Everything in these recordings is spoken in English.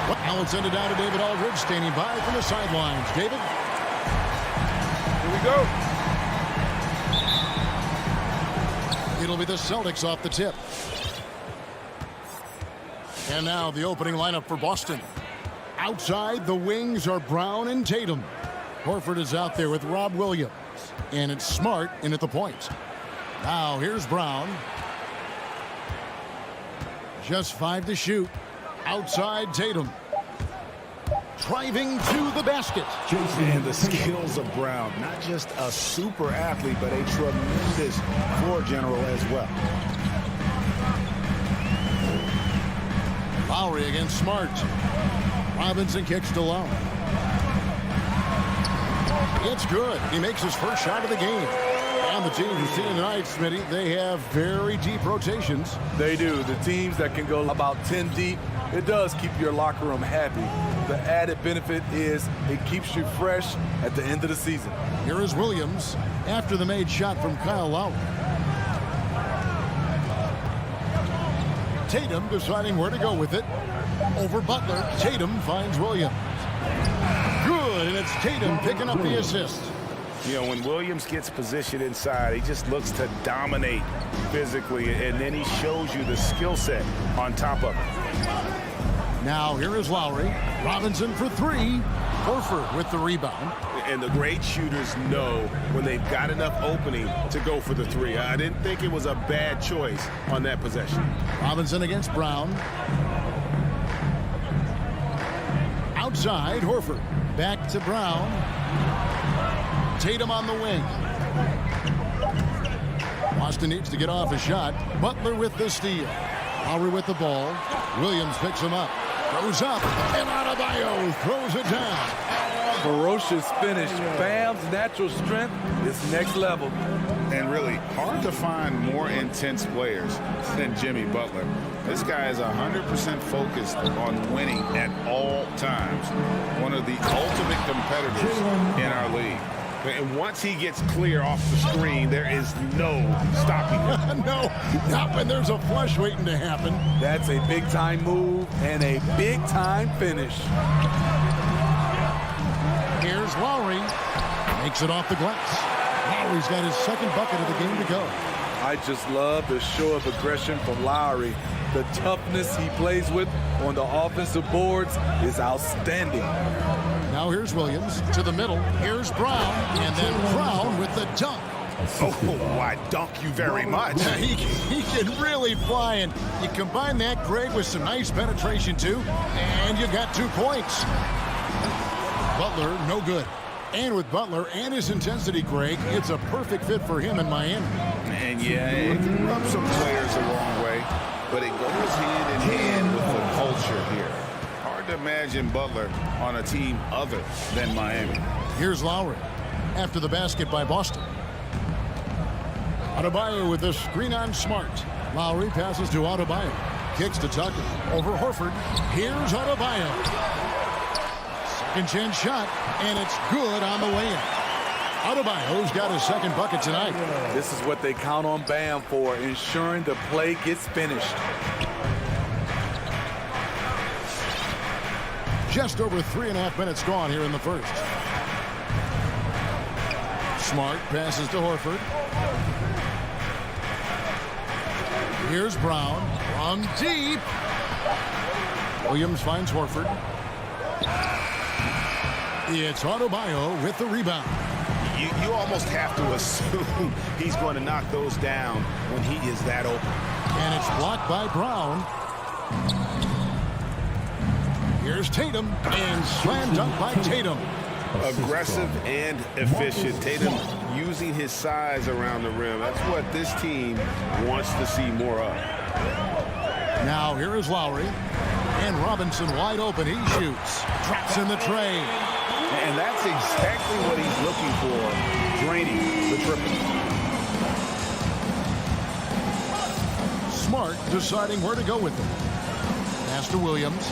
Now it's ended down to David Aldridge, standing by from the sidelines. David? Here we go. It'll be the Celtics off the tip. And now the opening lineup for Boston. Outside, the wings are Brown and Tatum. Horford is out there with Rob Williams. And it's Smart in at the point. Now here's Brown. Just 5 to shoot. Outside, Tatum. Driving to the basket. And the skills of Brown. Not just a super athlete, but a tremendous floor general as well. Lowry against Smart. Robinson kicks to Lowe. It's good. He makes his first shot of the game. And the teams you're seeing tonight, Smitty, they have very deep rotations. They do. The teams that can go about 10 deep, it does keep your locker room happy. The added benefit is it keeps you fresh at the end of the season. Here is Williams after the made shot from Kyle Lowry. Tatum deciding where to go with it. Over Butler. Tatum finds Williams. Good, and it's Tatum picking up the assist. You know, when Williams gets positioned inside, he just looks to dominate physically, and then he shows you the skill set on top of it. Now here is Lowry. Robinson for 3. Horford with the rebound. And the great shooters know when they've got enough opening to go for the 3. I didn't think it was a bad choice on that possession. Robinson against Brown. Outside, Horford. Back to Brown. Tatum on the wing. Boston needs to get off a shot. Butler with the steal. Lowry with the ball. Williams picks him up. Goes up. And Adebayo throws it down. Ferocious finish. Bam's natural strength is next level. And really hard to find more intense players than Jimmy Butler. This guy is 100% focused on winning at all times. One of the ultimate competitors in our league. And once he gets clear off the screen, there is no stopping him. No, not when there's a flush waiting to happen. That's a big-time move and a big-time finish. Here's Lowry. Makes it off the glass. Lowry's got his second bucket of the game to go. I just love the show of aggression from Lowry. The toughness he plays with on the offensive boards is outstanding. Now here's Williams to the middle. Here's Brown. And then Brown with the dunk. Oh, I dunk you very much. Yeah, he can really fly. And you combine that, Greg, with some nice penetration, too. And you got 2 points. Butler, no good. And with Butler and his intensity, Greg, it's a perfect fit for him in Miami. And yeah, it can rub some players the wrong way, but it goes hand in hand with the culture here. Hard to imagine Butler on a team other than Miami. Here's Lowry after the basket by Boston. Adebayo with the screen on Smart. Lowry passes to Adebayo. Kicks to Tucker. Over Horford. Here's Adebayo. Second chance shot, and it's good on the way in. Adebayo's got his second bucket tonight. This is what they count on Bam for, ensuring the play gets finished. Just over 3.5 minutes gone here in the first. Smart passes to Horford. Here's Brown from deep. Williams finds Horford. It's Adebayo with the rebound. You almost have to assume he's going to knock those down when he is that open. And it's blocked by Brown. Here's Tatum, and slam dunk by Tatum. Aggressive and efficient. Tatum using his size around the rim. That's what this team wants to see more of. Now here is Lowry. And Robinson wide open. He shoots. Drops in the tray. And that's exactly what he's looking for, draining the triple. Smart deciding where to go with it. Pass to Williams.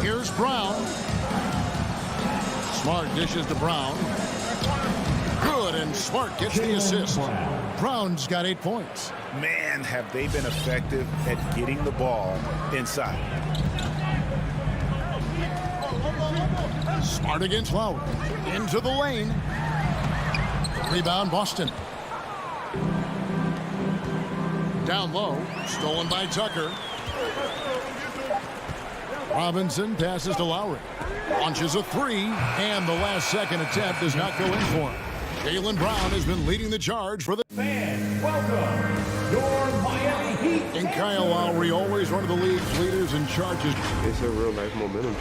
Here's Brown. Smart dishes to Brown. Good, And Smart gets the assist. Brown's got 8 points. Man, have they been effective at getting the ball inside. Smart against Lowry. Into the lane. Rebound, Boston. Down low. Stolen by Tucker. Robinson passes to Lowry. Launches a three. And the last second attempt does not go in for him. Jaylen Brown has been leading the charge for the Fans, welcome your Miami Heat. And Kyle Lowry, always one of the league's leaders in charges. It's a real life momentum.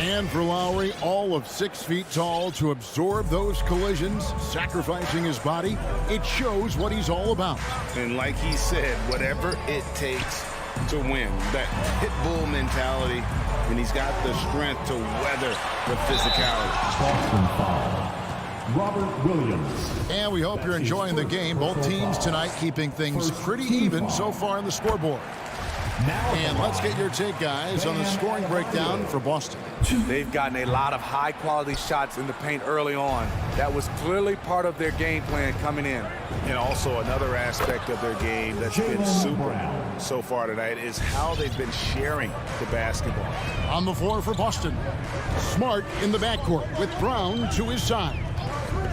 And for Lowry, all of 6 feet tall to absorb those collisions, sacrificing his body, it shows what he's all about. And like he said, whatever it takes to win, that pit bull mentality, and he's got the strength to weather the physicality. Boston foul. Robert Williams. And we hope you're enjoying the game. Both teams tonight keeping things pretty even so far on the scoreboard. And let's get your take, guys, on the scoring breakdown for Boston. They've gotten a lot of high-quality shots in the paint early on. That was clearly part of their game plan coming in. And also another aspect of their game that's been super so far tonight is how they've been sharing the basketball. On the floor for Boston, Smart in the backcourt with Brown to his side.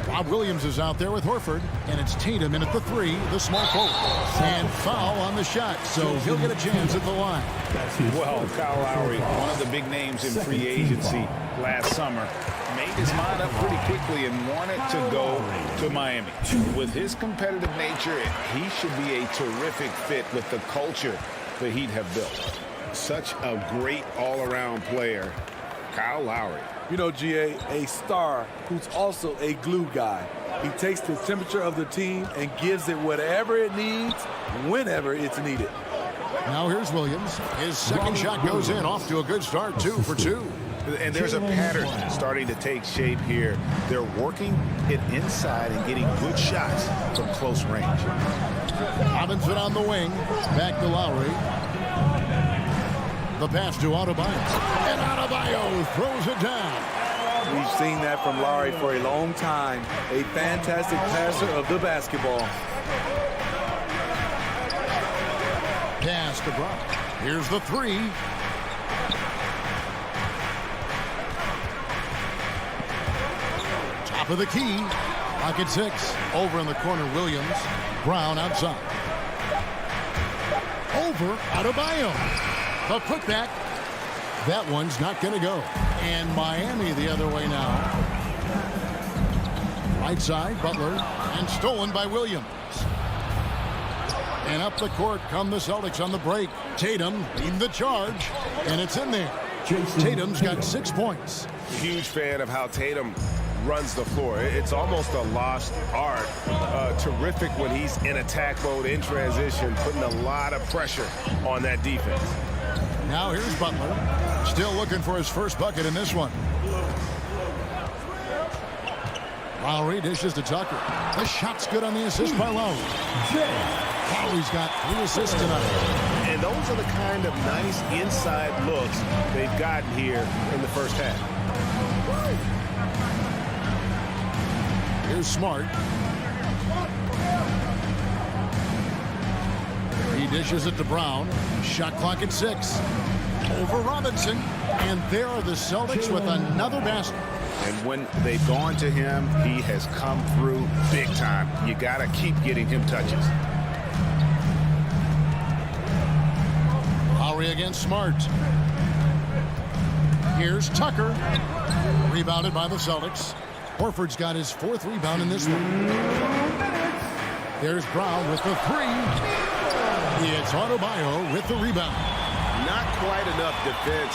Bob Williams is out there with Horford, and it's Tatum in at the three, the small forward. And foul on the shot, so he'll get a chance at the line. Well, Kyle Lowry, one of the big names in free agency last summer, made his mind up pretty quickly and wanted to go to Miami. With his competitive nature, he should be a terrific fit with the culture the Heat have built. Such a great all-around player, Kyle Lowry. You know, GA, a star who's also a glue guy. He takes the temperature of the team and gives it whatever it needs, whenever it's needed. Now here's Williams. His second shot goes in, off to a good start, 2 for 2. And there's a pattern starting to take shape here. They're working it inside and getting good shots from close range. Robinson on the wing. Back to Lowry. The pass to Adebayo. And Adebayo throws it down. We've seen that from Lowry for a long time. A fantastic passer of the basketball. Pass to Brown. Here's the three. Top of the key. Pocket 6. Over in the corner, Williams. Brown outside. Over Adebayo. The putback. That one's not going to go. And Miami the other way now. Right side, Butler. And stolen by Williams. And up the court come the Celtics on the break. Tatum leading the charge. And it's in there. Tatum's got 6 points. Huge fan of how Tatum runs the floor. It's almost a lost art. Terrific when he's in attack mode, in transition, putting a lot of pressure on that defense. Now here's Butler. Still looking for his first bucket in this one. Lowry dishes to Tucker. The shot's good on the assist by Lowry. Lowry's got 3 assists tonight. And those are the kind of nice inside looks they've gotten here in the first half. Here's Smart. He dishes it to Brown. Shot clock at 6. Over Robinson. And there are the Celtics with another basket. And when they've gone to him, he has come through big time. You got to keep getting him touches. Lowry against Smart. Here's Tucker. Rebounded by the Celtics. Horford's got his 4th rebound in this one. There's Brown with the 3. It's Adebayo with the rebound. Not quite enough defense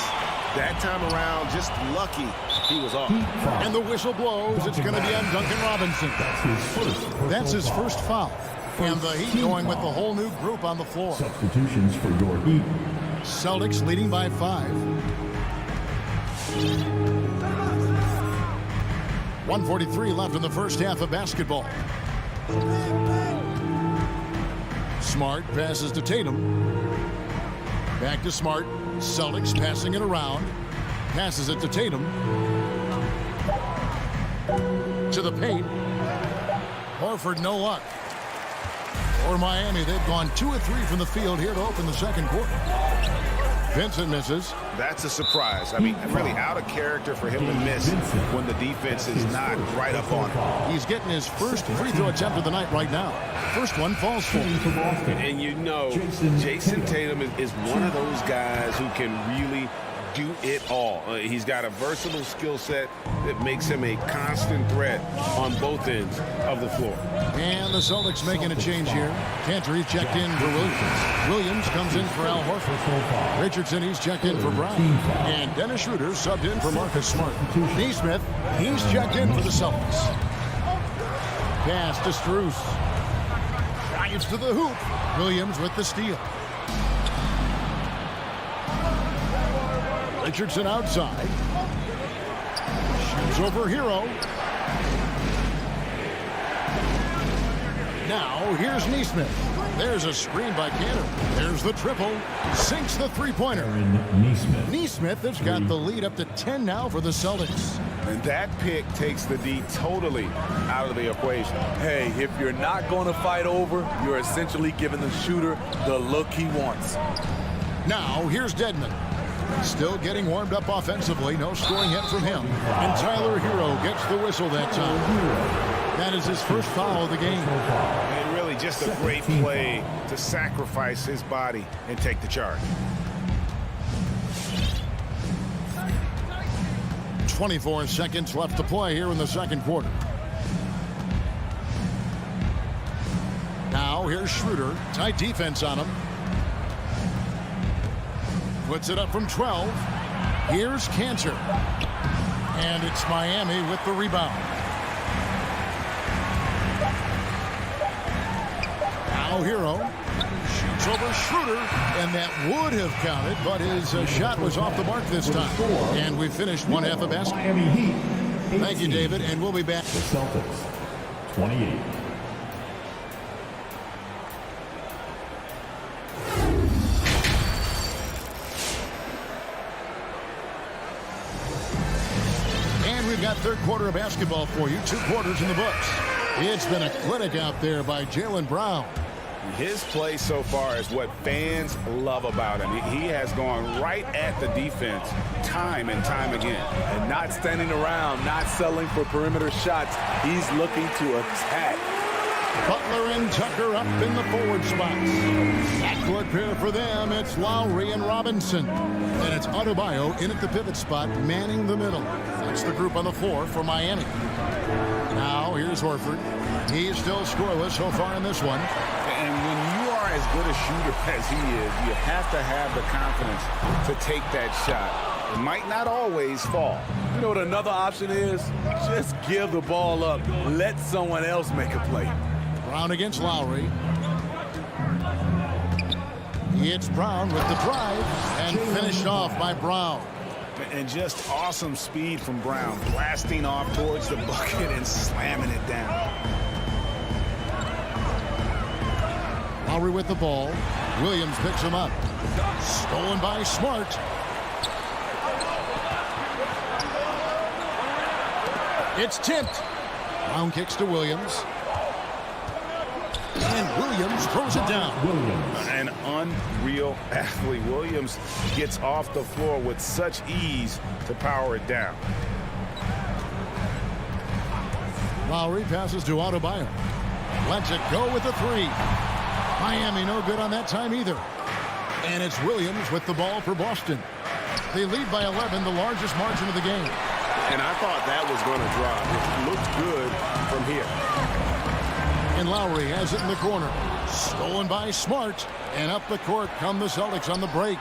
that time around. Just lucky he was off. And the whistle blows. It's going to be on Duncan Robinson. That's his first foul. And the Heat going with the whole new group on the floor. Substitutions for your Heat. Celtics leading by 5. 1:43 left in the first half of basketball. Smart passes to Tatum. Back to Smart. Celtics passing it around. Passes it to Tatum. To the paint. Horford, no luck. For Miami, they've gone 2 of 3 from the field here to open the second quarter. Vincent misses. That's a surprise. I mean, really out of character for him to miss when the defense is not right up on him. He's getting his first free throw attempt of the night right now. First one falls for him. And you know, Jason Tatum is one of those guys who can really do it all. He's got a versatile skill set that makes him a constant threat on both ends of the floor. And the Celtics making a change here. Cantor, he's checked in for Williams. Williams comes in for Al Horford. Richardson, he's checked in for Brown. And Dennis Schroeder subbed in for Marcus Smart. Neesmith, he's checked in for the Celtics. Pass to Strus. Drives to the hoop. Williams with the steal. Richardson outside. Shoots over Hero. Now, here's Neesmith. There's a screen by Cantor. There's the triple. Sinks the three-pointer. Neesmith has got the lead up to 10 now for the Celtics. And that pick takes the D totally out of the equation. Hey, if you're not going to fight over, you're essentially giving the shooter the look he wants. Now, here's Dedmon. Still getting warmed up offensively. No scoring hit from him. And Tyler Hero gets the whistle that time. That is his first foul of the game. And really just a great play to sacrifice his body and take the charge. 24 seconds left to play here in the second quarter. Now, here's Schroeder. Tight defense on him. Puts it up from 12. Here's Cantor. And it's Miami with the rebound. Now Hero shoots over Schroeder, and that would have counted, but his shot was off the mark this time. And we finished one half of basketball. Miami Heat. Thank you, David, and we'll be back. The Celtics, 28. We've got third quarter of basketball for you. 2 quarters in the books. It's been a clinic out there by Jaylen Brown. His play so far is what fans love about him. He has gone right at the defense time and time again. And not standing around, not settling for perimeter shots. He's looking to attack. Butler and Tucker up in the forward spots. Backcourt pair for them. It's Lowry and Robinson. And it's Adebayo in at the pivot spot, manning the middle. That's the group on the floor for Miami. Now, here's Horford. He's still scoreless so far in this one. And when you are as good a shooter as he is, you have to have the confidence to take that shot. It might not always fall. You know what another option is? Just give the ball up. Let someone else make a play. Brown against Lowry. It's Brown with the drive and finished off by Brown. And just awesome speed from Brown, blasting off towards the bucket and slamming it down. Lowry with the ball. Williams picks him up. Stolen by Smart. It's tipped. Brown kicks to Williams. And Williams throws it down. An unreal athlete. Williams gets off the floor with such ease to power it down. Lowry passes to Adebayo. Lets it go with the 3. Miami no good on that time either. And it's Williams with the ball for Boston. They lead by 11, the largest margin of the game. And I thought that was going to drop. It looked good from here. And Lowry has it in the corner. Stolen by Smart. And up the court come the Celtics on the break.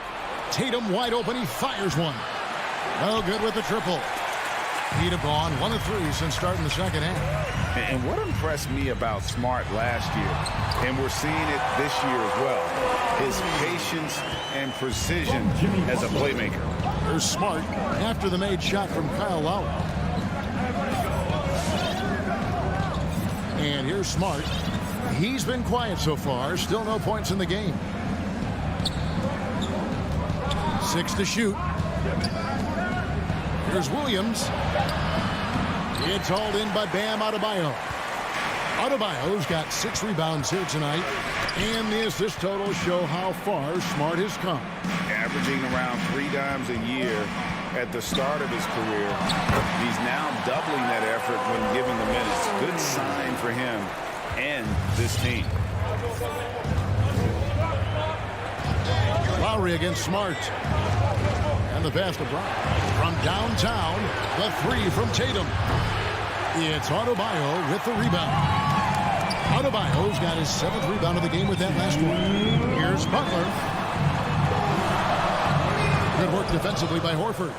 Tatum wide open. He fires one. No good with the triple. He'd have gone 1 of 3 since starting the second half. And what impressed me about Smart last year, and we're seeing it this year as well, is patience and precision as a playmaker. There's Smart after the made shot from Kyle Lowry. And here's Smart. He's been quiet so far. Still no points in the game. 6 to shoot. Here's Williams. It's hauled in by Bam Adebayo. Adebayo's got 6 rebounds here tonight, and the assist totals show how far Smart has come. Averaging around 3 dimes a year at the start of his career. He's now doubling that effort when given the minutes. Good sign for him and this team. Lowry against Smart. And the pass to Brown. From downtown, the 3 from Tatum. It's Adebayo with the rebound. Adebayo's got his 7th rebound of the game with that last one. Here's Butler. Good work defensively by Horford.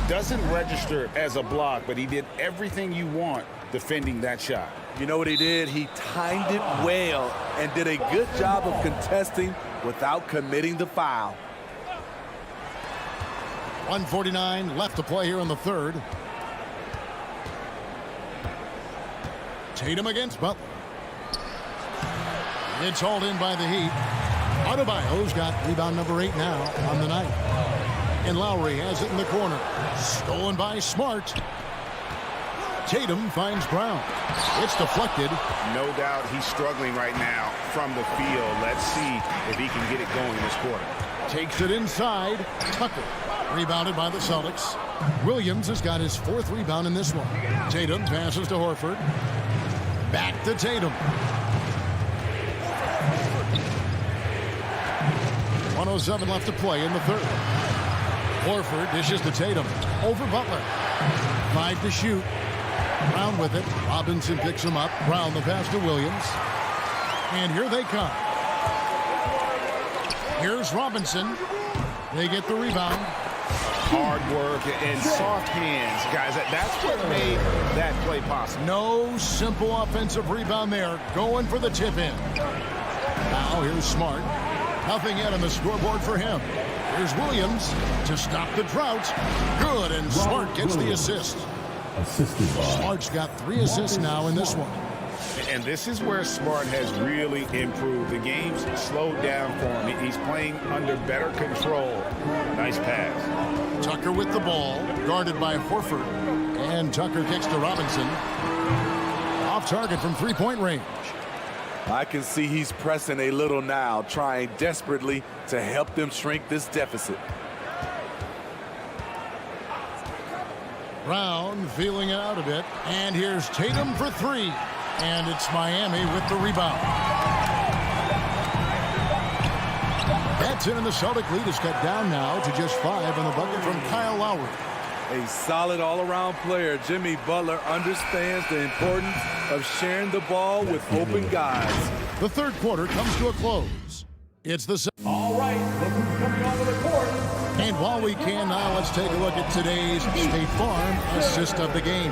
Doesn't register as a block, but he did everything you want defending that shot. You know what he did? He timed it well and did a good job of contesting without committing the foul. 1:49 left to play here in the third. Tatum against Butler. It's hauled in by the Heat. Adebayo's got rebound number 8 now on the night. And Lowry has it in the corner. Stolen by Smart. Tatum finds Brown. It's deflected. No doubt he's struggling right now from the field. Let's see if he can get it going this quarter. Takes it inside. Tucker. Rebounded by the Celtics. Williams has got his 4th rebound in this one. Tatum passes to Horford. Back to Tatum. 1:07 left to play in the third. Horford dishes to Tatum. Over Butler. 5 to shoot. Brown with it. Robinson picks him up. Brown the pass to Williams. And here they come. Here's Robinson. They get the rebound. Hard work and soft hands, guys. That's what made that play possible. No simple offensive rebound there. Going for the tip in. Now here's Smart. Nothing yet on the scoreboard for him. Here's Williams to stop the drought. Good, and Smart gets the assist. Smart's got 3 assists now in this one. And this is where Smart has really improved. The game's slowed down for him. He's playing under better control. Nice pass. Tucker with the ball, guarded by Horford. And Tucker kicks to Robinson. Off target from 3-point range. I can see he's pressing a little now, trying desperately to help them shrink this deficit. Brown feeling it out a bit. And here's Tatum for 3. And it's Miami with the rebound. That's it, and the Celtic lead is cut down now to just 5 on the bucket from Kyle Lowry. A solid all-around player. Jimmy Butler understands the importance of sharing the ball with open guys. The third quarter comes to a close. It's the... All right, look who's coming onto the court. And while we can now, let's take a look at today's State Farm assist of the game.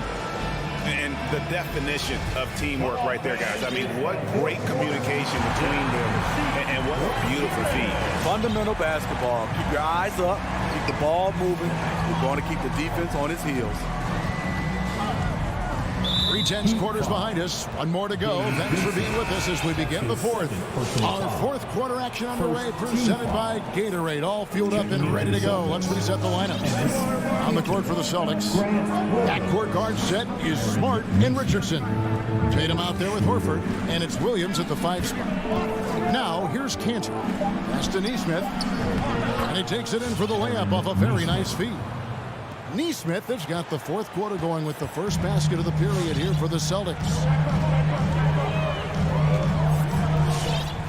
And the definition of teamwork right there, guys. I mean, what great communication between them, and what a beautiful feed. Fundamental basketball. Keep your eyes up, keep the ball moving. We're going to keep the defense on its heels. 3/10 quarters behind us. One more to go. Thanks for being with us as we begin the fourth. Our fourth quarter action underway, presented by Gatorade. All fueled up and ready to go. Let's reset the lineups. On the court for the Celtics. Backcourt guard set is Smart and Richardson. Tatum out there with Horford, and it's Williams at the 5 spot. Now, here's Cantor. Pass to Nesmith. And he takes it in for the layup off a very nice feed. Nesmith has got the fourth quarter going with the first basket of the period here for the Celtics.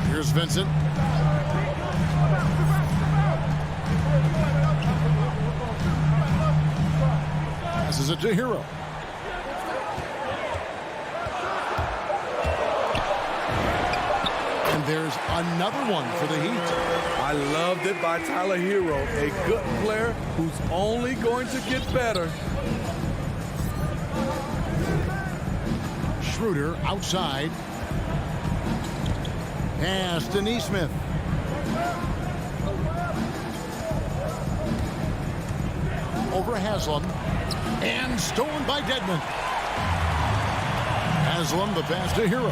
Here's Vincent. Passes it to Hero. And there's another one for the Heat. I loved it by Tyler Hero, a good player who's only going to get better. Schroeder outside. Pass to Nesmith. Over Haslam. And stolen by Dedmon. Haslam, the pass to Hero.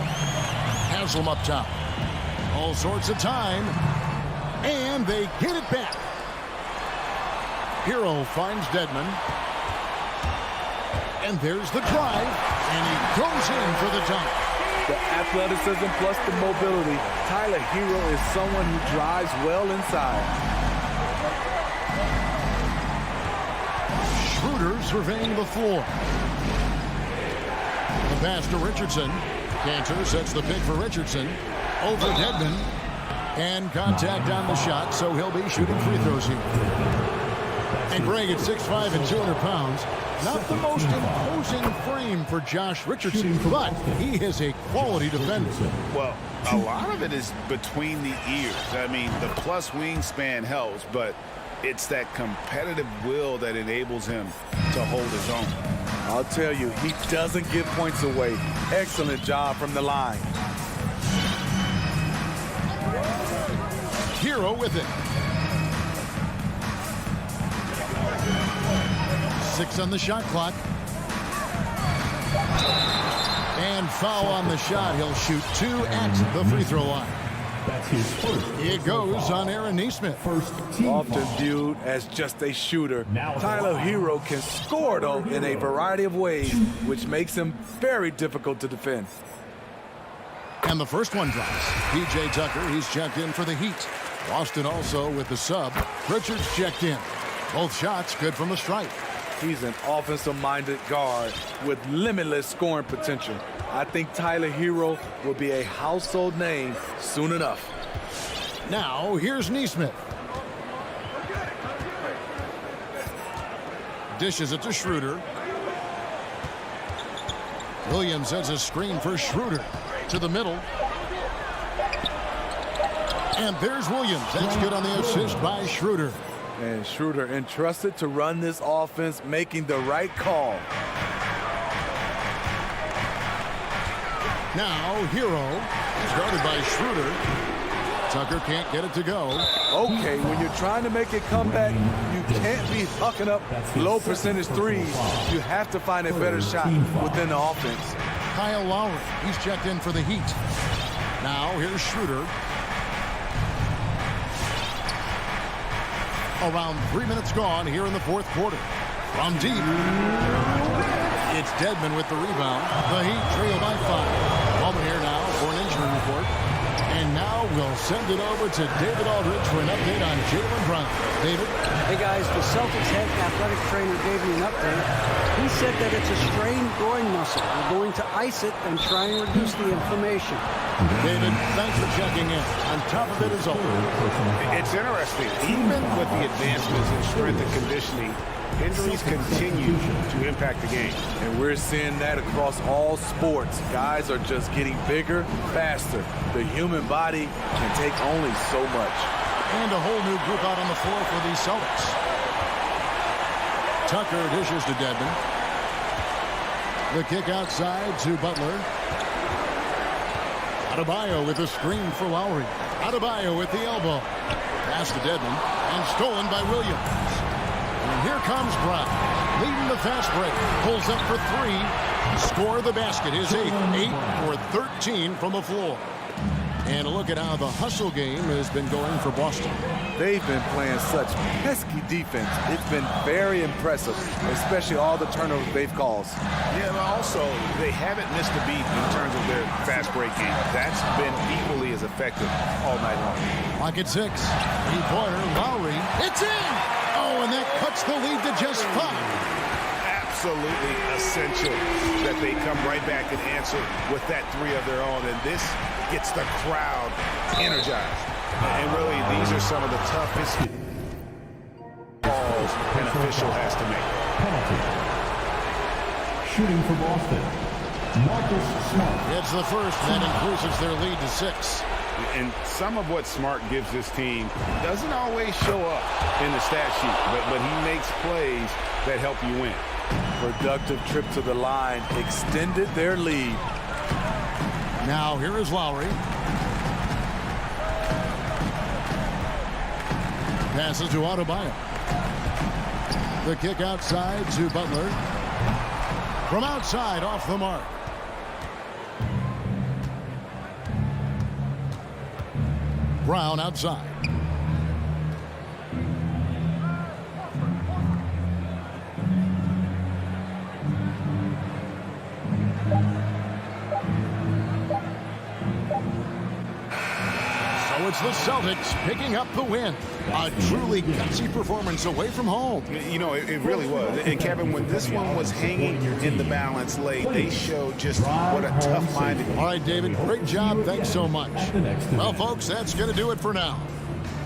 Haslam up top. All sorts of time. And they get it back. Hero finds Dedmon. And there's the drive. And he goes in for the dunk. The athleticism plus the mobility. Tyler Hero is someone who drives well inside. Schroeder surveying the floor. The pass to Richardson. Cantor sets the pick for Richardson. Over Dedmon. And contact on the shot, so he'll be shooting free throws here. And Greg at 6'5" and 200 pounds. Not the most imposing frame for Josh Richardson, but he is a quality defender. Well, a lot of it is between the ears. I mean, the plus wingspan helps, but it's that competitive will that enables him to hold his own. I'll tell you, he doesn't give points away. Excellent job from the line. Hero with it. 6 on the shot clock. And foul on the shot. He'll shoot 2 at the free throw line. That's his first. It goes on Aaron Nesmith. Often viewed as just a shooter, Tyler Hero can score, though, in a variety of ways, which makes him very difficult to defend. And the first one drops. P.J. Tucker, he's checked in for the Heat. Boston also with the sub. Richards checked in. Both shots good from the stripe. He's an offensive-minded guard with limitless scoring potential. I think Tyler Hero will be a household name soon enough. Now, here's Nesmith. Dishes it to Schroeder. Williams has a screen for Schroeder. To the middle. And there's Williams. That's good on the assist by Schroeder. And Schroeder entrusted to run this offense, making the right call. Now, Hero, guarded by Schroeder. Tucker can't get it to go. Okay, when you're trying to make a comeback, you can't be hucking up low percentage threes. You have to find a better shot within the offense. Kyle Lowry, he's checked in for the Heat. Now, here's Schroeder. Around 3 minutes gone here in the fourth quarter. From deep. It's Dedmon with the rebound. The Heat trail by 5. Moment here now for an injury report. And now we'll send it over to David Aldridge for an update on Jaylen Brown. David? Hey guys, the Celtics head athletic trainer gave me an update. He said that it's a strained groin muscle. We're going to ice it and try and reduce the inflammation. David, thanks for checking in. On top of it is over. It's interesting. Even with the advancements in strength and conditioning, injuries continue to impact the game. And we're seeing that across all sports. Guys are just getting bigger, faster. The human body can take only so much. And a whole new group out on the floor for the Celtics. Tucker dishes to Dedmon. The kick outside to Butler. Adebayo with a screen for Lowry. Adebayo with the elbow. Pass to Dedmon. And stolen by Williams. And here comes Brown. Leading the fast break. Pulls up for 3. Score the basket. His 8th. 8 for 13 from the floor. And a look at how the hustle game has been going for Boston. They've been playing such pesky defense. It's been very impressive, especially all the turnovers they've caused. Yeah, but also, they haven't missed a beat in terms of their fast break game. That's been equally as effective all night long. Lock at 6. 3-pointer, Lowry. It's in! Oh, and that cuts the lead to just 5. Absolutely essential that they come right back and answer with that 3 of their own. And this gets the crowd energized. And really, these are some of the toughest calls an official has to make. Penalty. Shooting for Boston, Marcus Smart. It's the first, and that increases their lead to 6. And some of what Smart gives this team doesn't always show up in the stat sheet, but he makes plays that help you win. Productive trip to the line extended their lead. Now here is Lowry. Passes to Adebayo. The kick outside to Butler. From outside, off the mark. Brown outside. it's the Celtics picking up the win. A truly gutsy performance away from home. You know, it really was. And, Kevin, when this one was hanging in the balance late, they showed just what a tough-minded. All right, David, great job. Thanks so much. Well, folks, that's going to do it for now.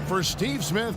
For Steve Smith.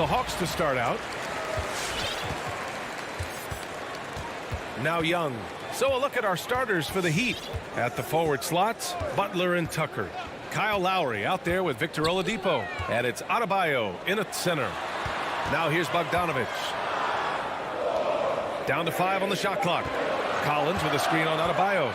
the Hawks to start out. Now Young. So a look at our starters for the Heat. At the forward slots, Butler and Tucker. Kyle Lowry out there with Victor Oladipo. And it's Adebayo in at center. Now here's Bogdanovic. Down to 5 on the shot clock. Collins with a screen on Adebayo.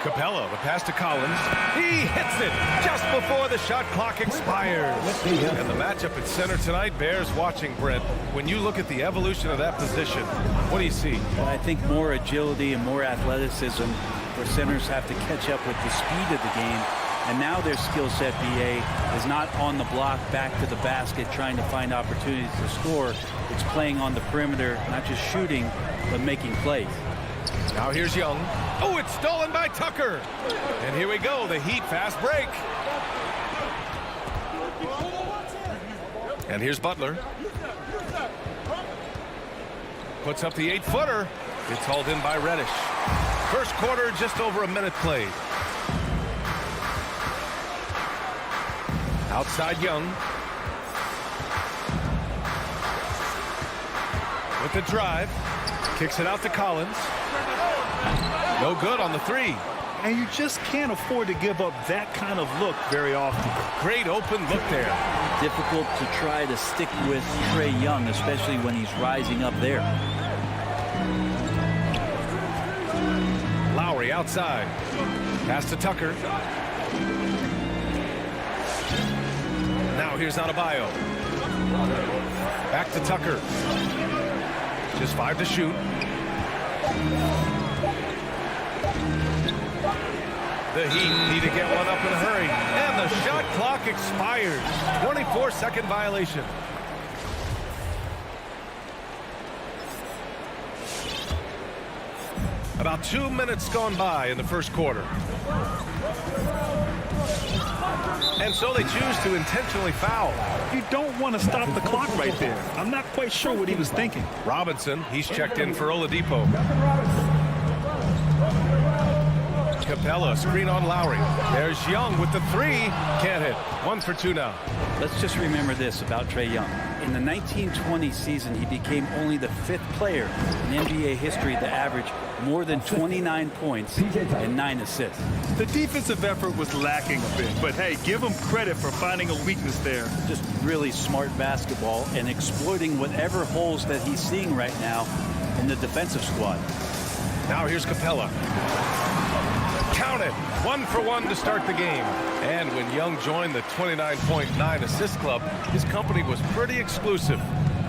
Capella, the pass to Collins. He hits it just before the shot clock expires. And the matchup at center tonight bears watching, Brent. When you look at the evolution of that position, what do you see? Well, I think more agility and more athleticism where centers have to catch up with the speed of the game. And now their skill set, BA, is not on the block back to the basket trying to find opportunities to score. It's playing on the perimeter, not just shooting, but making plays. Now here's Young. Oh, it's stolen by Tucker. And here we go, the Heat fast break. And here's Butler. Puts up the 8-footer. It's hauled in by Reddish. First quarter, just over a minute played. Outside Young. With the drive. Kicks it out to Collins. No good on the 3. And you just can't afford to give up that kind of look very often. Great open look there. Difficult to try to stick with Trae Young, especially when he's rising up there. Lowry outside. Pass to Tucker. Now here's Adebayo. Back to Tucker. Just 5 to shoot. The Heat need to get one up in a hurry. And the shot clock expires. 24-second violation. About 2 minutes gone by in the first quarter. And so they choose to intentionally foul. You don't want to stop the clock right there. I'm not quite sure what he was thinking. Robinson, he's checked in for Oladipo. Capella, screen on Lowry. There's Young with the 3. Can't hit. 1 for 2 now. Let's just remember this about Trae Young. In the 1920 season, he became only the 5th player in NBA history to average more than 29 points and 9 assists. The defensive effort was lacking a bit, but hey, give him credit for finding a weakness there. Just really smart basketball and exploiting whatever holes that he's seeing right now in the defensive squad. Now here's Capella. Count it. 1 for 1 to start the game. And when Young joined the 29.9 assist club, his company was pretty exclusive.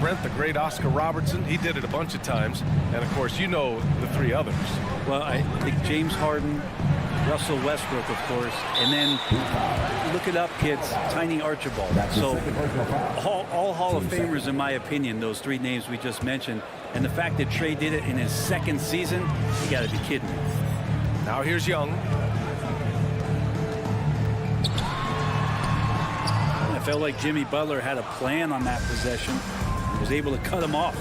Brent, the great Oscar Robertson, he did it a bunch of times. And, of course, you know the 3 others. Well, I think James Harden, Russell Westbrook, of course, and then look it up, kids, Tiny Archibald. So all Hall of Famers, in my opinion, those 3 names we just mentioned. And the fact that Trae did it in his 2nd season, you got to be kidding me. Now here's Young. I felt like Jimmy Butler had a plan on that possession. He was able to cut him off.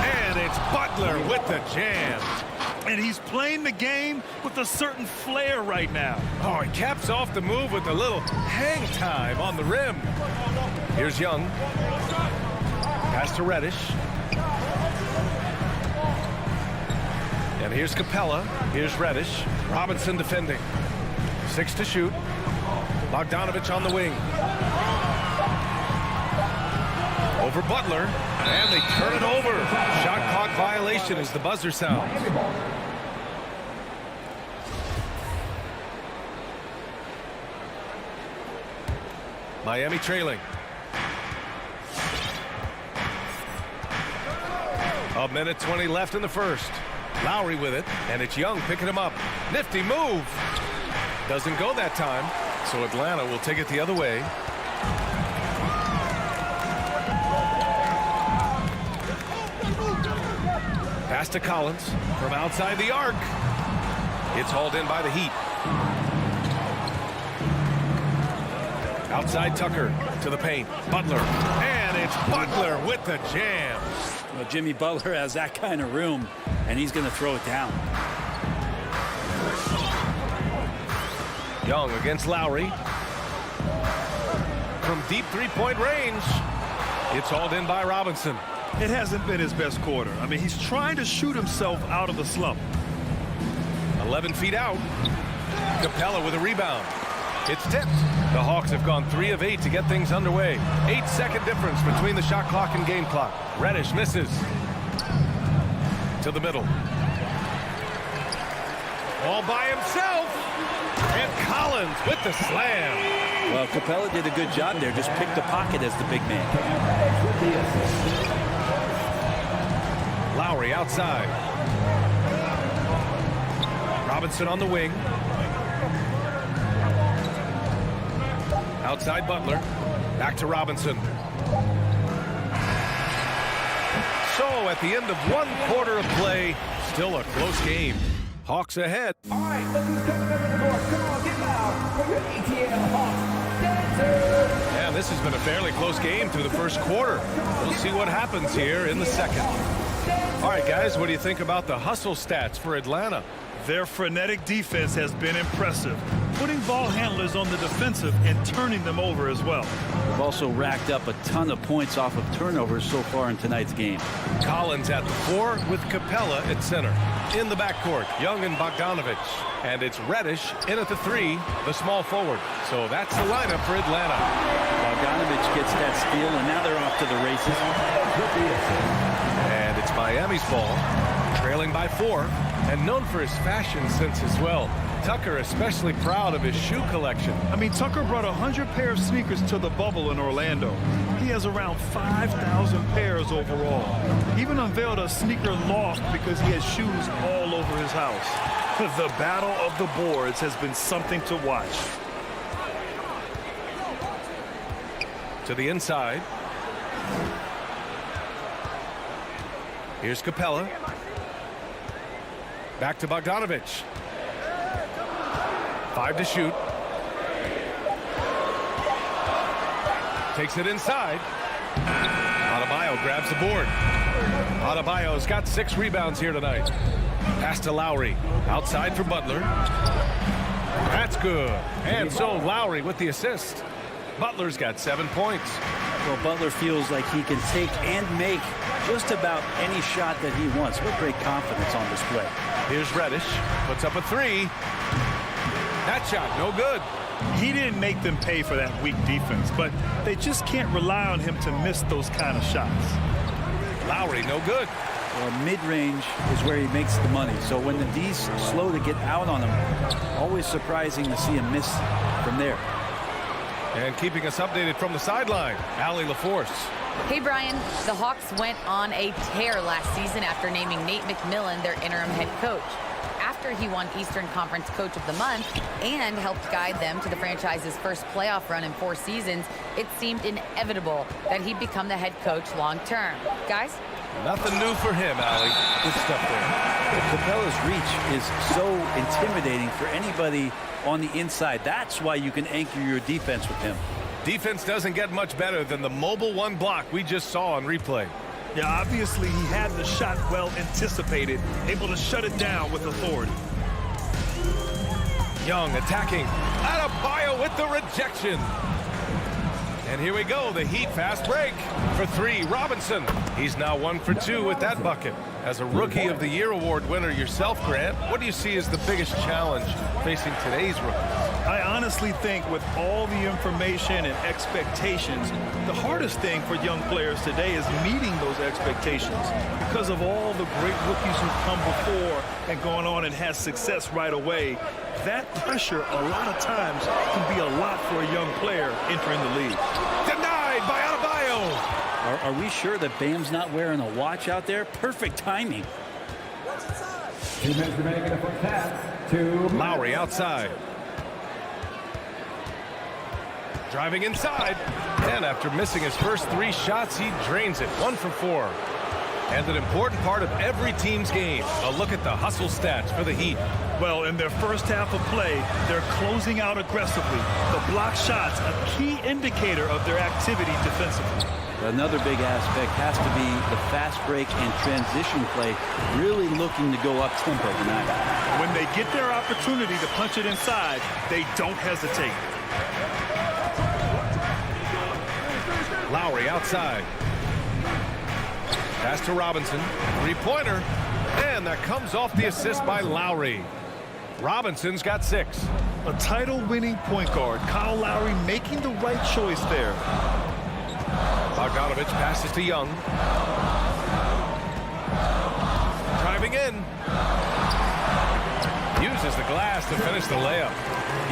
And it's Butler with the jam. And he's playing the game with a certain flair right now. Oh, he caps off the move with a little hang time on the rim. Here's Young. Pass to Reddish. And here's Capella. Here's Reddish. Robinson defending. 6 to shoot. Bogdanovic on the wing. Over Butler. And they turn it over. Shot clock violation as the buzzer sounds. Miami trailing. A minute 20 left in the first. Lowry with it, and it's Young picking him up. Nifty move. Doesn't go that time, so Atlanta will take it the other way. Pass to Collins from outside the arc. It's hauled in by the Heat. Outside Tucker to the paint. Butler. And it's Butler with the jam. Well, Jimmy Butler has that kind of room, and he's going to throw it down. Young against Lowry. From deep three-point range. It's hauled in by Robinson. It hasn't been his best quarter. I mean, he's trying to shoot himself out of the slump. 11 feet out. Capella with a rebound. It's tipped. The Hawks have gone 3 of 8 to get things underway. 8-second difference between the shot clock and game clock. Reddish misses. To the middle. All by himself. And Collins with the slam. Well, Capella did a good job there. Just picked the pocket as the big man. Lowry outside. Robinson on the wing. Outside Butler. Back to Robinson. So at the end of 1 quarter of play, still a close game. Hawks ahead. All right, look who's coming over the court. Come on, get loud for your ATL Hawks. Dancers. Yeah, this has been a fairly close game through the first quarter. We'll see what happens here in the second. All right, guys, what do you think about the hustle stats for Atlanta? Their frenetic defense has been impressive, putting ball handlers on the defensive and turning them over as well. They've also racked up a ton of points off of turnovers so far in tonight's game. Collins at the 4 with Capella at center. In the backcourt, Young and Bogdanovich. And it's Reddish in at the 3, the small forward. So that's the lineup for Atlanta. Bogdanovich gets that steal, and now they're off to the races. And it's Miami's ball, trailing by 4, and known for his fashion sense as well. Tucker especially proud of his shoe collection. I mean, Tucker brought 100 pair of sneakers to the bubble in Orlando. He has around 5,000 pairs overall. He even unveiled a sneaker loft because he has shoes all over his house. The battle of the boards has been something to watch. To the inside. Here's Capella. Back to Bogdanovich. 5 to shoot. Takes it inside. Adebayo grabs the board. Adebayo's got 6 rebounds here tonight. Pass to Lowry. Outside for Butler. That's good. And so Lowry with the assist. Butler's got 7 points. Well, Butler feels like he can take and make just about any shot that he wants. What great confidence on display. Here's Reddish. Puts up a 3. That shot, no good. He didn't make them pay for that weak defense, but they just can't rely on him to miss those kind of shots. Lowry, no good. Well, mid-range is where he makes the money. So when the D's slow to get out on him, always surprising to see him miss from there. And keeping us updated from the sideline, Allie LaForce. Hey, Brian. The Hawks went on a tear last season after naming Nate McMillan their interim head coach. After he won Eastern Conference Coach of the Month and helped guide them to the franchise's first playoff run in 4 seasons, it seemed inevitable that he'd become the head coach long term. Guys? Nothing new for him, Allie. Good stuff there. Capella's reach is so intimidating for anybody on the inside. That's why you can anchor your defense with him. Defense doesn't get much better than the mobile 1 block we just saw on replay. Yeah, obviously he had the shot well anticipated, able to shut it down with authority. Young attacking. Adebayo with the rejection. And here we go, the Heat fast break. For 3, Robinson. He's now 1 for 2 with that bucket. As a Rookie of the Year award winner yourself, Grant, what do you see as the biggest challenge facing today's rookies? I honestly think with all the information and expectations, the hardest thing for young players today is meeting those expectations. Because of all the great rookies who've come before and gone on and had success right away, that pressure a lot of times can be a lot for a young player entering the league. Denied by Adebayo. Are we sure that Bam's not wearing a watch out there? Perfect timing. 2 minutes remaining in the first half. Lowry outside. Driving inside. And after missing his first 3 shots, he drains it. 1 for 4. And an important part of every team's game. A look at the hustle stats for the Heat. Well, in their first half of play, they're closing out aggressively. The block shots, a key indicator of their activity defensively. Another big aspect has to be the fast break and transition play, really looking to go up-tempo tonight. When they get their opportunity to punch it inside, they don't hesitate. Lowry outside. Pass to Robinson. Three-pointer. And that comes off the assist by Lowry. Robinson's got 6. A title-winning point guard, Kyle Lowry, making the right choice there. Bogdanovich passes to Young. Driving in. Uses the glass to finish the layup.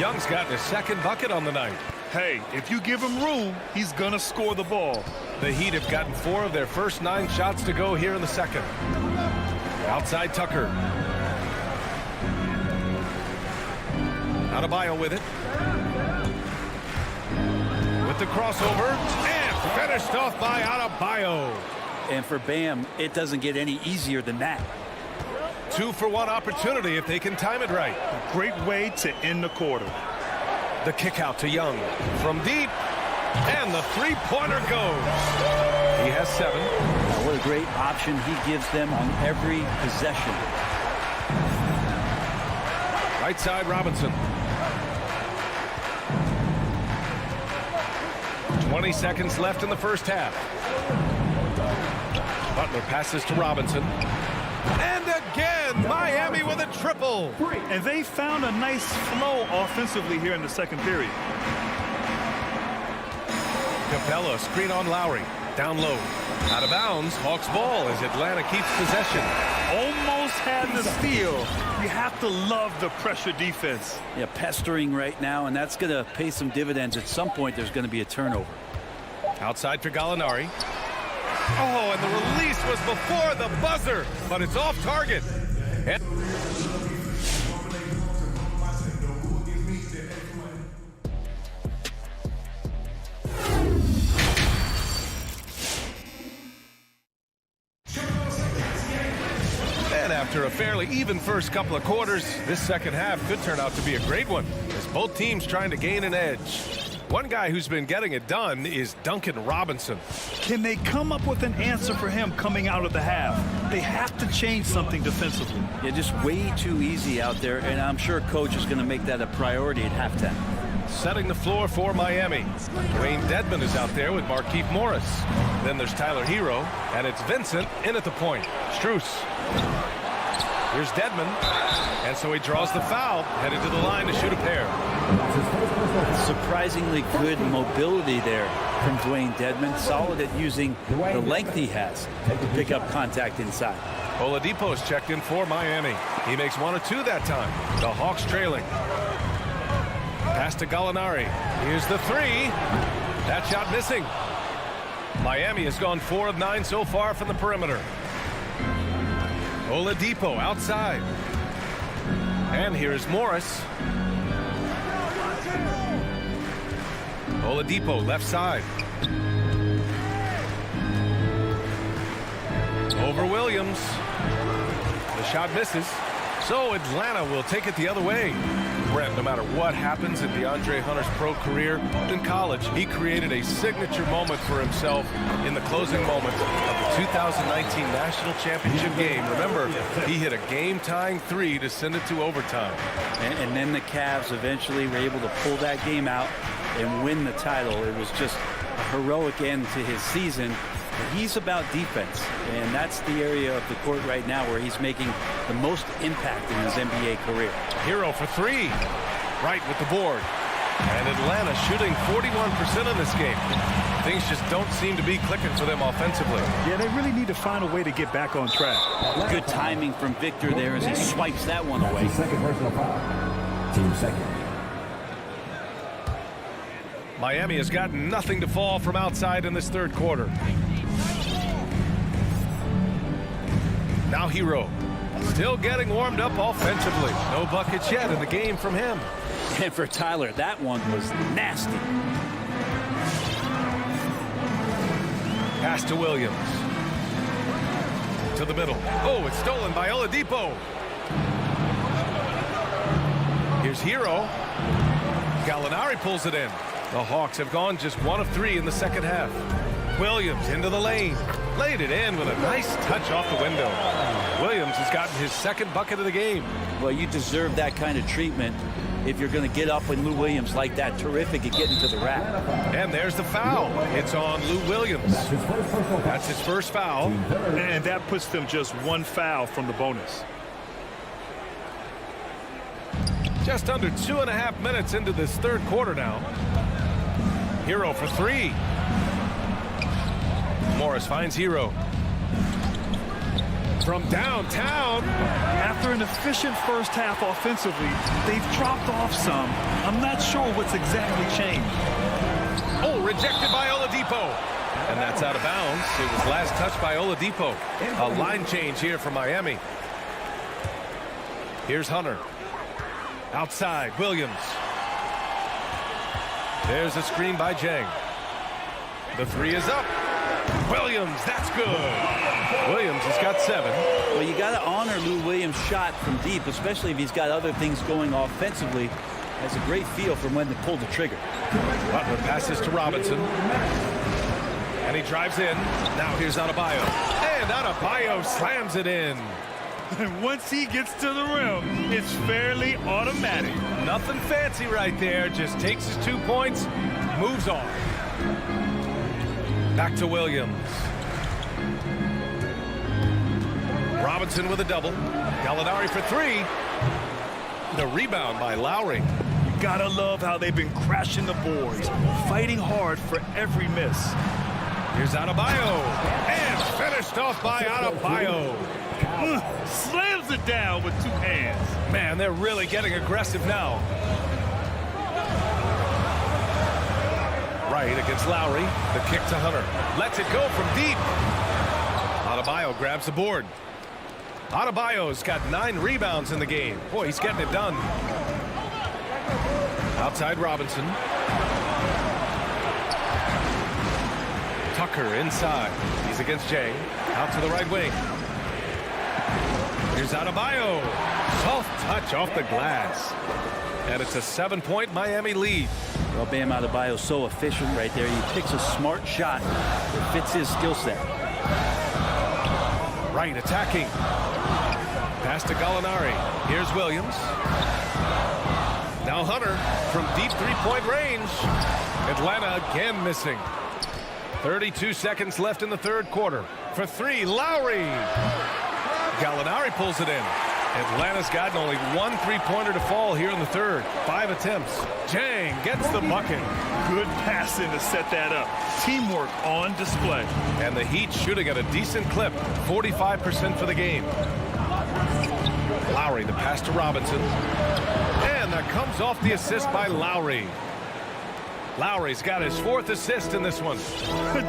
Young's gotten his 2nd bucket on the night. Hey, if you give him room, he's going to score the ball. The Heat have gotten 4 of their first 9 shots to go here in the 2nd. Outside Tucker. Adebayo with it. With the crossover. And finished off by Adebayo. And for Bam, it doesn't get any easier than that. 2-for-1 opportunity if they can time it right. A great way to end the quarter. The kick out to Young from deep. And the three-pointer goes. He has 7. What a great option he gives them on every possession. Right side, Robinson. 20 seconds left in the first half. Butler passes to Robinson. And again, Miami with a triple. And they found a nice flow offensively here in the 2nd period. Capella, screen on Lowry. Down low. Out of bounds. Hawks ball as Atlanta keeps possession. Almost had the steal. You have to love the pressure defense. Yeah, pestering right now, and that's going to pay some dividends. At some point, there's going to be a turnover. Outside for Gallinari. Oh, and the release was before the buzzer, but it's off target. And after a fairly even first couple of quarters, this 2nd half could turn out to be a great one, as both teams trying to gain an edge. One guy who's been getting it done is Duncan Robinson. Can they come up with an answer for him coming out of the half? They have to change something defensively. Yeah, just way too easy out there, and I'm sure coach is going to make that a priority at halftime. Setting the floor for Miami. Wayne Dedmon is out there with Markieff Morris. Then there's Tyler Hero, and it's Vincent in at the point. Strus. Here's Dedmon, and so he draws the foul, headed to the line to shoot a pair. Surprisingly good mobility there from Dwayne Dedmon. Solid at using the length he has to pick up contact inside. Oladipo's checked in for Miami. He makes 1 or 2 that time. The Hawks trailing. Pass to Gallinari. Here's the 3. That shot missing. Miami has gone 4 of 9 so far from the perimeter. Oladipo outside. And here's Morris. Oladipo left side. Over Williams. The shot misses. So Atlanta will take it the other way. Brent, no matter what happens in DeAndre Hunter's pro career, in college, he created a signature moment for himself in the closing moments of the 2019 National Championship game. Remember, he hit a game-tying 3 to send it to overtime. And then the Cavs eventually were able to pull that game out and win the title. It was just a heroic end to his season. He's about defense, and that's the area of the court right now where he's making the most impact in his NBA career. Hero for 3, right with the board. And Atlanta shooting 41% in this game. Things just don't seem to be clicking for them offensively. Yeah, they really need to find a way to get back on track. Good timing from Victor there as he swipes that one away. Second personal foul. Team second. Miami has got nothing to fall from outside in this 3rd quarter. Now Hero, still getting warmed up offensively. No buckets yet in the game from him. And for Tyler, that one was nasty. Pass to Williams. To the middle. Oh, it's stolen by Oladipo. Here's Hero. Gallinari pulls it in. The Hawks have gone just 1 of 3 in the 2nd half. Williams into the lane. Laid it in with a nice touch off the window. Williams has gotten his 2nd bucket of the game. Well, you deserve that kind of treatment. if you're going to get up when Lou Williams like that. Terrific at getting to the rack. And there's the foul. It's on Lou Williams. That's his first foul. And that puts them just one foul from the bonus. Just under 2.5 minutes into this third quarter now. Hero for three. Morris finds Hero. From downtown. After an efficient first half offensively, they've dropped off some. I'm not sure what's exactly changed. Oh, rejected by Oladipo. And that's out of bounds. It was last touched by Oladipo. A line change here for Miami. Here's Hunter. Outside, Williams. There's a screen by Jang. The three is up. Williams, that's good. Williams has got 7. Well, you got to honor Lou Williams' shot from deep, especially if he's got other things going offensively. Has a great feel for when to pull the trigger. Butler passes to Robinson. And he drives in. Now here's Adebayo. And Adebayo slams it in. And once he gets to the rim, it's fairly automatic. Nothing fancy right there. Just takes his 2 points, moves on. Back to Williams. Robinson with a double. Gallinari for 3. The rebound by Lowry. You gotta love how they've been crashing the boards, fighting hard for every miss. Here's Adebayo. And finished off by Adebayo. Slams it down with 2 hands. Man, they're really getting aggressive now. Right against Lowry. The kick to Hunter. Lets it go from deep. Adebayo grabs the board. Adebayo's got 9 rebounds in the game. Boy, he's getting it done. Outside Robinson. Tucker inside. He's against Jang. Out to the right wing. Here's Adebayo. Soft touch off the glass. And it's a 7-point Miami lead. Well, Bam Adebayo's so efficient right there. He picks a smart shot that fits his skill set. Right, attacking. Pass to Gallinari. Here's Williams. Now Hunter from deep 3-point range. Atlanta again missing. 32 seconds left in the third quarter. For 3, Lowry. Gallinari pulls it in. Atlanta's gotten only 1 3-pointer to fall here in the third. 5 attempts. Jang gets the bucket. Good passing to set that up. Teamwork on display. And the Heat shooting at a decent clip. 45% for the game. Lowry, the pass to Robinson. And that comes off the assist by Lowry. Lowry's got his 4th assist in this one.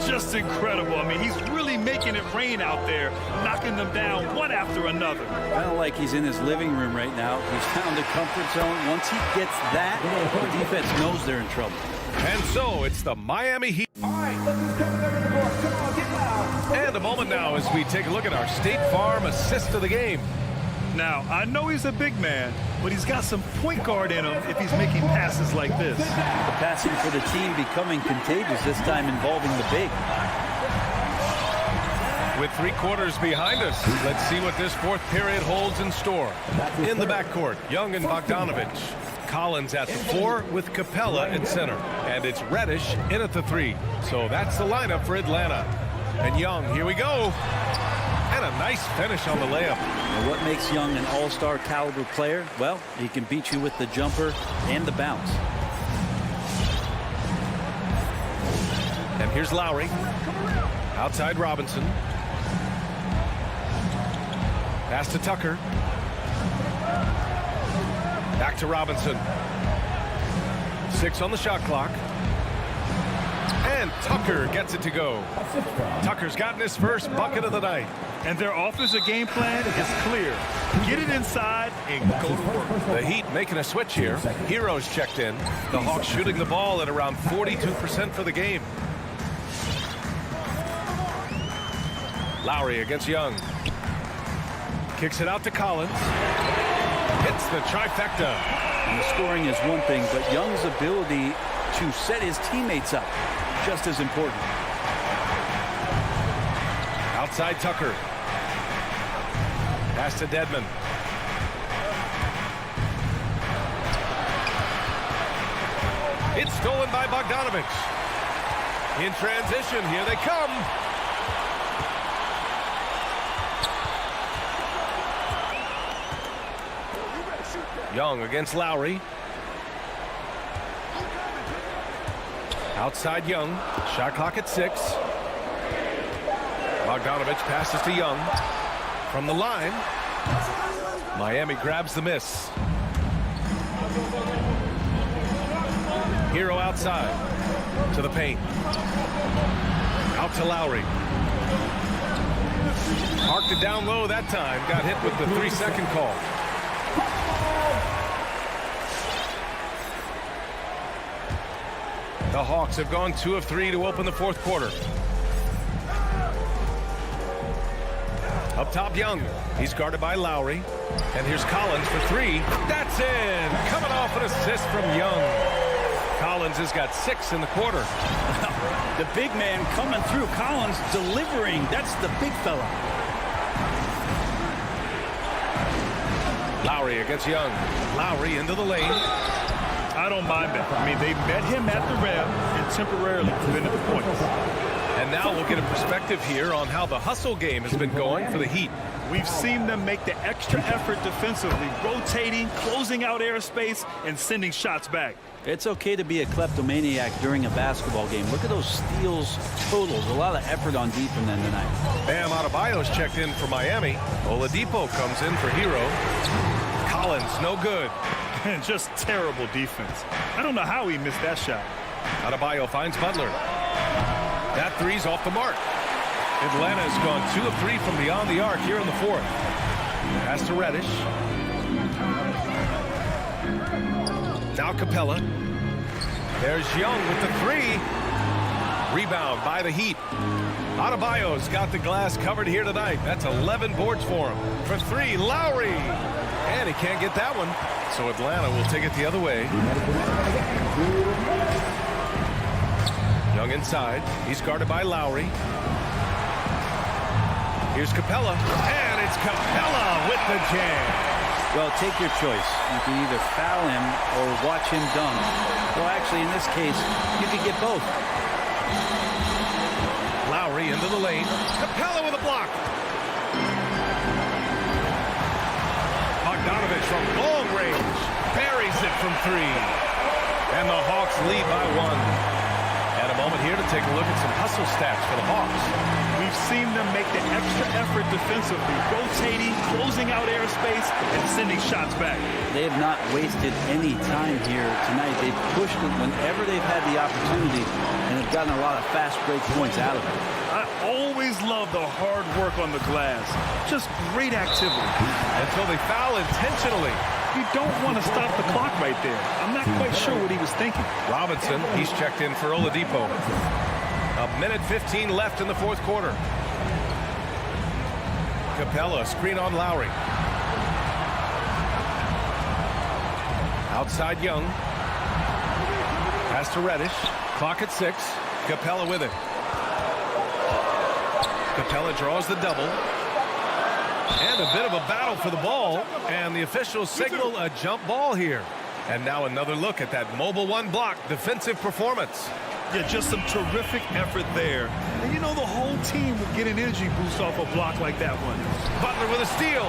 Just incredible. I mean, he's really making it rain out there, knocking them down one after another. Kind of like he's in his living room right now. He's found a comfort zone. Once he gets that, the defense knows they're in trouble. And so it's the Miami Heat. All right, look who's coming up in the court. Come on, get loud. And a moment now as we take a look at our State Farm assist of the game. Now, I know he's a big man, but he's got some point guard in him if he's making passes like this. The passing for the team becoming contagious, this time involving the big. With 3 quarters behind us, let's see what this 4th period holds in store. In the backcourt, Young and Bogdanovich. Collins at the 4 with Capella at center. And it's Reddish in at the 3. So that's the lineup for Atlanta. And Young, here we go. And a nice finish on the layup. And what makes Young an all-star caliber player? Well, he can beat you with the jumper and the bounce. And here's Lowry. Outside Robinson. Pass to Tucker. Back to Robinson. 6 on the shot clock. And Tucker gets it to go. Tucker's gotten his first bucket of the night. And their offensive game plan is clear. Get it inside and go to work. The Heat making a switch here. Heroes checked in. The Hawks shooting the ball at around 42% for the game. Lowry against Young. Kicks it out to Collins. Hits the trifecta. And the scoring is one thing, but Young's ability to set his teammates up, just as important. Outside Tucker. Pass to Dedmon. It's stolen by Bogdanovich. In transition, here they come. Young against Lowry. Outside Young. Shot clock at 6. Bogdanovich passes to Young. From the line. Miami grabs the miss. Hero outside. To the paint. Out to Lowry. Marked it down low that time. Got hit with the 3-second call. The Hawks have gone 2 of 3 to open the fourth quarter. Up top, Young. He's guarded by Lowry. And here's Collins for 3. That's in. Coming off an assist from Young. Collins has got 6 in the quarter. The big man coming through. Collins delivering. That's the big fella. Lowry against Young. Lowry into the lane. I don't mind that. I mean, they met him at the rim and temporarily prevented the points. And now we'll get a perspective here on how the hustle game has been going for the Heat. We've seen them make the extra effort defensively, rotating, closing out airspace, and sending shots back. It's okay to be a kleptomaniac during a basketball game. Look at those steals totals. A lot of effort on D from them tonight. Bam Adebayo's checked in for Miami. Oladipo comes in for Hero. Collins, no good. And just terrible defense. I don't know how he missed that shot. Adebayo finds Butler. That three's off the mark. Atlanta has gone 2 of 3 from beyond the arc here in the fourth. Pass to Reddish. Now Capella. There's Young with the 3. Rebound by the Heat. Adebayo's got the glass covered here tonight. That's 11 boards for him. For 3, Lowry. And he can't get that one. So Atlanta will take it the other way. Young inside. He's guarded by Lowry. Here's Capella. And it's Capella with the jam. Well, take your choice. You can either foul him or watch him dunk. Well, actually, in this case, you could get both. Lowry into the lane. Capella with a block. Bogdanovich from long range. Buries it from 3. And the Hawks lead by 1. And a moment here to take a look at some hustle stats for the Hawks. We've seen them make the extra effort defensively, rotating, closing out airspace, and sending shots back. They have not wasted any time here tonight. They've pushed it whenever they've had the opportunity and have gotten a lot of fast break points out of it. I always love the hard work on the glass. Just great activity. Until they foul intentionally. You don't want to stop the clock right there. I'm not quite sure what he was thinking. Robinson, he's checked in for Oladipo. 1:15 left in the fourth quarter. Capella, screen on Lowry. Outside Young. Pass to Reddish. Clock at 6. Capella with it. Capella draws the double. And a bit of a battle for the ball. And the officials signal a jump ball here. And now another look at that mobile 1 block defensive performance. Yeah, just some terrific effort there. And you know, the whole team would get an energy boost off a block like that one. Butler with a steal.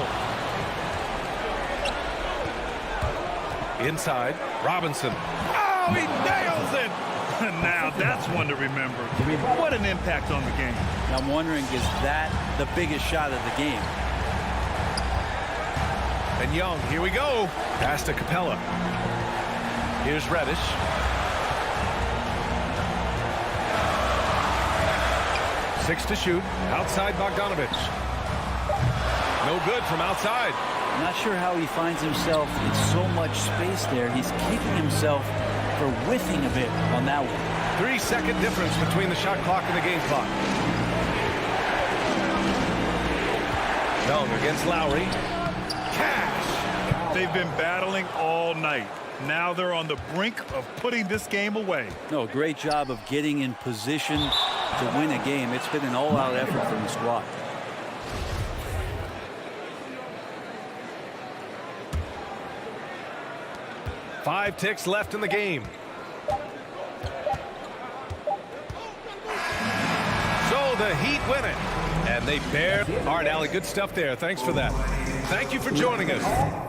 Inside, Robinson. Oh, he nails it! Now that's one to remember. What an impact on the game. I'm wondering, is that the biggest shot of the game? And Young, here we go. Pass to Capella. Here's Reddish. Six to shoot. Outside Bogdanovich. No good from outside. I'm not sure how he finds himself in so much space there. He's kicking himself for whiffing a bit on that one. 3-second difference between the shot clock and the game clock. Young against Lowry. Cash. They've been battling all night. Now they're on the brink of putting this game away. No, great job of getting in position to win a game. It's been an all-out effort from the squad. Five ticks left in the game. win it. And they bear. All right, Allie, good stuff there. Thanks for that. Thank you for joining us.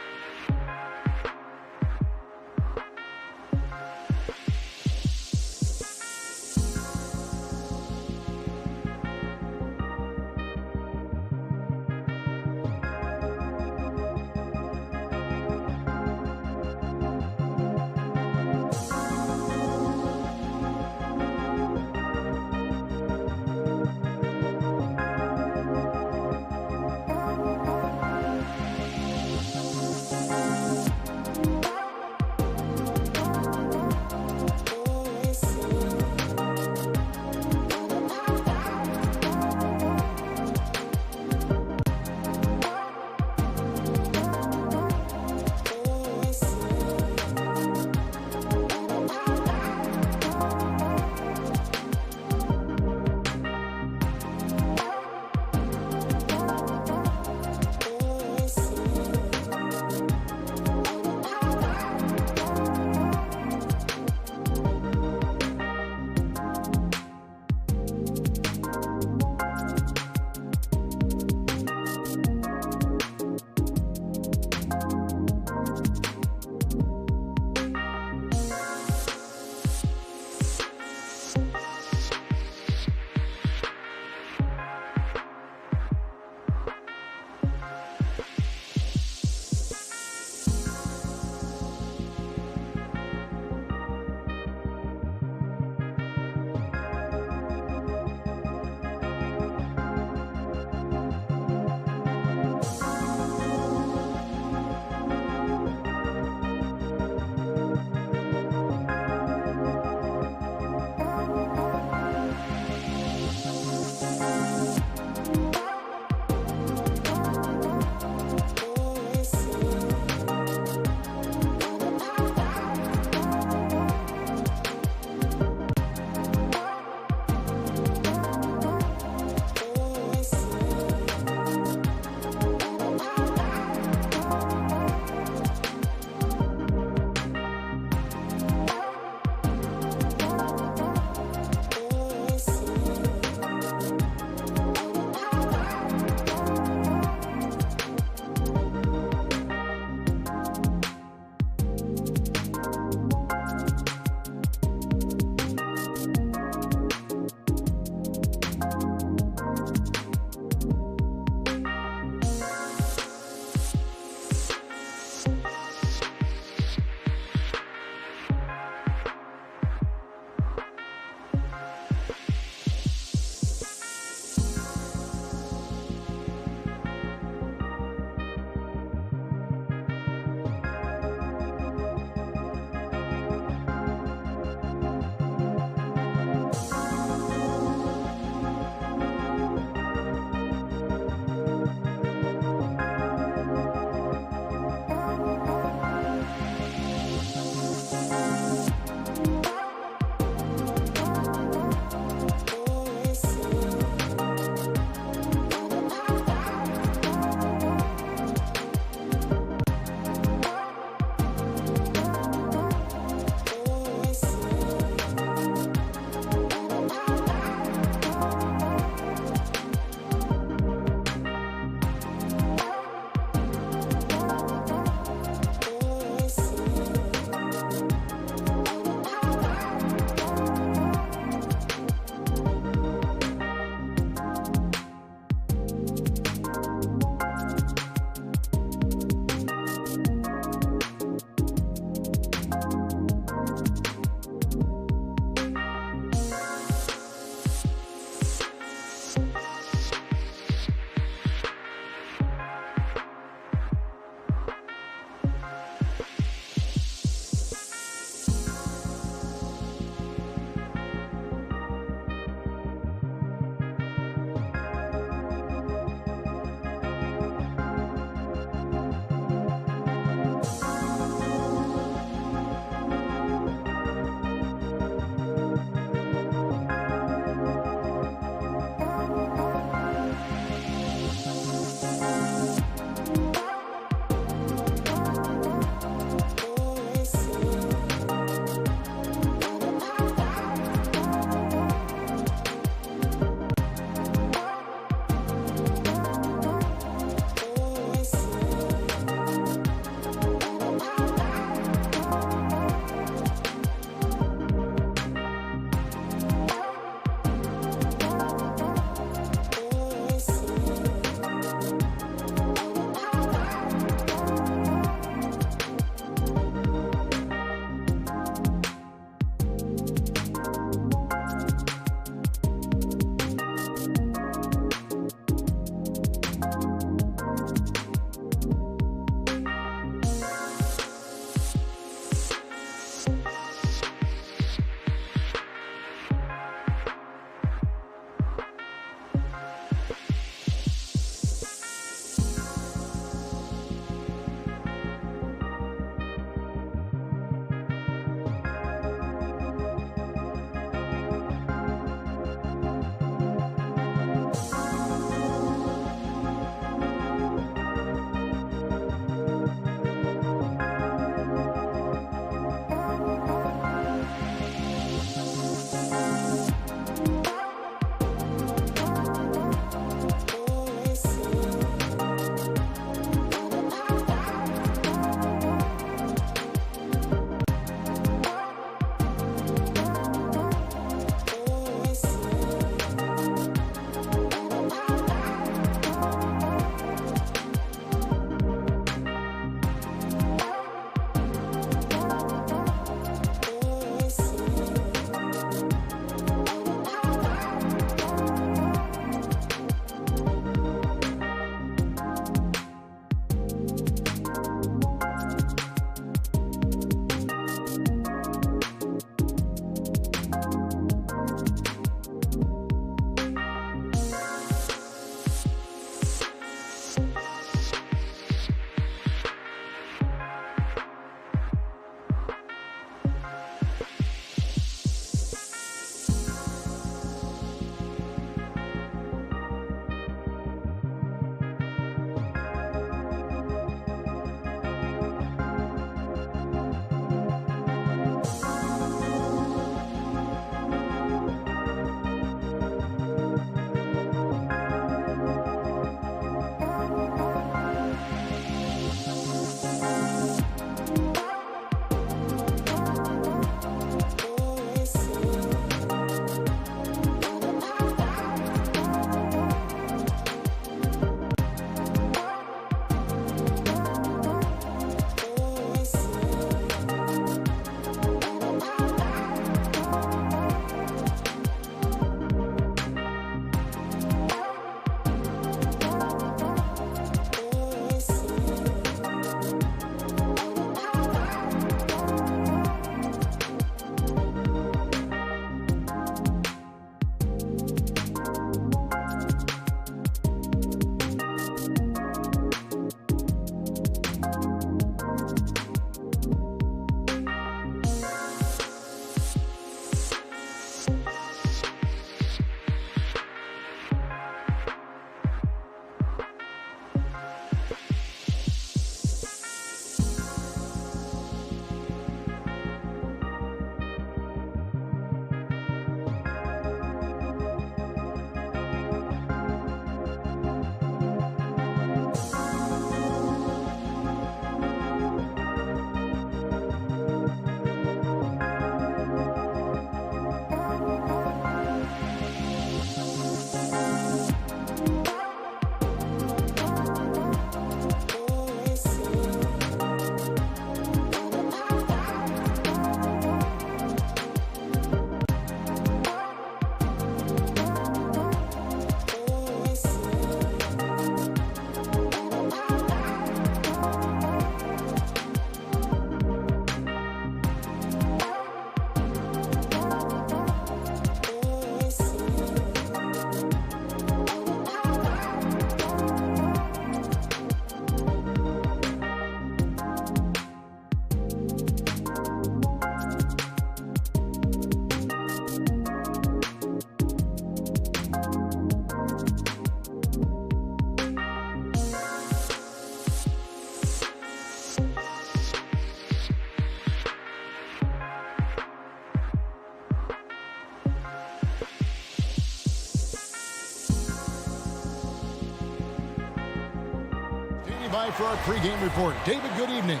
by for our pregame report. David, good evening.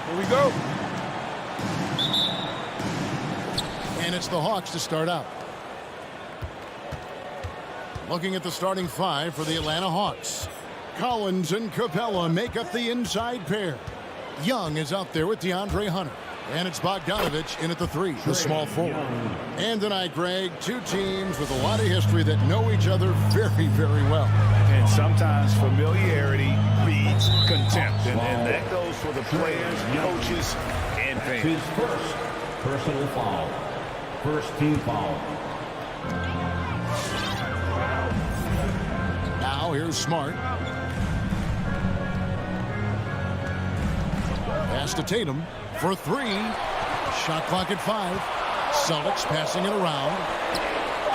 Here we go. And it's the Hawks to start out. Looking at the starting five for the Atlanta Hawks. Collins and Capella make up the inside pair. Young is out there with DeAndre Hunter. And it's Bogdanovich in at the 3, the small forward. And tonight, Greg, two teams with a lot of history that know each other very, very well. And sometimes familiarity breeds contempt. And that goes for the players, coaches, and fans. His first personal foul. First team foul. Now here's Smart. Pass to Tatum for 3. Shot clock at 5. Celtics passing it around.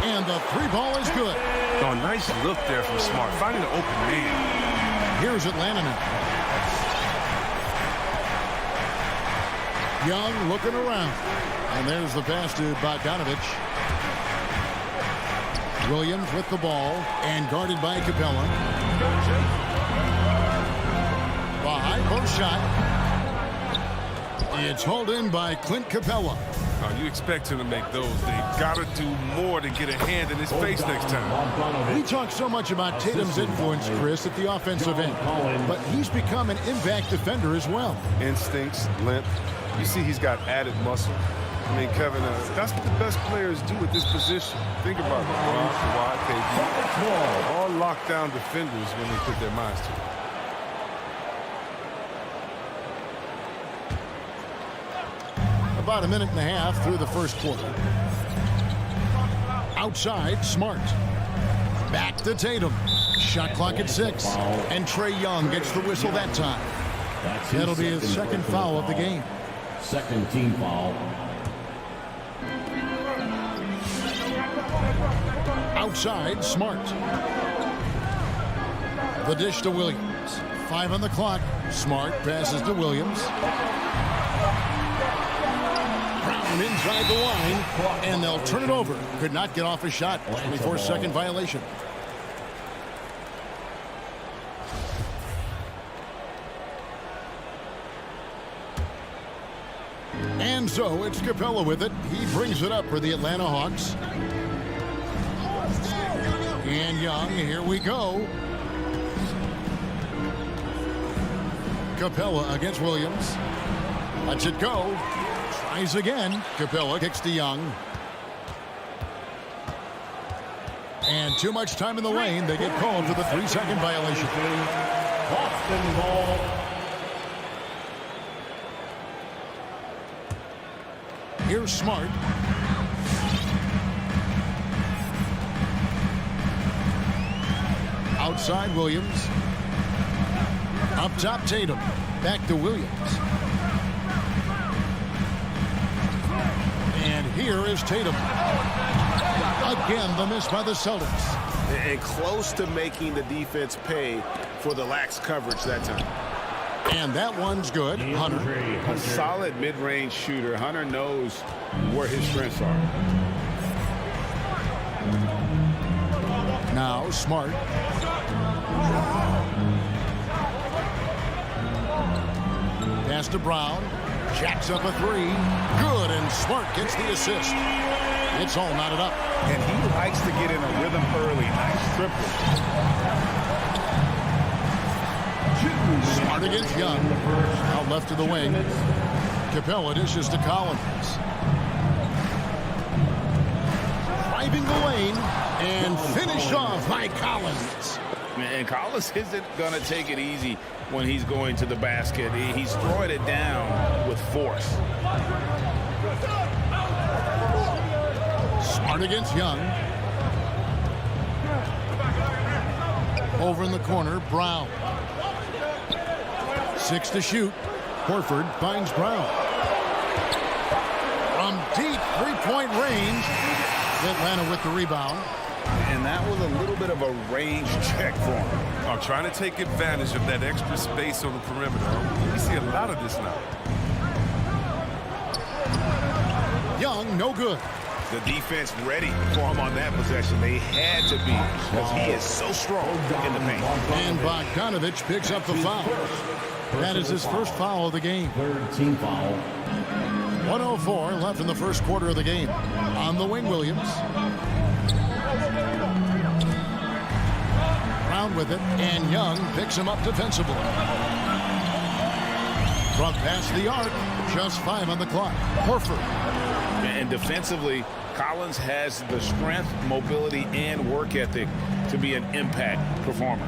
And the 3 ball is good. Oh, nice look there from Smart, finding an open man. Here's Atlanta now. Young looking around. And there's the pass to Bogdanovich. Williams with the ball and guarded by Capella. The high post shot. It's hauled in by Clint Capella. You expect him to make those. They've got to do more to get a hand in his face next time. We talk so much about Tatum's influence, Chris, at the offensive end. But he's become an impact defender as well. Instincts, length. You see he's got added muscle. I mean, Kevin, that's what the best players do at this position. Think about it. Kawhi, KD, all lockdown defenders when they put their minds to it. About a minute and a half through the first quarter. Outside, Smart. Back to Tatum. Shot clock at 6. And Trae Young gets the whistle that time. That'll be his second foul of the game. Second team foul. Outside, Smart. The dish to Williams. 5 on the clock. Smart passes to Williams. Brown inside the line, and they'll turn it over. Could not get off a shot. 24-second violation. And so it's Capella with it. He brings it up for the Atlanta Hawks. And Young, here we go. Capella against Williams. Lets it go. Tries again. Capella kicks to Young. And too much time in the lane. They get called for the 3-second violation. Boston ball. Here's Smart. Outside Williams. Up top Tatum. Back to Williams. And here is Tatum. Again, the miss by the Celtics. And close to making the defense pay for the lax coverage that time. And that one's good. Hunter. A solid mid-range shooter. Hunter knows where his strengths are. Now Smart. Pass to Brown. Jacks up a 3. Good, and Smart gets the assist. It's all knotted up. And he likes to get in a rhythm early. Nice triple. Smart against Young. Out left to the wing. Capella dishes to Collins. Driving the lane and finished off by Collins. And Collins isn't going to take it easy when he's going to the basket. He's throwing it down with force. Smart against Young. Over in the corner, Brown. 6 to shoot. Horford finds Brown. From deep three-point range. Atlanta with the rebound. And that was a little bit of a range check for him. I'm trying to take advantage of that extra space on the perimeter. We see a lot of this now. Young, no good. The defense ready for him on that possession. They had to be because he is so strong in the paint. And Bogdanovich picks up the foul. That is his first foul of the game. Third team foul. 1:04 left in the first quarter of the game. On the wing, Williams. Brown with it, and Young picks him up defensively. From past the arc, just 5 on the clock. Horford. And defensively, Collins has the strength, mobility, and work ethic to be an impact performer.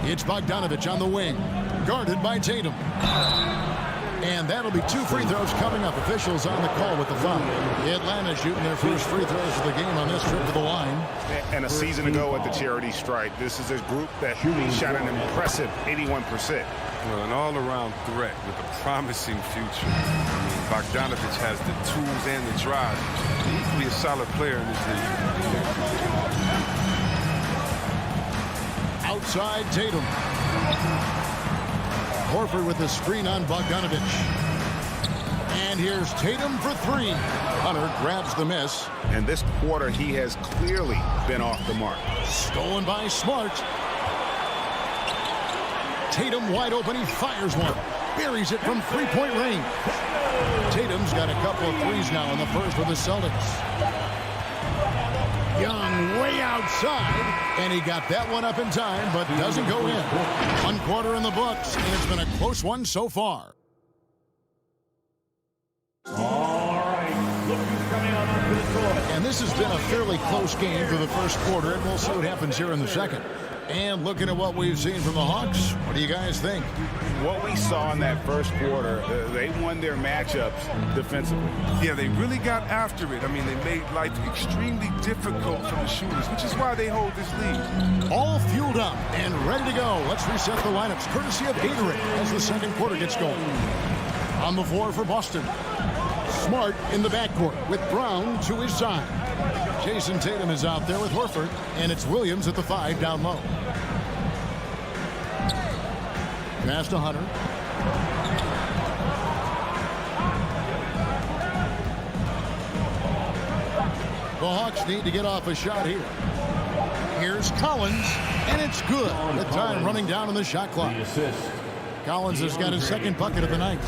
It's Bogdanovich on the wing, guarded by Tatum. And that'll be 2 free throws coming up. Officials on the call with the foul. Atlanta shooting their first free throws of the game on this trip to the line. And a season ago at the charity stripe, this is a group that shot an impressive 81%. Well, an all-around threat with a promising future. I mean, Bogdanovich has the tools and the drive. He can be a solid player in this league. Outside Tatum. Horford with the screen on Bogdanovich. And here's Tatum for 3. Hunter grabs the miss. And this quarter, he has clearly been off the mark. Stolen by Smart. Tatum wide open. He fires one. Buries it from 3-point range. Tatum's got a couple of threes now in the first for the Celtics. Young way outside, and he got that one up in time, but doesn't go in. 1 quarter in the books, and it's been a close one so far. And this has been a fairly close game for the first quarter, and we'll see what happens here in the second. And looking at what we've seen from the Hawks, what do you guys think? What we saw in that first quarter, they won their matchups defensively. Yeah, they really got after it. I mean, they made life extremely difficult for the shooters, which is why they hold this lead. All fueled up and ready to go. Let's reset the lineups, courtesy of Gatorade, as the second quarter gets going. On the floor for Boston. Smart in the backcourt with Brown to his side. Jason Tatum is out there with Horford, and it's Williams at the 5 down low. Pass to Hunter. The Hawks need to get off a shot here. Here's Collins, and it's good. With time running down on the shot clock. Collins has got his second bucket of the night.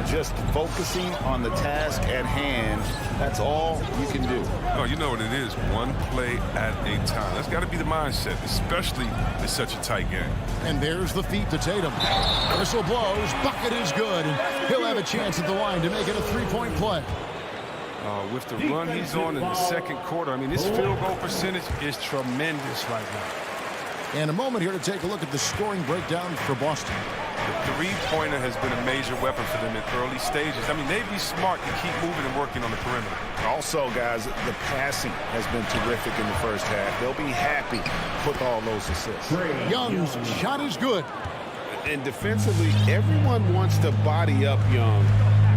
Just focusing on the task at hand, that's all you can do. Oh, you know what it is. One play at a time. That's got to be the mindset, especially in such a tight game. And there's the feed to Tatum. Whistle blows. Bucket is good. And he'll have a chance at the line to make it a 3-point play. With the run he's on in the second quarter, I mean, his field goal percentage is tremendous right now. And a moment here to take a look at the scoring breakdown for Boston. The three-pointer has been a major weapon for them in early stages. I mean, they'd be smart to keep moving and working on the perimeter. Also, guys, the passing has been terrific in the first half. They'll be happy with all those assists. Young's shot is good. And defensively, everyone wants to body up Young.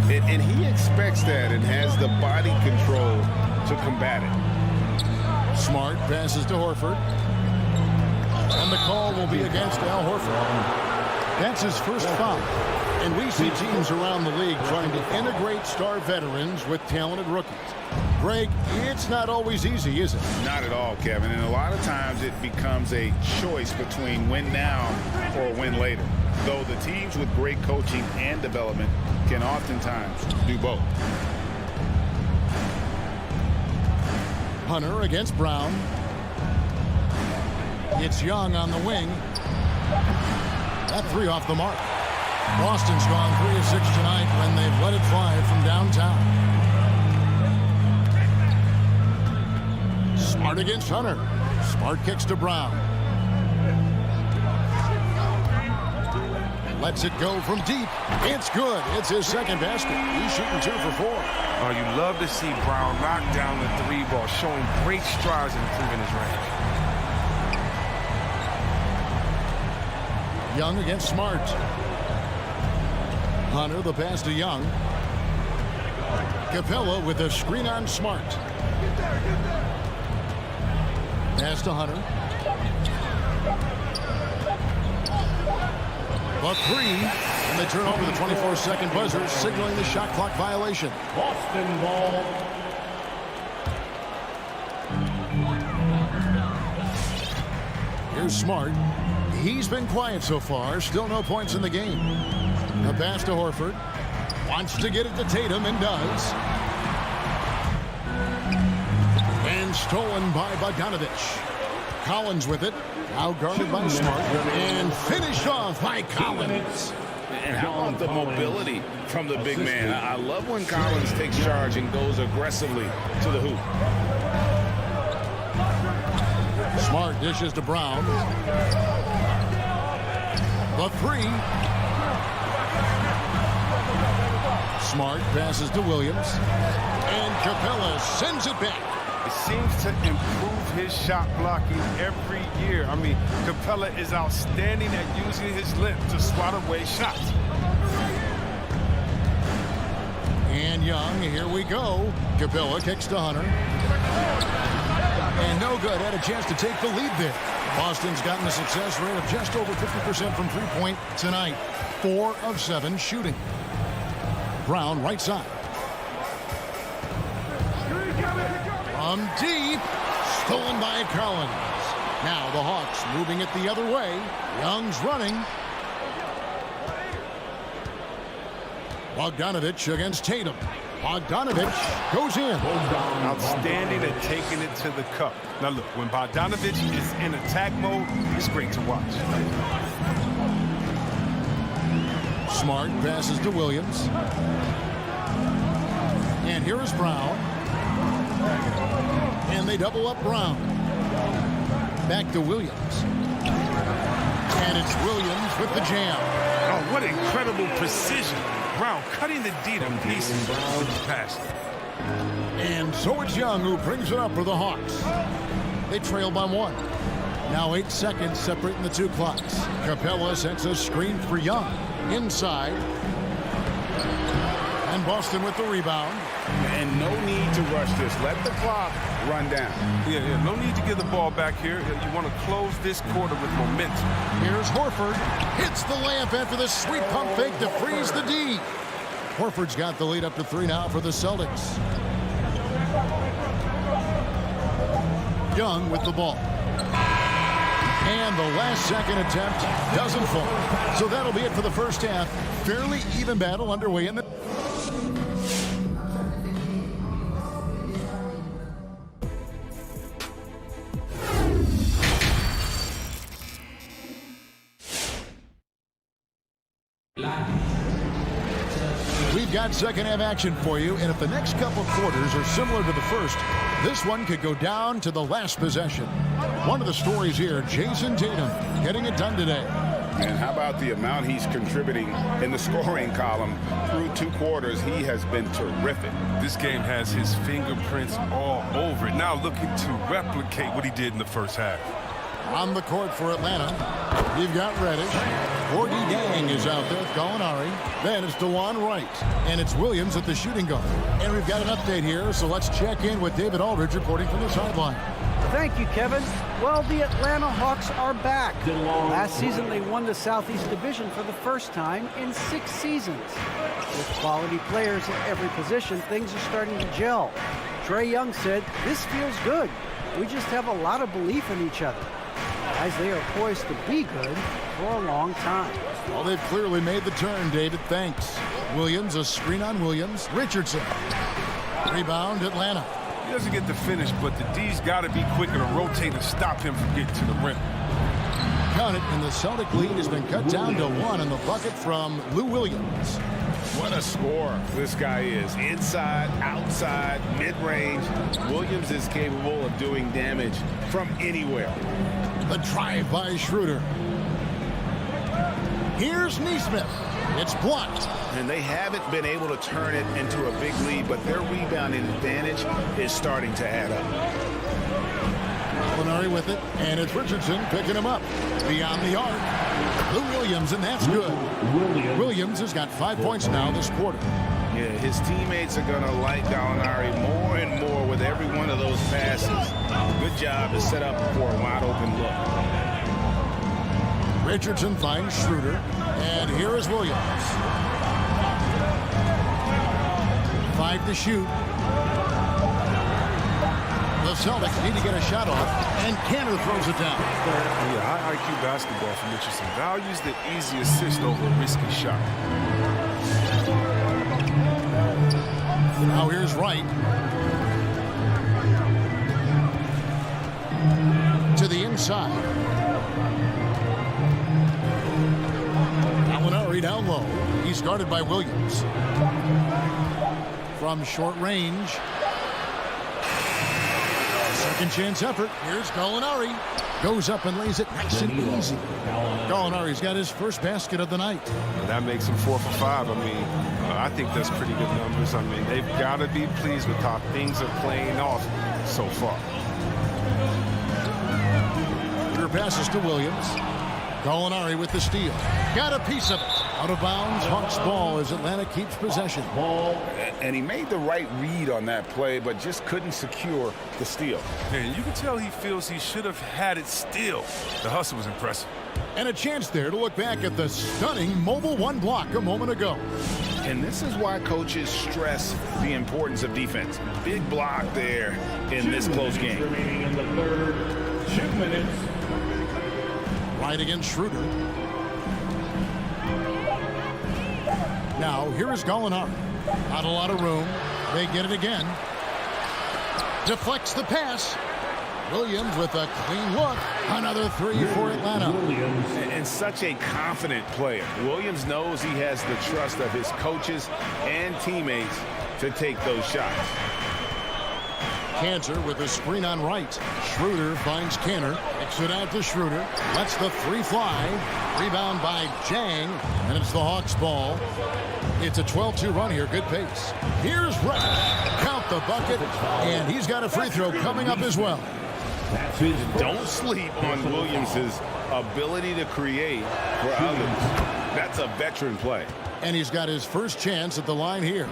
And he expects that and has the body control to combat it. Smart passes to Horford. And the call will be against Al Horford. That's his first foul. And we see teams around the league trying to integrate star veterans with talented rookies. Greg, it's not always easy, is it? Not at all, Kevin. And a lot of times it becomes a choice between win now or win later. Though the teams with great coaching and development can oftentimes do both. Hunter against Brown. It's Young on the wing. That 3 off the mark. Boston's gone 3 of 6 tonight when they've let it fly from downtown. Smart against Hunter. Smart kicks to Brown. Lets it go from deep. It's good. It's his second basket. He's shooting 2 for 4. Oh, you love to see Brown knock down the 3 ball, showing great strides in improving his range. Young against Smart. Hunter, the pass to Young. Capella with a screen on Smart. Pass to Hunter. A three, and they turn over the 24-second buzzer, signaling the shot clock violation. Boston ball. Here's Smart. He's been quiet so far. Still no points in the game. A pass to Horford. Wants to get it to Tatum and does. And stolen by Bogdanovich. Collins with it. Now guarded by Smart. And finished off by Collins. And how about the mobility from the big man? I love when Collins takes charge and goes aggressively to the hoop. Smart dishes to Brown. The three. Smart passes to Williams. And Capella sends it back. It seems to improve his shot blocking every year. I mean, Capella is outstanding at using his length to swat away shots. And Young, here we go. Capella kicks to Hunter. And no good. Had a chance to take the lead there. Boston's gotten a success rate of just over 50% from three-point tonight. 4 of 7 shooting. Brown, right side. From deep. Stolen by Collins. Now the Hawks moving it the other way. Young's running. Bogdanovich against Tatum. Bogdanovich goes in. Outstanding at taking it to the cup. Now look, when Bogdanovich is in attack mode, it's great to watch. Smart passes to Williams. And here is Brown. And they double up Brown. Back to Williams. And it's Williams with the jam. Oh, what incredible precision. Brown cutting the D to pieces. Pass. And so it's Young who brings it up for the Hawks. They trail by 1. Now 8 seconds separating the two clocks. Capella sets a screen for Young. Inside. And Boston with the rebound. And no need to rush this. Let the clock run down. Yeah, no need to give the ball back here. You want to close this quarter with momentum. Here's Horford. Hits the layup after the sweet pump fake to freeze the D. Horford's got the lead up to 3 now for the Celtics. Young with the ball. And the last second attempt doesn't fall. So that'll be it for the first half. Fairly even battle underway in the... We've got second half action for you, and if the next couple of quarters are similar to the first, this one could go down to the last possession. One of the stories here, Jason Tatum getting it done today. And how about the amount he's contributing in the scoring column through 2 quarters? He has been terrific. This game has his fingerprints all over it. Now looking to replicate what he did in the first half. On the court for Atlanta, you've got Reddish. Gorgie Dang is out there, Gallinari. Then it's DeJuan Wright. And it's Williams at the shooting guard. And we've got an update here, so let's check in with David Aldridge reporting from the sideline. Thank you, Kevin. Well, the Atlanta Hawks are back. Last season, they won the Southeast Division for the first time in 6 seasons. With quality players at every position, things are starting to gel. Trae Young said, "This feels good. We just have a lot of belief in each other." As they are poised to be good for a long time. Well, they've clearly made the turn, David. Thanks. Williams, a screen on Williams. Richardson. Rebound, Atlanta. He doesn't get the finish, but the D's got to be quicker to rotate and stop him from getting to the rim. Count it, and the Celtic lead has been cut down to 1 in the bucket from Lou Williams. What a scorer this guy is. Inside, outside, mid-range. Williams is capable of doing damage from anywhere. The drive by Schroeder. Here's Nesmith. It's blocked. And they haven't been able to turn it into a big lead, but their rebounding advantage is starting to add up. Gallinari with it, and it's Richardson picking him up. Beyond the arc. Lou Williams, and that's good. Williams has got 5 points now this quarter. Yeah, his teammates are going to like Gallinari more and more with every one of those passes. Good job to set up for a wide-open look. Richardson finds Schroeder. And here is Williams. 5 to shoot. The Celtics need to get a shot off, and Kanter throws it down. Yeah, high IQ basketball from Richardson. Values the easy assist over a risky shot. Now here's Wright. To the inside. Gallinari down low. He's guarded by Williams. From short range. Second chance effort. Here's Gallinari. Goes up and lays it nice and easy. Gallinari's got his first basket of the night. That makes him 4 for 5. I mean, I think that's pretty good numbers. I mean, they've got to be pleased with how things are playing off so far. Your passes to Williams. Gallinari with the steal. Got a piece of it. Out of bounds. Hawks ball as Atlanta keeps possession. And he made the right read on that play, but just couldn't secure the steal. And you can tell he feels he should have had it still. The hustle was impressive. And a chance there to look back at the stunning mobile one block a moment ago. And this is why coaches stress the importance of defense. Big block there in this close game. Remaining in the third. 2 minutes. Right against Schroeder. Now, here is Gallinari. Not a lot of room. They get it again. Deflects the pass. Williams with a clean look. Another 3 for Atlanta. And such a confident player. Williams knows he has the trust of his coaches and teammates to take those shots. Kanter with a screen on right. Schroeder finds Kanter. Kicks it out to Schroeder. Lets the 3 fly. Rebound by Jang. And it's the Hawks ball. It's a 12-2 run here. Good pace. Here's Wright. Count the bucket. And he's got a free throw coming up as well. Don't sleep on Williams' ability to create for others. That's a veteran play. And he's got his first chance at the line here.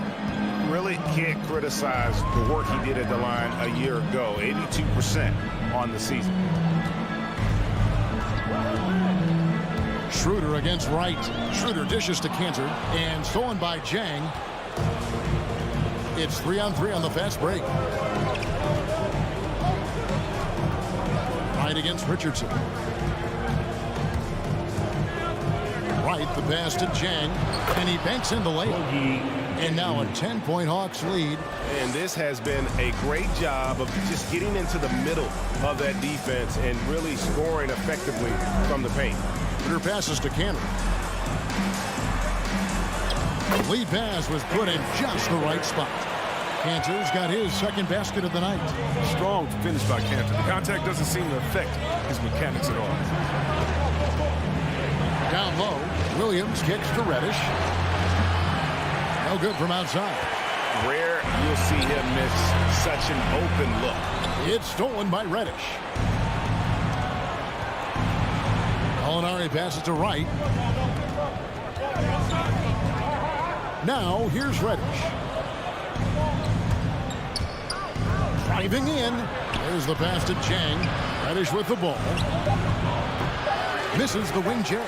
Really can't criticize the work he did at the line a year ago. 82% on the season. Schroeder against Wright. Schroeder dishes to Kanter and stolen by Jang. It's 3-on-3 on the fast break. Wright against Richardson. Wright the pass to Jang, and he banks in the layup. And now a 10-point Hawks lead. And this has been a great job of just getting into the middle of that defense and really scoring effectively from the paint. Schroeder passes to Kanter. The lead pass was put in just the right spot. Kanter's got his second basket of the night. Strong finish by Kanter. The contact doesn't seem to affect his mechanics at all. Down low, Williams kicks to Reddish. No good from outside. Rare you'll see him miss such an open look. It's stolen by Reddish. Gallinari passes to Wright. Now here's Reddish. Driving in. There's the pass to Jang. Reddish with the ball. Misses the wing J.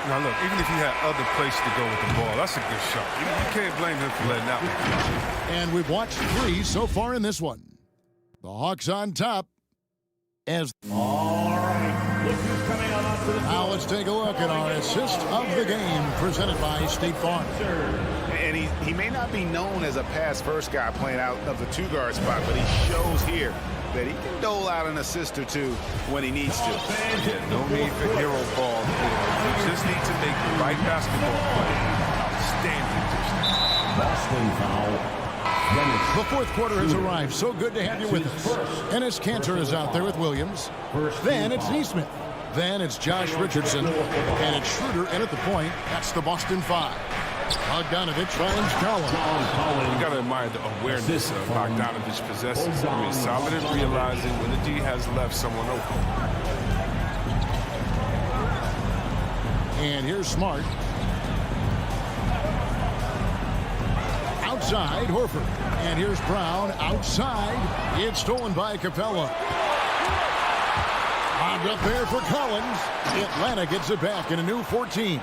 Now look, even if he had other places to go with the ball, that's a good shot. You can't blame him for letting that one. And we've watched 3 so far in this one. The Hawks on top. As All right, look who's coming on to the floor. now let's take a look at our assist of the game presented by State Farm. And he may not be known as a pass-first guy playing out of the 2-guard spot, but he shows here that he can dole out an assist or 2 when he needs to. Yeah, no need for hero ball. You just need to make the right basketball play. Outstanding. Boston foul. The fourth quarter has arrived. So good to have you with us. Enes Kanter is out there with Williams. Then it's Neesmith. Then it's Josh Richardson. And it's Schroeder in at the point. That's the Boston 5. Bogdanovich finds Collins. You got to admire the awareness of Bogdanovich possesses. I mean, solid in realizing when the D has left someone open. And here's Smart. Outside, Horford. And here's Brown outside. It's stolen by Capella. Lobbed up there for Collins. Atlanta gets it back in a new 14.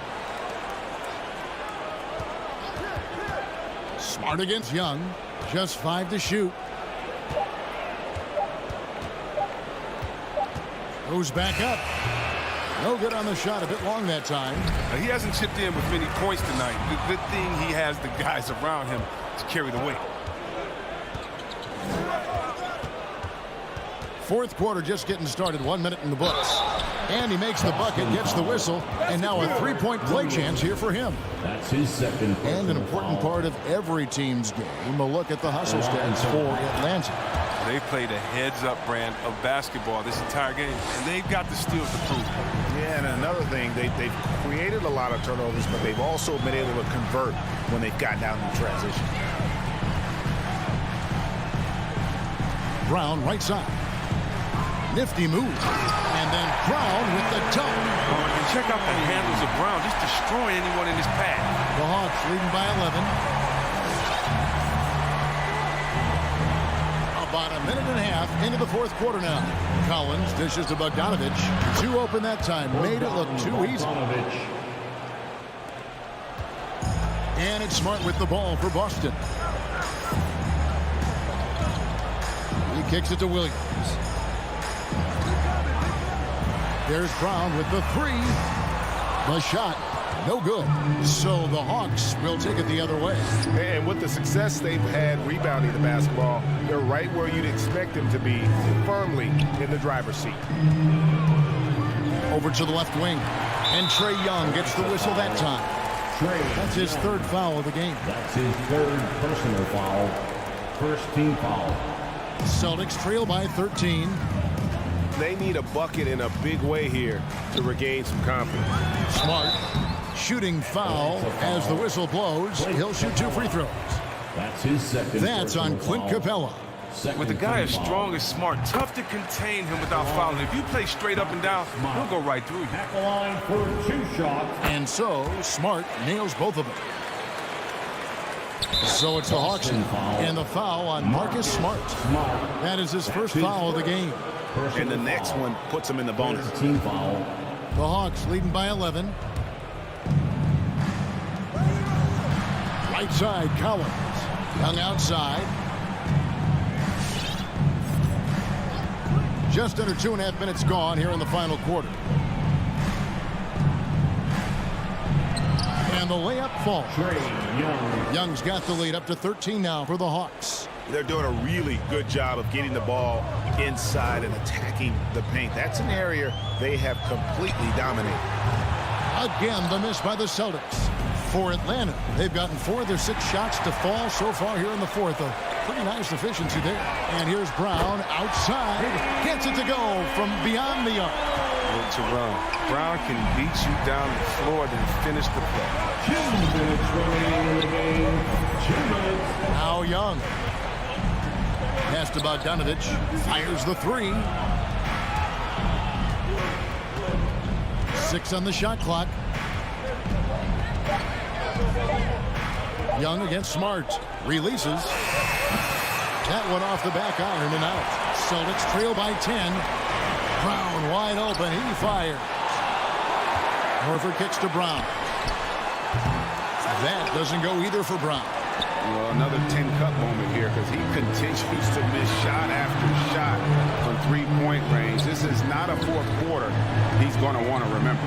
Smart against Young. Just 5 to shoot. Goes back up. No good on the shot. A bit long that time. He hasn't chipped in with many points tonight. The good thing he has the guys around him to carry the weight. Fourth quarter just getting started. 1 minute in the books. And he makes the bucket, gets the whistle, and now a three-point play chance here for him. That's his second. And an important part of every team's game, a look at the hustle stats for Atlanta. They played a heads-up brand of basketball this entire game, and they've got the steals to prove it. Yeah, and another thing, they've created a lot of turnovers, but they've also been able to convert when they've gotten down in transition. Brown right side. Nifty move. And then Brown with the dunk. And check out the handles of Brown, just destroying anyone in his path. The Hawks leading by 11. About a minute and a half into the fourth quarter now. Collins dishes to Bogdanovic. 2 open that time. Made it look too easy. And it's Smart with the ball for Boston. He kicks it to Williams. There's Brown with the 3. The shot, no good. So the Hawks will take it the other way. And with the success they've had rebounding the basketball, they're right where you'd expect them to be, firmly in the driver's seat. Over to the left wing. And Trae Young gets the whistle that time. That's his 3rd foul of the game. That's his 3rd personal foul. First team foul. Celtics trail by 13. They need a bucket in a big way here to regain some confidence. Smart shooting foul as the whistle blows. He'll shoot 2 free throws. That's his second. That's on Clint Capella. With a guy as strong as Smart, tough to contain him without fouling. If you play straight up and down, he'll go right through you. Back the line for 2 shots. And so Smart nails both of them. So it's the Hawks and the foul on Marcus Smart. That is his first foul of the game. And the next one puts him in the bonus. Team foul. The Hawks leading by 11. Right side, Collins. Young outside. Just under 2.5 minutes gone here in the final quarter. And the layup falls. Young's got the lead up to 13 now for the Hawks. They're doing a really good job of getting the ball inside and attacking the paint. That's an area they have completely dominated. Again, the miss by the Celtics. For Atlanta, they've gotten 4 of their 6 shots to fall so far here in the fourth. A pretty nice efficiency there. And here's Brown outside. Gets it to go from beyond the arc. Brown can beat you down the floor, then finish the play. 2 minutes remaining in the game. 2 minutes. Now Young. Pass to Bogdanovic. Fires the 3. 6 on the shot clock. Young against Smart. Releases. That one off the back iron and out. Celtics trail by 10. Brown wide open. He fires. Horford kicks to Brown. That doesn't go either for Brown. Well, another 10-cut moment here because he continues to miss shot after shot from three-point range. This is not a fourth quarter he's going to want to remember.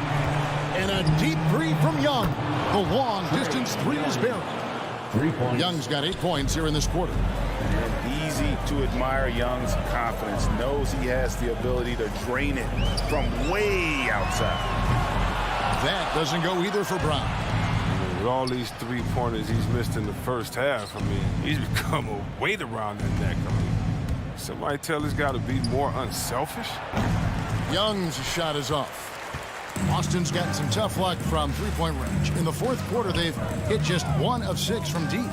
And a deep 3 from Young. The long-distance 3 is buried. 3 points. Young's got 8 points here in this quarter. And easy to admire Young's confidence. Knows he has the ability to drain it from way outside. That doesn't go either for Brown. With all these 3-pointers he's missed in the first half, I mean, he's become a weight around that neck. I mean, somebody tell this guy to be more unselfish. Young's shot is off. Austin's gotten some tough luck from 3-point range. In the fourth quarter, they've hit just 1 of 6 from deep.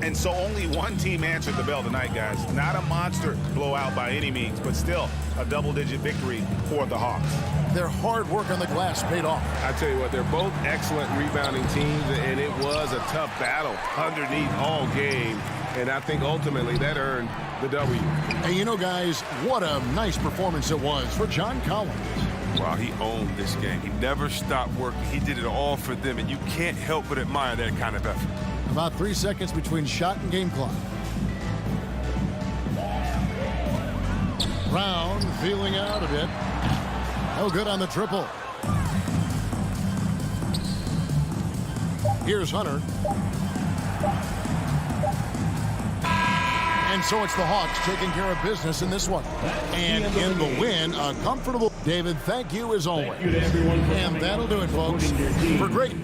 And so only one team answered the bell tonight, guys. Not a monster blowout by any means, but still a double-digit victory for the Hawks. Their hard work on the glass paid off. I tell you what, they're both excellent rebounding teams, and it was a tough battle underneath all game. And I think ultimately that earned the W. And you know, guys, what a nice performance it was for John Collins. Wow, he owned this game. He never stopped working. He did it all for them, and you can't help but admire that kind of effort. About 3 seconds between shot and game clock. Brown feeling out a bit. No good on the triple. Here's Hunter. And so it's the Hawks taking care of business in this one. And in the win, a comfortable... David, thank you as always. Thank you to everyone for and that'll do it, folks, for great...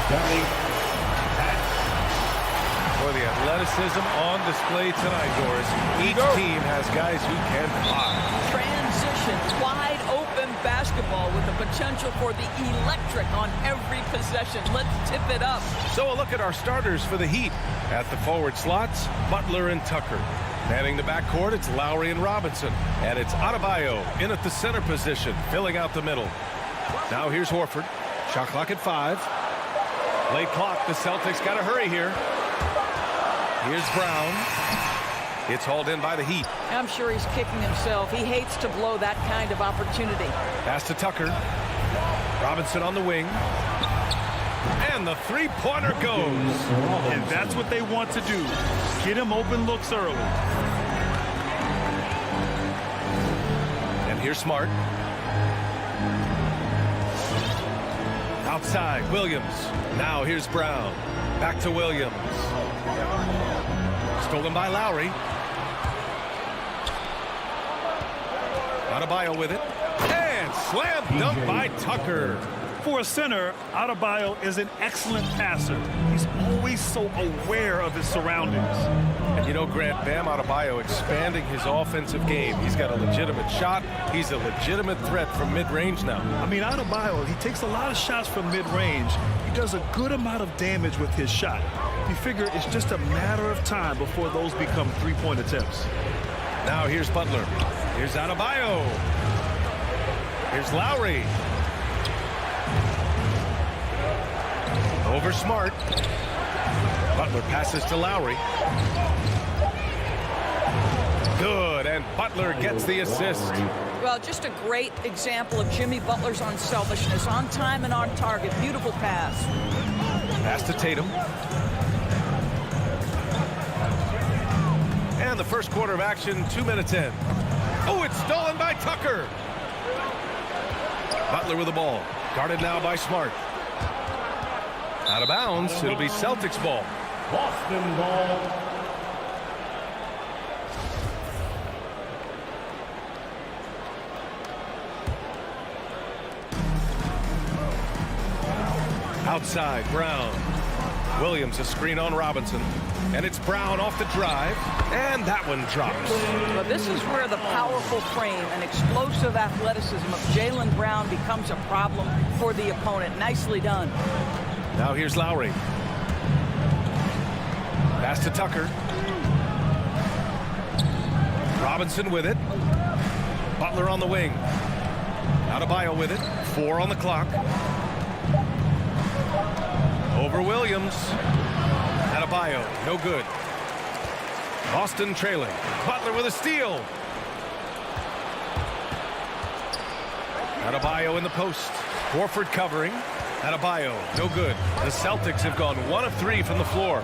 For the athleticism on display tonight, Doris. Each team has guys who can fly. Transition, wide open basketball with the potential for the electric on every possession. Let's tip it up. So a look at our starters for the Heat. At the forward slots, Butler and Tucker. Manning the backcourt, it's Lowry and Robinson. And it's Adebayo in at the center position, filling out the middle. Now here's Horford. Shot clock at 5. Late clock, the Celtics got to hurry here. Here's Brown. It's hauled in by the Heat. I'm sure he's kicking himself. He hates to blow that kind of opportunity. Pass to Tucker. Robinson on the wing. And the three-pointer goes. And that's what they want to do. Get him open looks early. And here's Smart. Outside, Williams. Now here's Brown. Back to Williams. Stolen by Lowry. Adebayo with it. And slam dunk by Tucker. For a center, Adebayo is an excellent passer. He's always so aware of his surroundings. And you know, Grant, Bam Adebayo expanding his offensive game. He's got a legitimate shot. He's a legitimate threat from mid-range now. I mean, Adebayo, he takes a lot of shots from mid-range. He does a good amount of damage with his shot. You figure it's just a matter of time before those become three-point attempts. Now here's Butler. Here's Adebayo. Here's Lowry. Over Smart. Butler passes to Lowry. Good, and Butler gets the assist. Well, just a great example of Jimmy Butler's unselfishness. On time and on target. Beautiful pass. Pass to Tatum. And the first quarter of action, 2 minutes in. Oh, it's stolen by Tucker. Butler with the ball. Guarded now by Smart. Out of bounds. It'll be Celtics ball. Boston ball. Outside, Brown. Williams, a screen on Robinson. And it's Brown off the drive. And that one drops. But this is where the powerful frame and explosive athleticism of Jaylen Brown becomes a problem for the opponent. Nicely done. Now here's Lowry. Pass to Tucker. Robinson with it. Butler on the wing. Adebayo with it. 4 on the clock. Over Williams. Adebayo, no good. Boston trailing. Butler with a steal. Adebayo in the post. Horford covering. Adebayo, no good. The Celtics have gone 1 of 3 from the floor.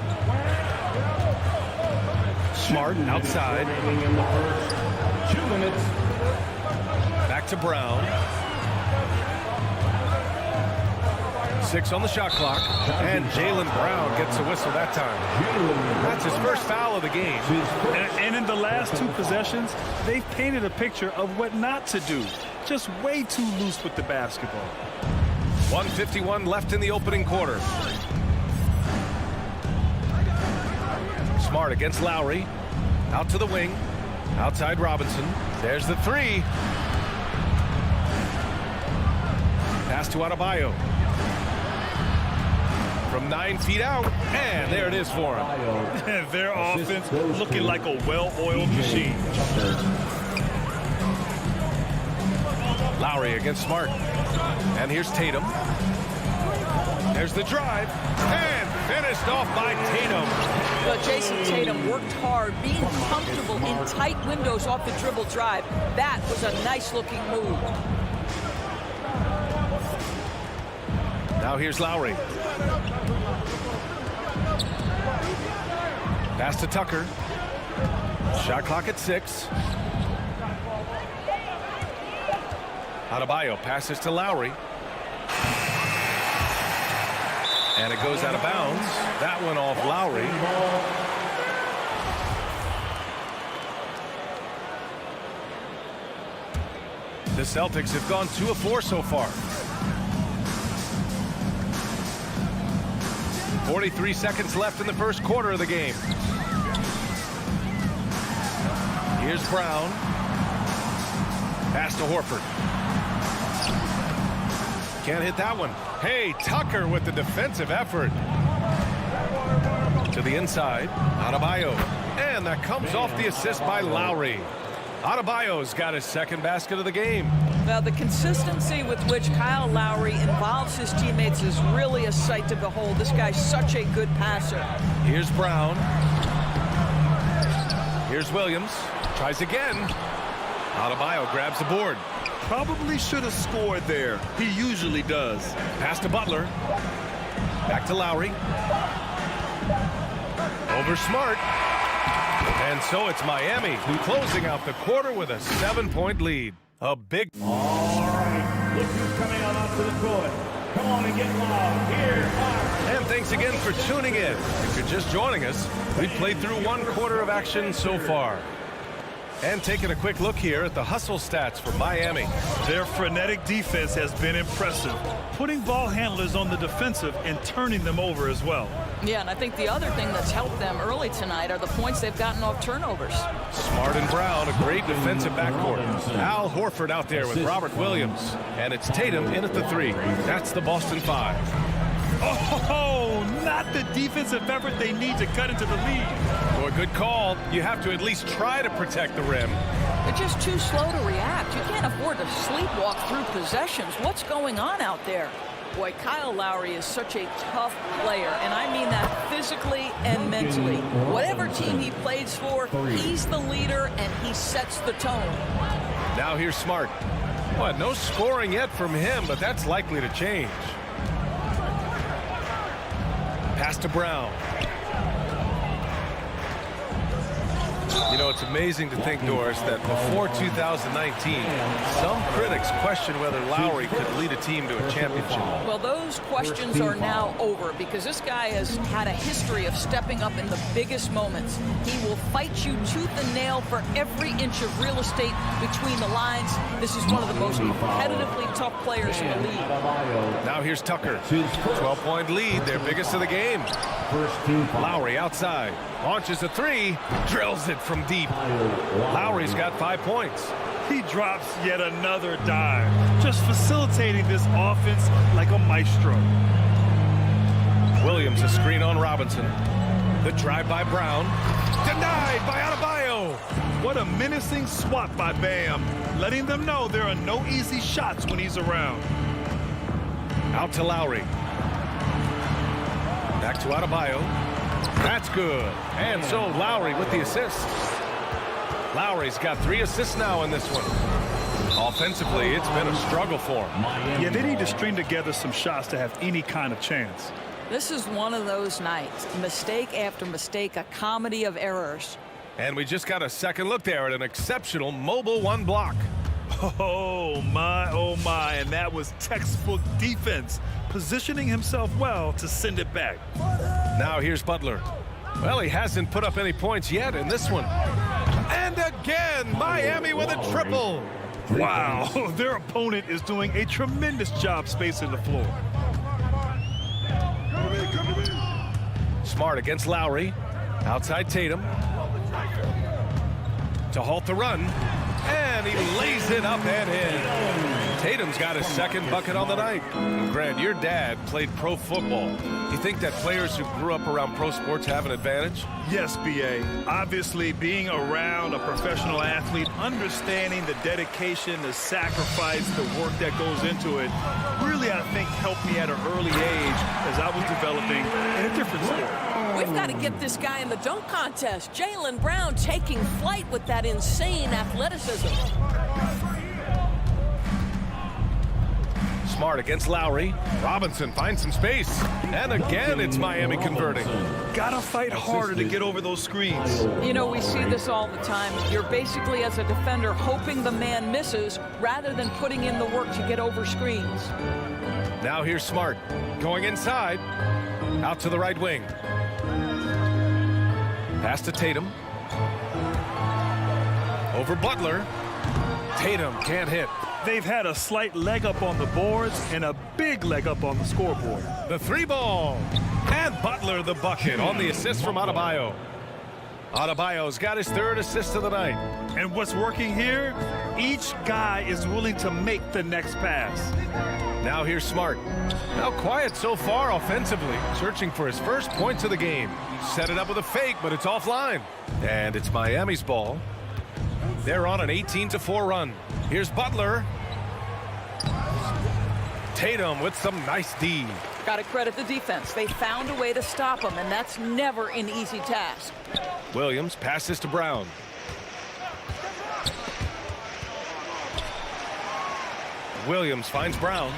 Smart outside. 2 minutes. Back to Brown. 6 on the shot clock. And Jaylen Brown gets a whistle that time. That's his first foul of the game. And in the last 2 possessions, they've painted a picture of what not to do. Just way too loose with the basketball. 1:51 left in the opening quarter. Smart against Lowry. Out to the wing. Outside Robinson. There's the 3. Pass to Adebayo. From 9 feet out. And there it is for him. Their offense looking like a well-oiled machine. Lowry against Smart. And here's Tatum. There's the drive. And finished off by Tatum. Well, Jason Tatum worked hard, being comfortable in tight windows off the dribble drive. That was a nice-looking move. Now here's Lowry. Pass to Tucker. Shot clock at 6. Adebayo passes to Lowry. And it goes out of bounds. That one off Lowry. The Celtics have gone 2 of 4 so far. 43 seconds left in the first quarter of the game. Here's Brown. Pass to Horford. Can't hit that one. Hey, Tucker with the defensive effort. To the inside, Adebayo. And that comes off the assist by Lowry. Adebayo's got his second basket of the game. Now, the consistency with which Kyle Lowry involves his teammates is really a sight to behold. This guy's such a good passer. Here's Brown. Here's Williams. Tries again. Adebayo grabs the board. Probably should have scored there. He usually does. Pass to Butler. Back to Lowry. Over Smart. And so it's Miami closing out the quarter with a 7-point lead. A big... All right, look who's coming on up to the court. Come on and get loud. Here are... And thanks again for tuning in. If you're just joining us, we've played through one quarter of action so far. And taking a quick look here at the hustle stats for Miami. Their frenetic defense has been impressive, putting ball handlers on the defensive and turning them over as well. Yeah, and I think the other thing that's helped them early tonight are the points they've gotten off turnovers. Smart and Brown, a great defensive backcourt. Al Horford out there with Robert Williams. And it's Tatum in at the 3. That's the Boston 5. Oh, not the defensive effort they need to cut into the lead. Boy, good call. You have to at least try to protect the rim. They're just too slow to react. You can't afford to sleepwalk through possessions. What's going on out there? Boy, Kyle Lowry is such a tough player, and I mean that physically and mentally. Whatever team he plays for, he's the leader, and he sets the tone. Now here's Smart. Well, no scoring yet from him, but that's likely to change. Pass to Brown. You know, it's amazing to think, Doris, that before 2019, some critics questioned whether Lowry could lead a team to a championship. Well, those questions are now over because this guy has had a history of stepping up in the biggest moments. He will fight you tooth and nail for every inch of real estate between the lines. This is one of the most competitively tough players in the league. Now here's Tucker. 12-point lead, their biggest of the game. Lowry outside. Launches a 3. Drills it from deep. Lowry's got 5 points. He drops yet another dime, just facilitating this offense like a maestro. Williams a screen on Robinson. The drive by Brown. Denied by Adebayo. What a menacing swat by Bam, letting them know there are no easy shots when he's around. Out to Lowry. Back to Adebayo. That's good. And so Lowry with the assist. Lowry's got 3 assists now in this one. Offensively, it's been a struggle for him. Yeah, they need to string together some shots to have any kind of chance. This is one of those nights. Mistake after mistake, a comedy of errors. And we just got a second look there at an exceptional mobile 1 block. Oh, my, and that was textbook defense, positioning himself well to send it back. Now here's Butler. Well, he hasn't put up any points yet in this one. And again, Miami with a triple. Wow, their opponent is doing a tremendous job spacing the floor. Smart against Lowry. Outside Tatum. To halt the run. And he lays it up and in. Tatum's got his second bucket on the night. Grant, your dad played pro football. You think that players who grew up around pro sports have an advantage? Yes, B.A. Obviously, being around a professional athlete, understanding the dedication, the sacrifice, the work that goes into it, really, I think, helped me at an early age as I was developing in a different sport. We've got to get this guy in the dunk contest. Jaylen Brown taking flight with that insane athleticism. Smart against Lowry. Robinson finds some space. And again, it's Miami converting. Gotta fight harder to get over those screens. You know, we see this all the time. You're basically, as a defender, hoping the man misses rather than putting in the work to get over screens. Now here's Smart. Going inside. Out to the right wing. Pass to Tatum. Over Butler. Tatum can't hit. They've had a slight leg up on the boards and a big leg up on the scoreboard. The 3 ball. And Butler the bucket on the assist from Adebayo. Adebayo's got his 3rd assist of the night. And what's working here, each guy is willing to make the next pass. Now here's Smart. Now quiet so far offensively, searching for his first points of the game. Set it up with a fake, but it's offline. And it's Miami's ball. They're on an 18-4 run. Here's Butler. Tatum with some nice D. Got to credit the defense. They found a way to stop him, and that's never an easy task. Williams passes to Brown. Williams finds Brown.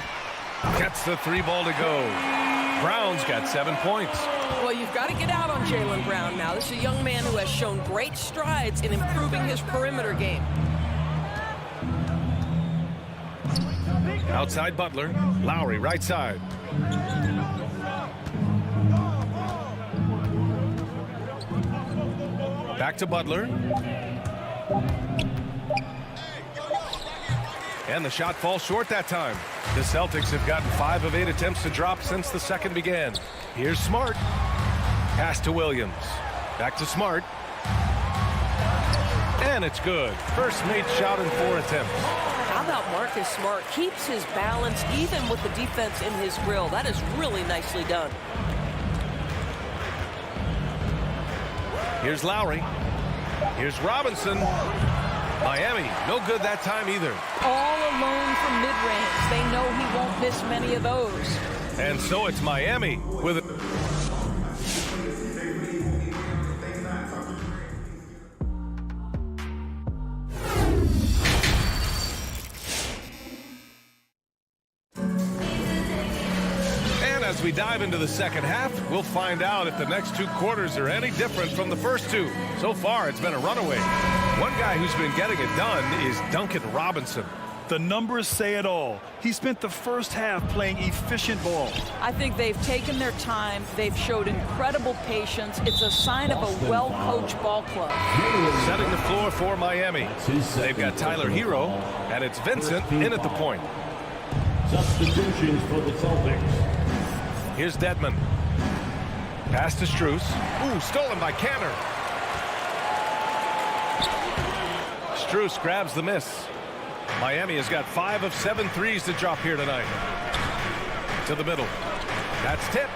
Gets the 3 ball to go. Brown's got 7 points. Well, you've got to get out on Jaylen Brown now. This is a young man who has shown great strides in improving his perimeter game. Outside Butler. Lowry right side. Back to Butler. And the shot falls short that time. The Celtics have gotten 5 of 8 attempts to drop since the second began. Here's Smart. Pass to Williams. Back to Smart. And it's good. First made shot in 4 attempts. How about Marcus Smart? Keeps his balance even with the defense in his grill. That is really nicely done. Here's Lowry. Here's Robinson. Miami, no good that time either. All alone from mid-range. They know he won't miss many of those. And so it's Miami with it. As we dive into the second half, we'll find out if the next 2 quarters are any different from the first 2. So far, it's been a runaway. One guy who's been getting it done is Duncan Robinson. The numbers say it all. He spent the first half playing efficient ball. I think they've taken their time. They've showed incredible patience. It's a sign of a well-coached ball club. Setting the floor for Miami. They've got Tyler Hero, and it's Vincent in at the point. Substitutions for the Celtics. Here's Dedmon. Pass to Strus. Ooh, stolen by Canner. Strus grabs the miss. Miami has got 5 of 7 threes to drop here tonight. To the middle. That's tipped.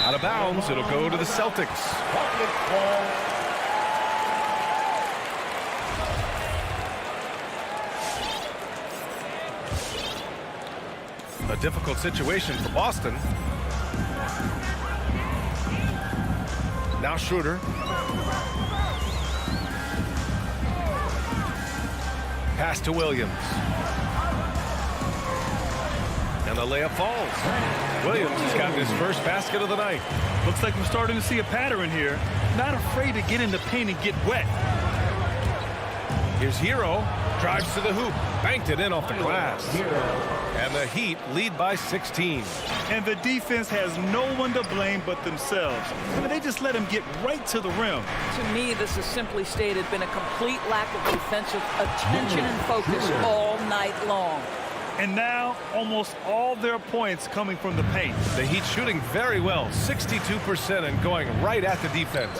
Out of bounds. It'll go to the Celtics. A difficult situation for Boston. Now Schroeder. Pass to Williams. And the layup falls. Williams has gotten his first basket of the night. Looks like we're starting to see a pattern here. Not afraid to get in the paint and get wet. Here's Hero. Drives to the hoop. Banked it in off the glass. And the Heat lead by 16. And the defense has no one to blame but themselves. I mean, they just let him get right to the rim. To me, this has simply stated been a complete lack of defensive attention and focus all night long. And now, almost all their points coming from the paint. The Heat shooting very well, 62% and going right at the defense.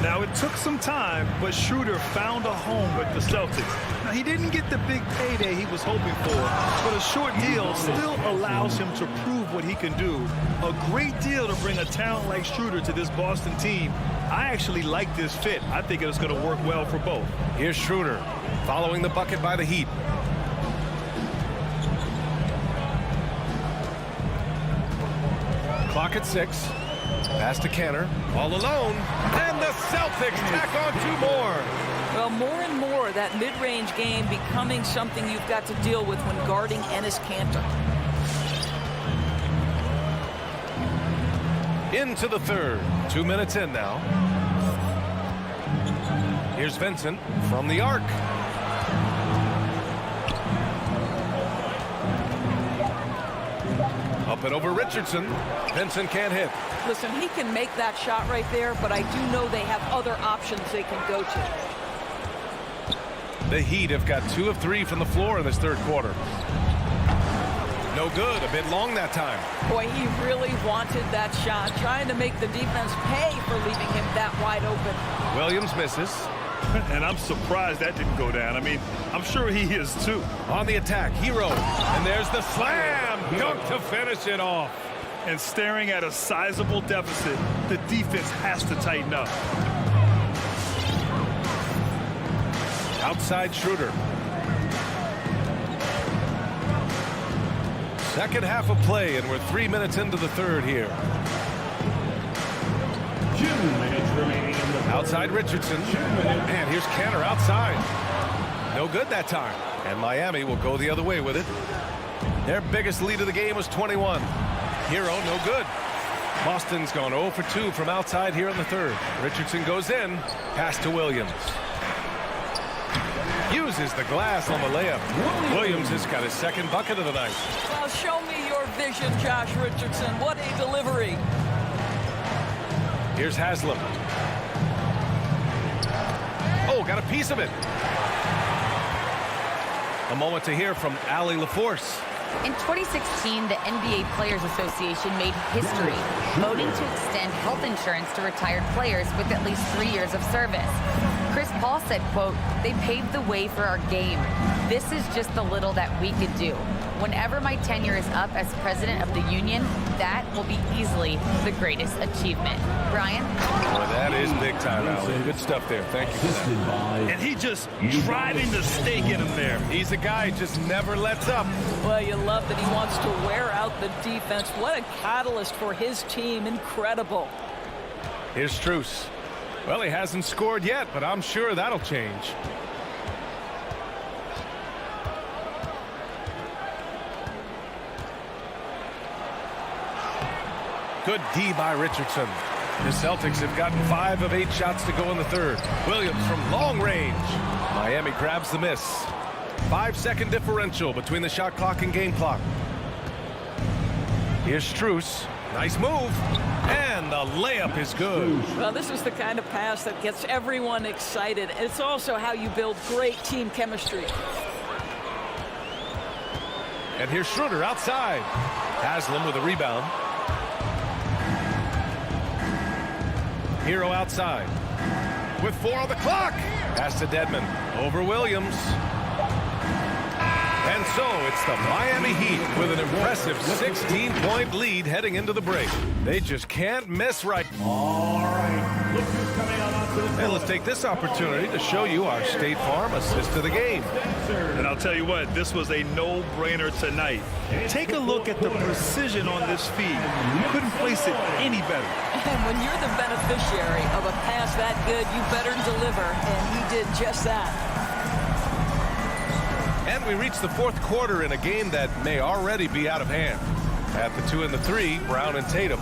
Now, it took some time, but Schroeder found a home with the Celtics. Now, he didn't get the big payday he was hoping for, but a short deal still allows him to prove what he can do. A great deal to bring a talent like Schroeder to this Boston team. I actually like this fit. I think it's going to work well for both. Here's Schroeder following the bucket by the Heat. Clock at 6. Pass to Canner. All alone. And the Celtics tack on 2 more. Well, more and more, that mid-range game becoming something you've got to deal with when guarding Enes Kanter. Into the third. 2 minutes in now. Here's Vincent from the arc. Up and over Richardson. Vincent can't hit. Listen, he can make that shot right there, but I do know they have other options they can go to. The Heat have got 2 of 3 from the floor in this third quarter. No good. A bit long that time. Boy, he really wanted that shot, trying to make the defense pay for leaving him that wide open. Williams misses. And I'm surprised that didn't go down. I mean, I'm sure he is too. On the attack, Hero. And there's the slam. Dunk to finish it off. And staring at a sizable deficit, the defense has to tighten up. Outside Schroeder. Second half of play, and we're 3 minutes into the third here. 2 minutes remaining in the Outside Richardson. And here's Cantor outside. No good that time. And Miami will go the other way with it. Their biggest lead of the game was 21. Hero, no good. Boston's gone 0 for 2 from outside here in the third. Richardson goes in. Pass to Williams. Uses the glass on the layup. Williams has got his second bucket of the night. Well, show me your vision, Josh Richardson. What a delivery. Here's Haslam. Oh, got a piece of it. A moment to hear from Allie LaForce. In 2016, the NBA Players Association made history, voting to extend health insurance to retired players with at least 3 years of service. Chris Paul said, quote, "They paved the way for our game. This is just the little that we could do. Whenever my tenure is up as president of the union, that will be easily the greatest achievement." Brian? Boy, that is big time, Allie. Good stuff there. Thank you for that. And he just driving the stake in him there. He's a guy who just never lets up. Well, you love that he wants to wear out the defense. What a catalyst for his team. Incredible. Here's Strus. Well, he hasn't scored yet, but I'm sure that'll change. Good D by Richardson. The Celtics have gotten 5 of 8 shots to go in the third. Williams from long range. Miami grabs the miss. 5-second differential between the shot clock and game clock. Here's Strus. Nice move. And the layup is good. Well, this is the kind of pass that gets everyone excited. It's also how you build great team chemistry. And here's Schroeder outside. Haslam with a rebound. Hero outside. With 4 on the clock. Pass to Dedmon. Over Williams. And so it's the Miami Heat with an impressive 16-point lead heading into the break. They just can't miss right. All right, look who's coming on onto the floor. And let's take this opportunity to show you our State Farm assist of the game. And I'll tell you what, this was a no-brainer tonight. Take a look at the precision on this feed. You couldn't place it any better. And when you're the beneficiary of a pass that good, you better deliver, and he did just that. And we reach the fourth quarter in a game that may already be out of hand. At the 2 and the 3, Brown and Tatum.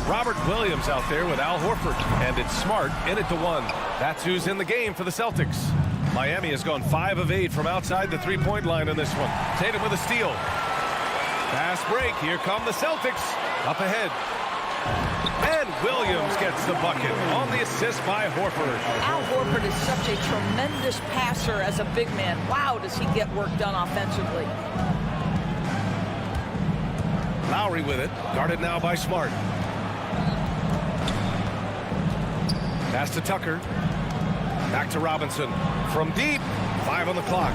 Robert Williams out there with Al Horford. And it's Smart in it to 1. That's who's in the game for the Celtics. Miami has gone 5 of 8 from outside the three-point line in this one. Tatum with a steal. Fast break. Here come the Celtics. Up ahead. And Williams gets the bucket on the assist by Horford. Al Horford is such a tremendous passer as a big man. Wow, does he get work done offensively. Lowry with it. Guarded now by Smart. Pass to Tucker. Back to Robinson. From deep. 5 on the clock.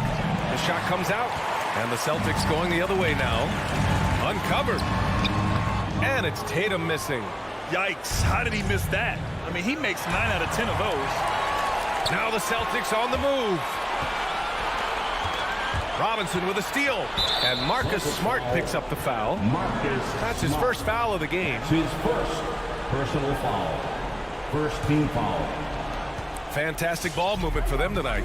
The shot comes out. And the Celtics going the other way now. Uncovered. And it's Tatum missing. Yikes, how did he miss that? I mean, he makes 9 out of 10 of those. Now the Celtics on the move. Robinson with a steal. And Marcus Smart picks up the foul. That's his first foul of the game. His first personal foul. First team foul. Fantastic ball movement for them tonight.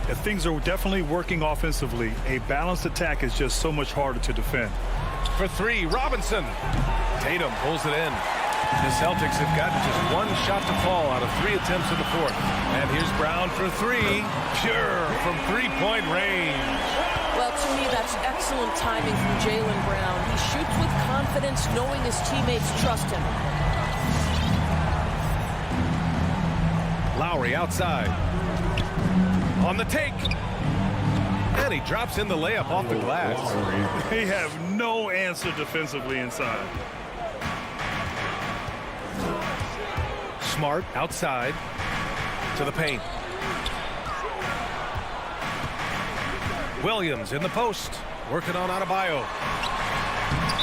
And things are definitely working offensively. A balanced attack is just so much harder to defend. For 3, Robinson. Tatum pulls it in. The Celtics have gotten just 1 shot to fall out of 3 attempts in the fourth. And here's Brown for 3. Pure from 3-point range. Well, to me, that's excellent timing from Jaylen Brown. He shoots with confidence, knowing his teammates trust him. Lowry outside. On the take. And he drops in the layup off the glass. They have no answer defensively inside. Smart outside to the paint. Williams in the post, working on Adebayo.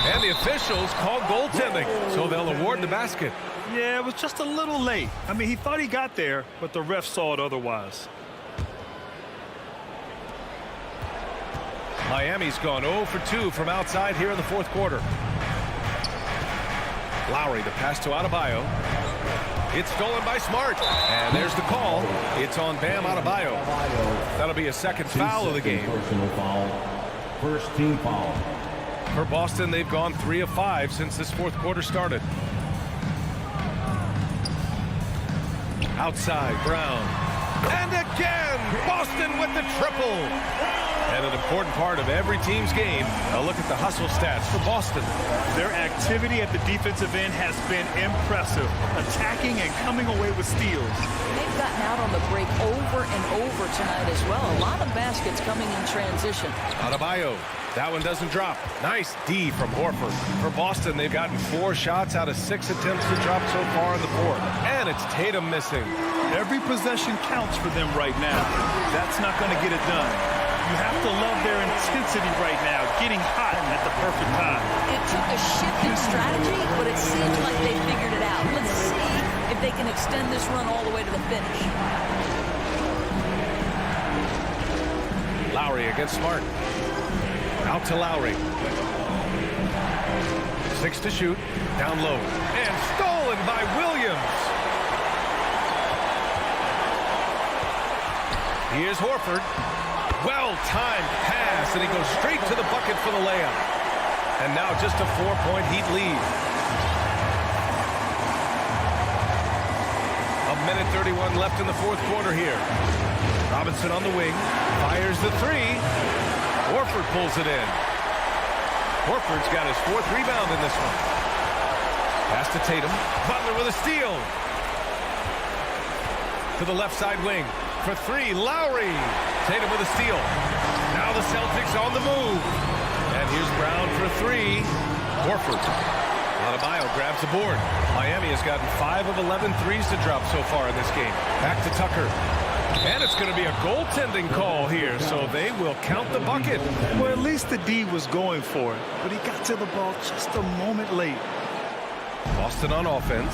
And the officials call goaltending, so they'll award the basket. Yeah, it was just a little late. I mean, he thought he got there, but the ref saw it otherwise. Miami's gone 0 for 2 from outside here in the fourth quarter. Lowry, the pass to Adebayo. It's stolen by Smart. And there's the call. It's on Bam Adebayo. That'll be a second foul of the game. First team foul. For Boston, they've gone 3 of 5 since this fourth quarter started. Outside, Brown. And again, Boston with the triple. And an important part of every team's game, a look at the hustle stats for Boston. Their activity at the defensive end has been impressive, attacking and coming away with steals. They've gotten out on the break over and over tonight as well. A lot of baskets coming in transition. Adebayo, that one doesn't drop. Nice D from Horford. For Boston, they've gotten 4 shots out of 6 attempts to drop so far on the board. And it's Tatum missing. Every possession counts for them right now. That's not going to get it done. You have to love their intensity right now, getting hot at the perfect time. It took a shift in strategy, but it seems like they figured it out. Let's see if they can extend this run all the way to the finish. Lowry against Smart. Out to Lowry. 6 to shoot. Down low. And stolen by Williams. Here's Horford. Well-timed pass, and he goes straight to the bucket for the layup. And now just a 4-point Heat lead. A minute 31 left in the fourth quarter here. Robinson on the wing, fires the 3. Horford pulls it in. Horford's got his 4th rebound in this one. Pass to Tatum. Butler with a steal. To the left side wing. For 3, Lowry. Tatum with a steal. Now the Celtics on the move. And here's Brown for 3. Horford. Adebayo grabs the board. Miami has gotten 5 of 11 threes to drop so far in this game. Back to Tucker. And it's going to be a goaltending call here, so they will count the bucket. Well, at least the D was going for it, but he got to the ball just a moment late. Boston on offense.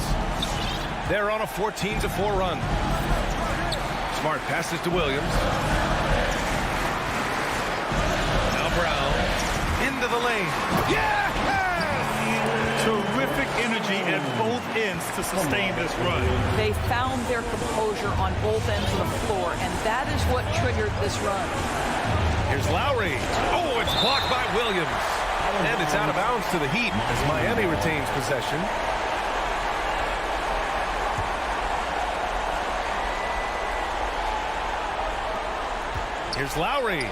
They're on a 14-4 run. Smart passes to Williams. Now Brown into the lane. Yeah! Terrific energy at both ends to sustain this run. They found their composure on both ends of the floor, and that is what triggered this run. Here's Lowry. Oh, it's blocked by Williams. And it's out of bounds to the Heat as Miami retains possession. Here's Lowry.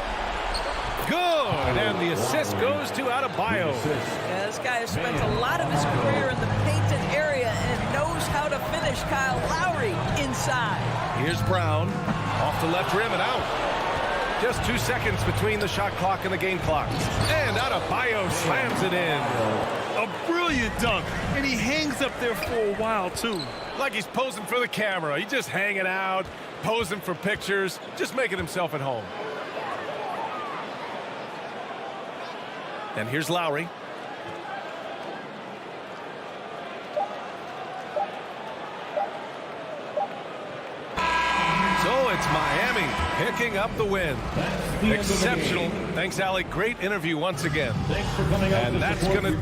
Good, and the assist goes to Adebayo. Yeah, this guy has spent a lot of his career in the painted area and knows how to finish. Kyle Lowry inside. Here's Brown off the left rim and out. Just 2 seconds between the shot clock and the game clock. And Adebayo slams it in. A brilliant dunk, and he hangs up there for a while, too. Like he's posing for the camera. He's just hanging out, posing for pictures, just making himself at home. And here's Lowry. So it's Miami picking up the win. Exceptional. Thanks, Alec. Great interview once again. And that's going to...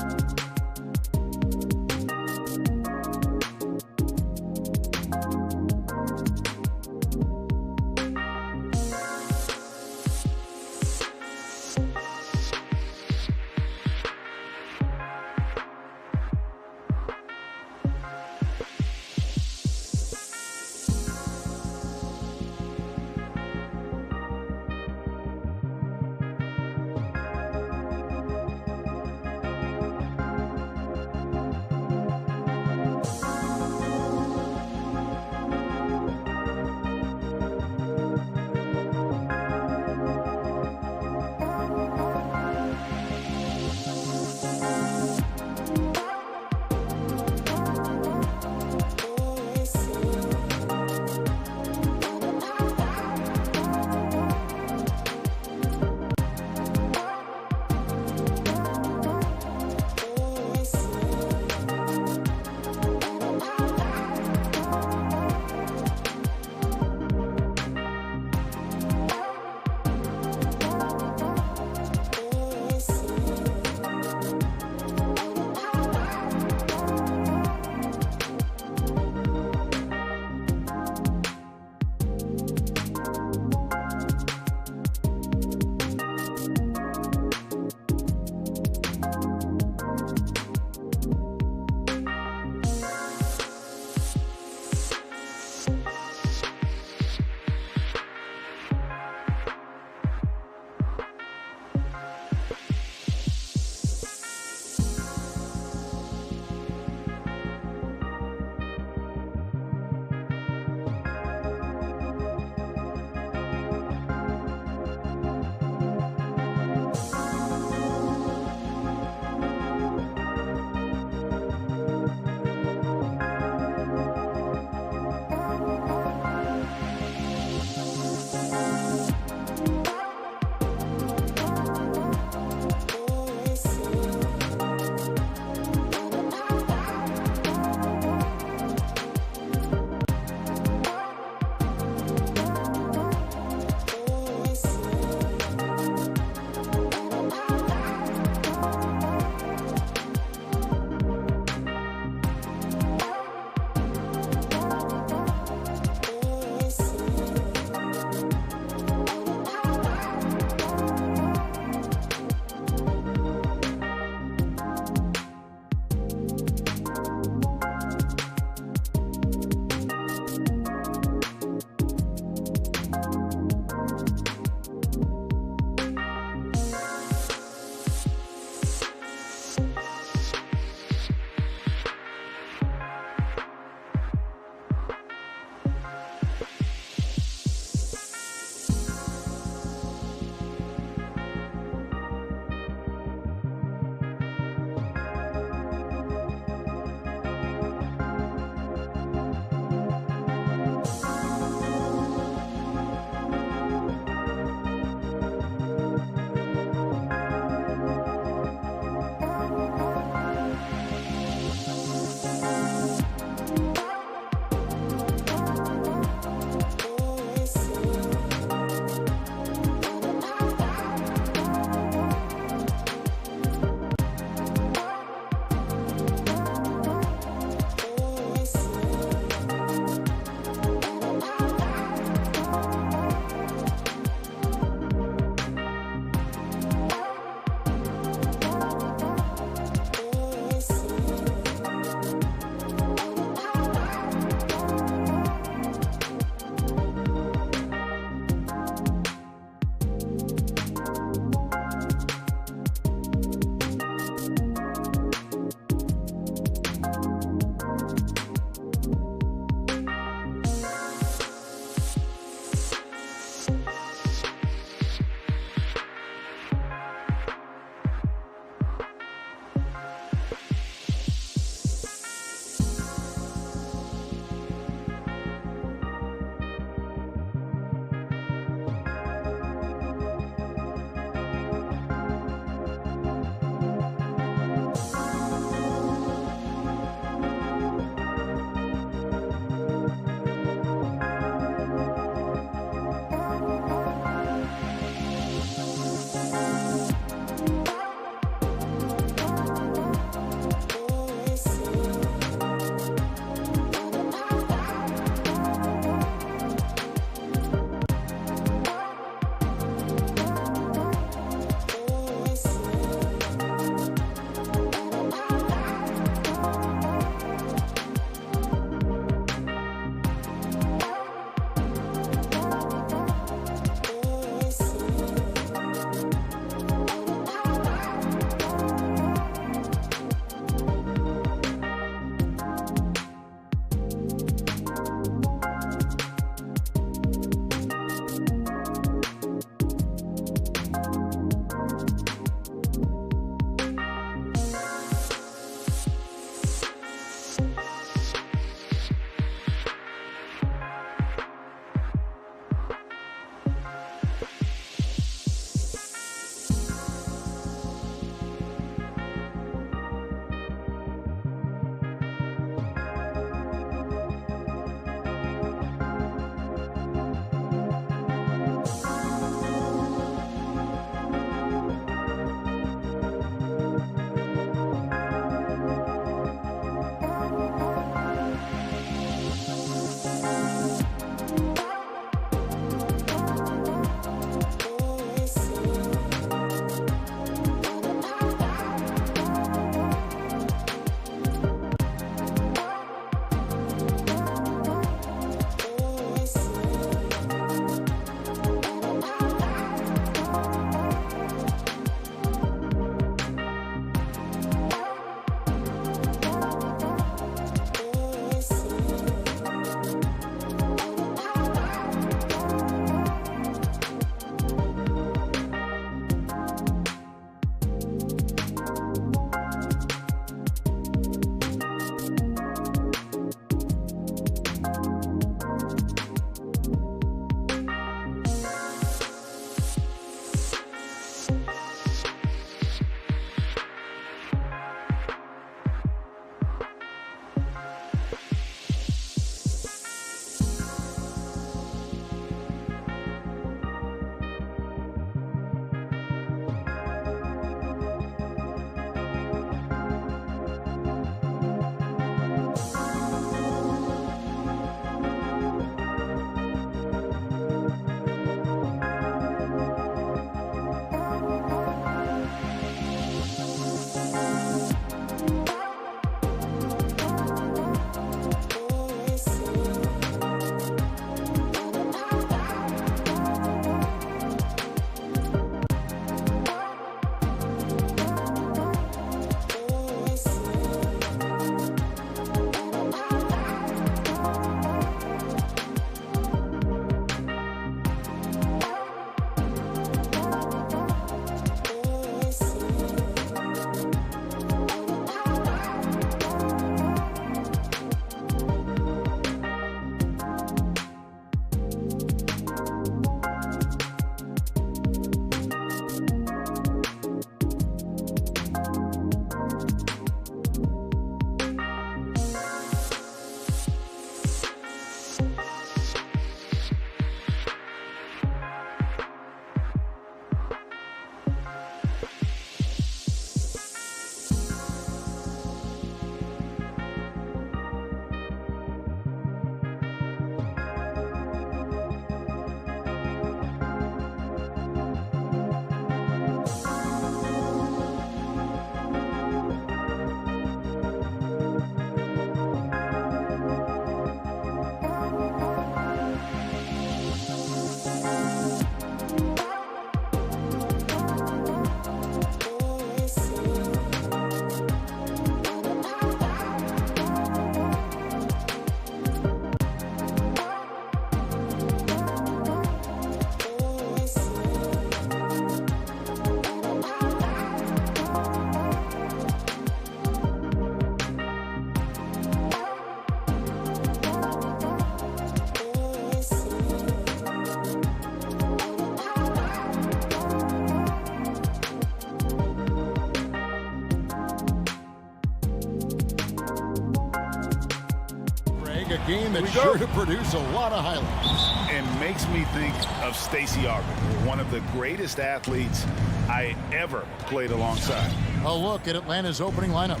like a game that's sure to produce a lot of highlights. And makes me think of Stacey Auger, one of the greatest athletes I ever played alongside. A look at Atlanta's opening lineup.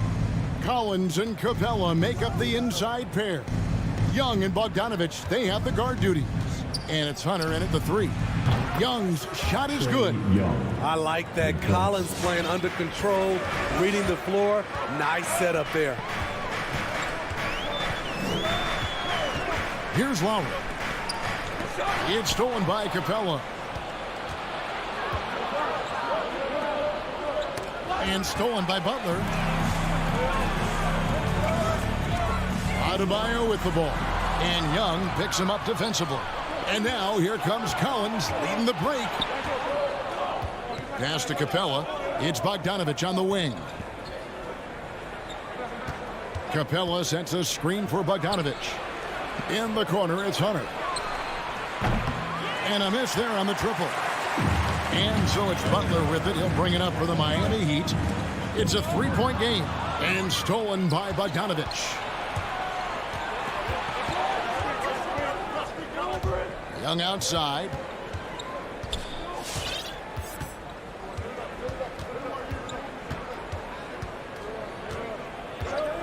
Collins and Capella make up the inside pair. Young and Bogdanovich, they have the guard duties. And it's Hunter in at the 3. Young's shot is good. I like that. Collins playing under control, reading the floor. Nice setup there. Here's Lowry. It's stolen by Capella. And stolen by Butler. Adebayo with the ball. And Young picks him up defensively. And now here comes Collins leading the break. Pass to Capella. It's Bogdanovich on the wing. Capella sets a screen for Bogdanovich. In the corner, it's Hunter. And a miss there on the triple. And so it's Butler with it. He'll bring it up for the Miami Heat. It's a 3-point game. And stolen by Bogdanovich. Young outside.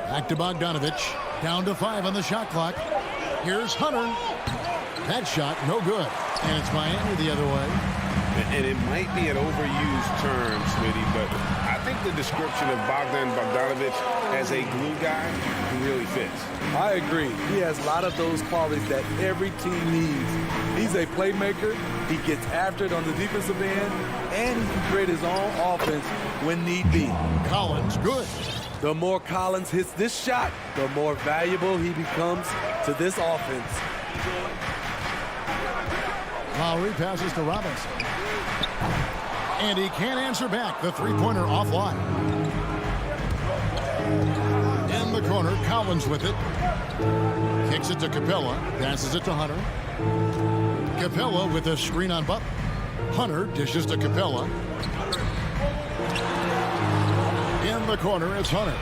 Back to Bogdanovich. Down to 5 on the shot clock. Here's Hunter. That shot, no good. And it's Miami the other way. And it might be an overused term, Smitty, but I think the description of Bogdan Bogdanovich as a glue guy really fits. I agree. He has a lot of those qualities that every team needs. He's a playmaker. He gets after it on the defensive end, and he can create his own offense when need be. Collins, good. The more Collins hits this shot, the more valuable he becomes to this offense. Lowry passes to Robinson. And he can't answer back. The three-pointer offline. In the corner, Collins with it. Kicks it to Capella. Passes it to Hunter. Capella with a screen on Butler. Hunter dishes to Capella. In the corner, it's Hunter.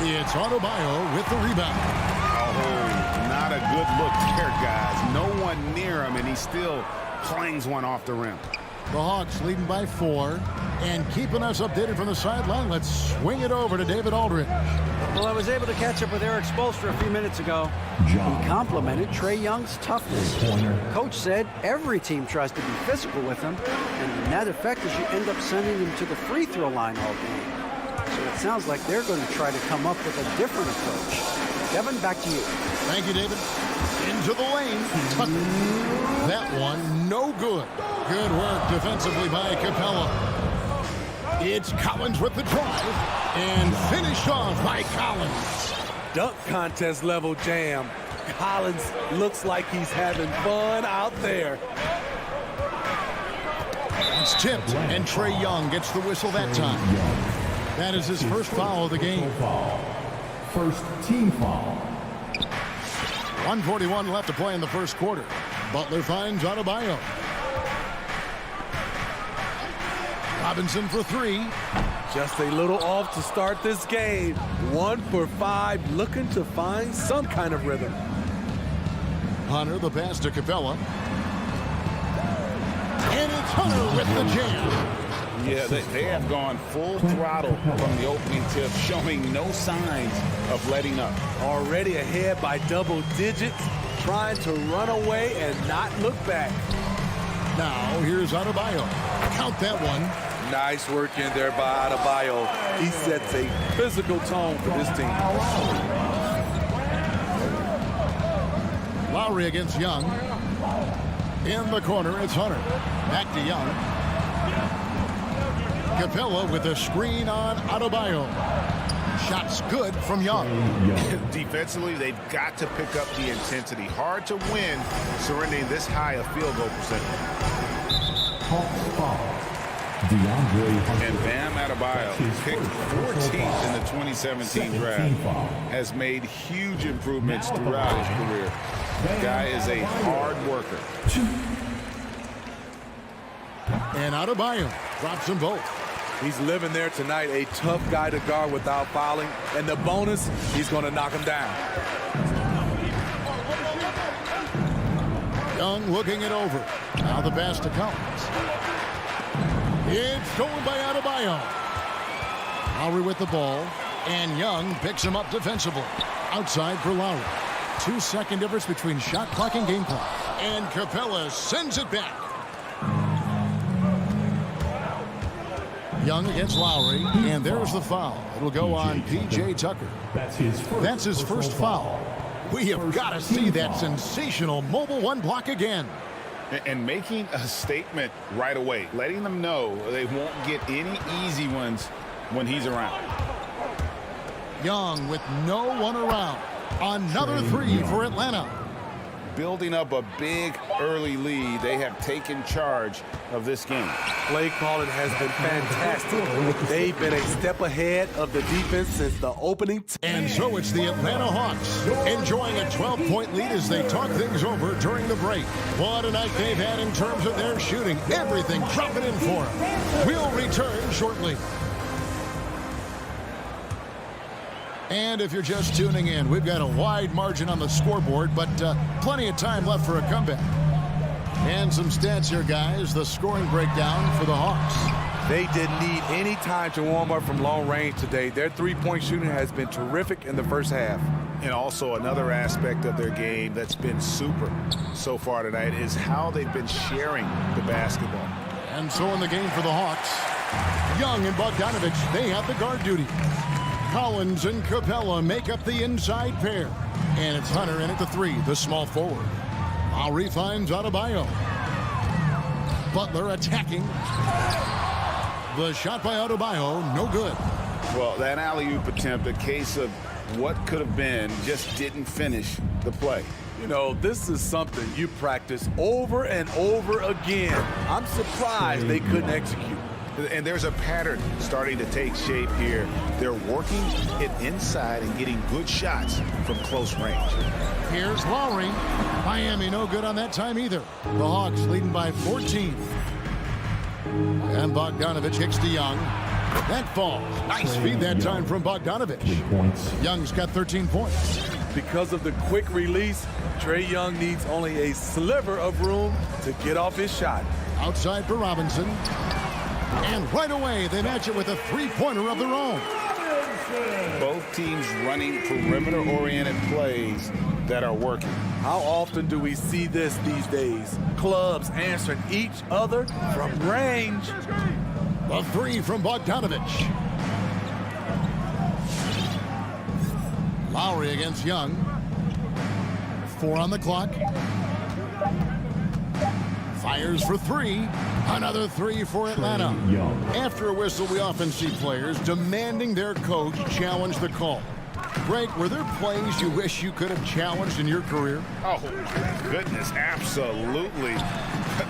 It's Adebayo with the rebound. Oh, not a good look there, guys. No one near him, and he still clangs one off the rim. The Hawks leading by 4 and keeping us updated from the sideline. Let's swing it over to David Aldridge. Well, I was able to catch up with Eric Spoelstra a few minutes ago. He complimented Trae Young's toughness. Coach said every team tries to be physical with him, and the net effect is you end up sending them to the free throw line all game. So it sounds like they're going to try to come up with a different approach. Kevin, back to you. Thank you, David. Into the lane. That one, no good. Good work defensively by Capella. It's Collins with the drive. And finished off by Collins. Dunk contest level jam. Collins looks like he's having fun out there. It's tipped, and Trae Young gets the whistle that time. That is his first foul of the game. First team foul. 1:41 left to play in the first quarter. Butler finds Adebayo. Robinson for 3. Just a little off to start this game. 1 for 5, looking to find some kind of rhythm. Hunter, the pass to Capella. And it's Hunter with the jam. Yeah, they have gone full throttle from the opening tip, showing no signs of letting up. Already ahead by double digits, trying to run away and not look back. Now, here's Adebayo. Count that one. Nice work in there by Adebayo. He sets a physical tone for this team. Lowry against Young. In the corner, it's Hunter. Back to Young. Capella with a screen on Adebayo. Shots good from Young. Defensively, they've got to pick up the intensity. Hard to win surrendering this high a field goal percentage. And Bam Adebayo, picked 14th in the 2017 draft, has made huge improvements throughout his career. The guy is a hard worker. And Adebayo drops them both. He's living there tonight, a tough guy to guard without fouling. And the bonus, he's going to knock him down. Young looking it over. Now the pass to Collins. It's stolen by Adebayo. Lowry with the ball. And Young picks him up defensively. Outside for Lowry. 2-second difference between shot clock and game clock. And Capella sends it back. Young against Lowry, and there's the foul. It'll go on P.J. Tucker. That's his first foul. We have got to see that sensational mobile one block again. And making a statement right away, letting them know they won't get any easy ones when he's around. Young with no one around. Another three for Atlanta. Building up a big early lead, they have taken charge of this game. Play calling has been fantastic. They've been a step ahead of the defense since the opening. And so it's the Atlanta Hawks enjoying a 12-point lead as they talk things over during the break. What a night they've had in terms of their shooting. Everything dropping in for them. We'll return shortly. And if you're just tuning in, we've got a wide margin on the scoreboard, but plenty of time left for a comeback. And some stats here, guys. The scoring breakdown for the Hawks. They didn't need any time to warm up from long range today. Their three-point shooting has been terrific in the first half. And also another aspect of their game that's been super so far tonight is how they've been sharing the basketball. And so in the game for the Hawks, Young and Bogdanovich, they have the guard duty. Collins and Capella make up the inside pair. And it's Hunter in at the three, the small forward. Lowry finds Adebayo. Butler attacking. The shot by Adebayo, no good. Well, that alley-oop attempt, a case of what could have been, just didn't finish the play. You know, this is something you practice over and over again. I'm surprised they couldn't execute. And there's a pattern starting to take shape here. They're working it inside and getting good shots from close range. Here's Lowry. Miami no good on that time either. The Hawks leading by 14. And Bogdanovich kicks to Young. That falls. Nice feed that time from Bogdanovich. Young's got 13 points. Because of the quick release, Trae Young needs only a sliver of room to get off his shot. Outside for Robinson. And right away, they match it with a three-pointer of their own. Both teams running perimeter-oriented plays that are working. How often do we see this these days? Clubs answering each other from range. The three from Bogdanovich. Lowry against Young. 4 on the clock. Fires for three. Another three for Atlanta. After a whistle, we often see players demanding their coach challenge the call. Greg, were there plays you wish you could have challenged in your career? Oh, goodness, absolutely.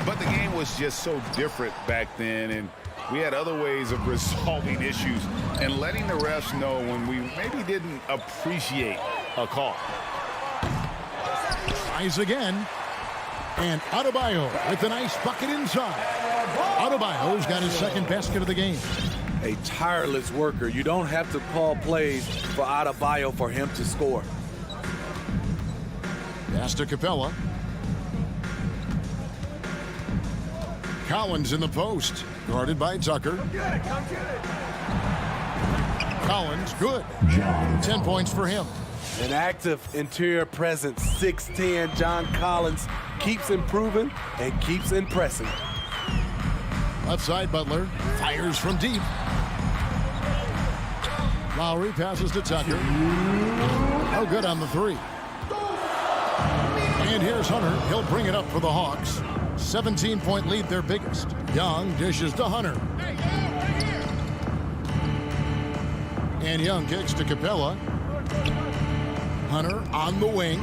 But the game was just so different back then, and we had other ways of resolving issues and letting the refs know when we maybe didn't appreciate a call. Tries again. And Adebayo with a nice bucket inside. Adebayo's got his second basket of the game. A tireless worker. You don't have to call plays for Adebayo for him to score. Pass to Capella. Collins in the post. Guarded by Tucker. Collins, good. 10 points for him. An active interior presence, 6'10", John Collins keeps improving and keeps impressing. Left side, Butler fires from deep. Lowry passes to Tucker. No good on the three. And here's Hunter. He'll bring it up for the Hawks. 17-point lead, their biggest. Young dishes to Hunter. And Young kicks to Capella. Hunter on the wing.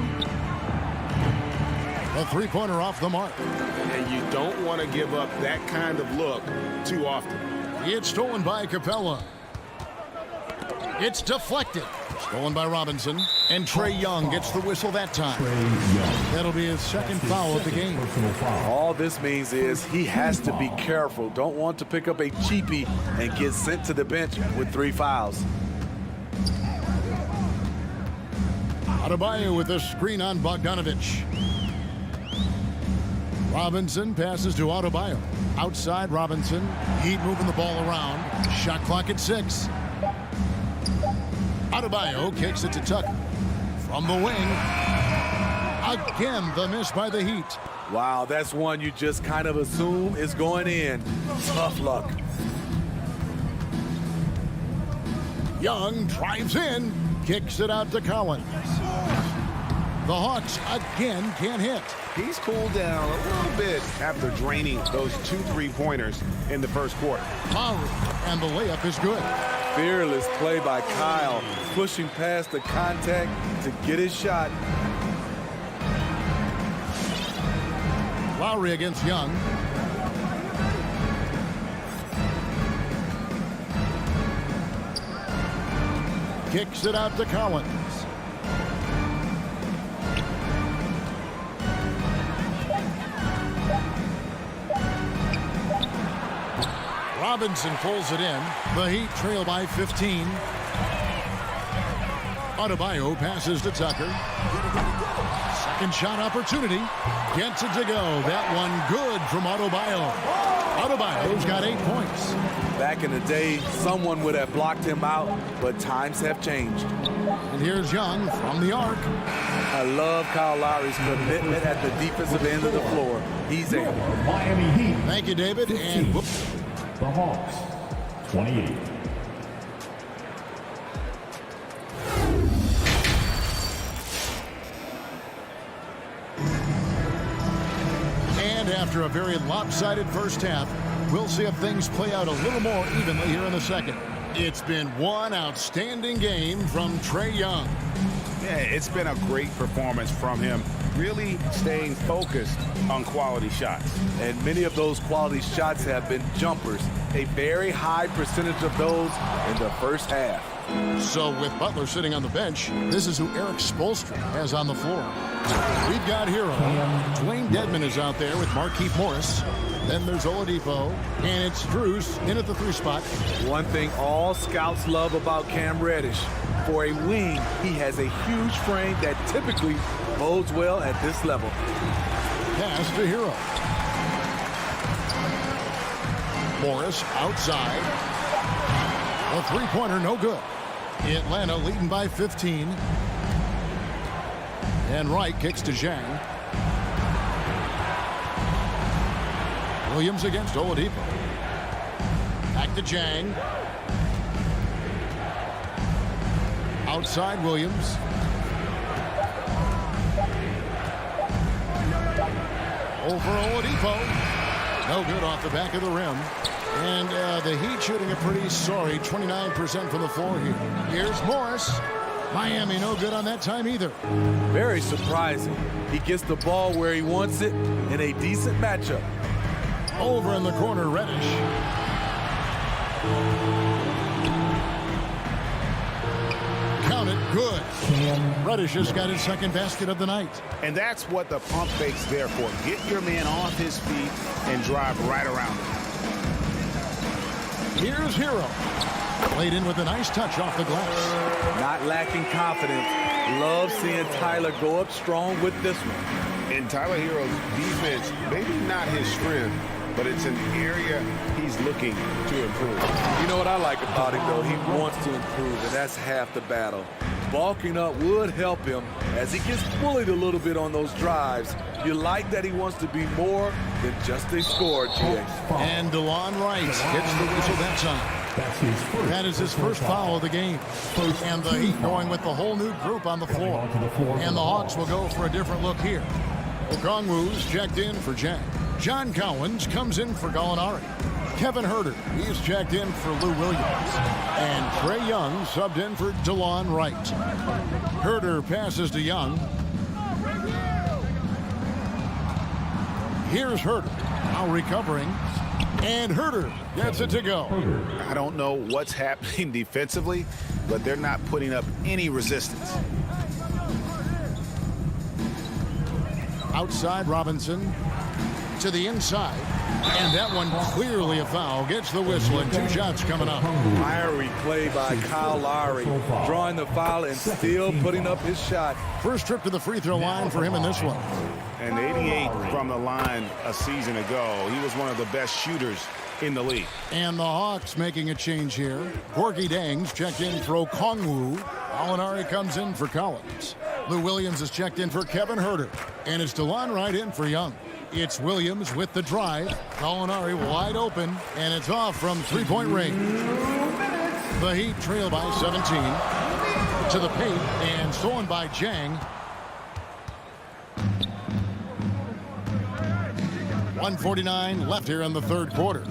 A three-pointer off the mark. And you don't want to give up that kind of look too often. It's stolen by Capella. It's deflected. Stolen by Robinson. And Trae Young gets the whistle that time. That'll be his second foul of the game. All this means is he has to be careful. Don't want to pick up a cheapie and get sent to the bench with 3 fouls. Adebayo with a screen on Bogdanovich. Robinson passes to Adebayo. Outside Robinson. Heat moving the ball around. Shot clock at 6. Adebayo kicks it to Tucker. From the wing. Again, the miss by the Heat. Wow, that's one you just kind of assume is going in. Tough luck. Young drives in. Kicks it out to Collins. The Hawks again can't hit. He's cooled down a little bit after draining those 2 3-pointers in the first quarter. Lowry, and the layup is good. Fearless play by Kyle, pushing past the contact to get his shot. Lowry against Young. Kicks it out to Collins. Robinson pulls it in. The Heat trail by 15. Adebayo passes to Tucker. Second shot opportunity. Gets it to go. That one good from Adebayo. Adebayo's got 8 points. Back in the day, someone would have blocked him out, but times have changed. And here's Young from the arc. I love Kyle Lowry's commitment at the defensive end of the floor. He's able. Miami Heat. Thank you, David. 15. And The Hawks, 28. And after a very lopsided first half, we'll see if things play out a little more evenly here in the second. It's been one outstanding game from Trae Young. Yeah, it's been a great performance from him, really staying focused on quality shots. And many of those quality shots have been jumpers. A very high percentage of those in the first half. So with Butler sitting on the bench, this is who Eric Spoelstra has on the floor. We've got Hero. Dwayne Dedmon is out there with Markieff Morris. Then there's Oladipo, and it's Strus in at the 3 spot. One thing all scouts love about Cam Reddish, for a wing, he has a huge frame that typically bodes well at this level. Pass to Hero. Morris outside. A 3-pointer, no good. Atlanta leading by 15. And Wright kicks to Zhang. Williams against Oladipo. Back to Zhang. Outside Williams. Over Oladipo. No good off the back of the rim. And the Heat shooting a pretty sorry 29% from the floor here. Here's Morris. Miami no good on that time either. Very surprising. He gets the ball where he wants it in a decent matchup. Over in the corner, Reddish. Count it, good. Reddish has got his second basket of the night. And that's what the pump fake's there for. Get your man off his feet and drive right around him. Here's Hero. Played in with a nice touch off the glass. Not lacking confidence. Love seeing Tyler go up strong with this one. And Tyler Hero's defense, maybe not his strength, but it's an area he's looking to improve. You know what I like about him, though? He wants to improve, and that's half the battle. Bulking up would help him as he gets bullied a little bit on those drives. You like that he wants to be more than just a scorer, GA. And DeLon Wright gets the whistle that time. That is his first foul of the game. And the Heat going with the whole new group on the floor. And the Hawks will go for a different look here. Okongwu's checked in for Jack. John Collins comes in for Gallinari. Kevin Huerter, he's checked in for Lou Williams. And Trae Young subbed in for DeLon Wright. Huerter passes to Young. Here's Huerter, now recovering. And Huerter gets it to go. I don't know what's happening defensively, but they're not putting up any resistance. Outside Robinson to the inside. And that one clearly a foul. Gets the whistle and 2 shots coming up. Fiery play by Kyle Lowry, drawing the foul and still putting up his shot. First trip to the free throw line for him in this one. And 88 from the line a season ago. He was one of the best shooters in the league. And the Hawks making a change here. Gorgie Dangs checked in for Okongwu. Alinari comes in for Collins. Lou Williams is checked in for Kevin Huerter. And it's DeLon Wright in for Young. It's Williams with the drive. Alinari wide open, and it's off from three-point range. The Heat trail by 17. To the paint, and stolen by Jang. 1:49 left here in the third quarter.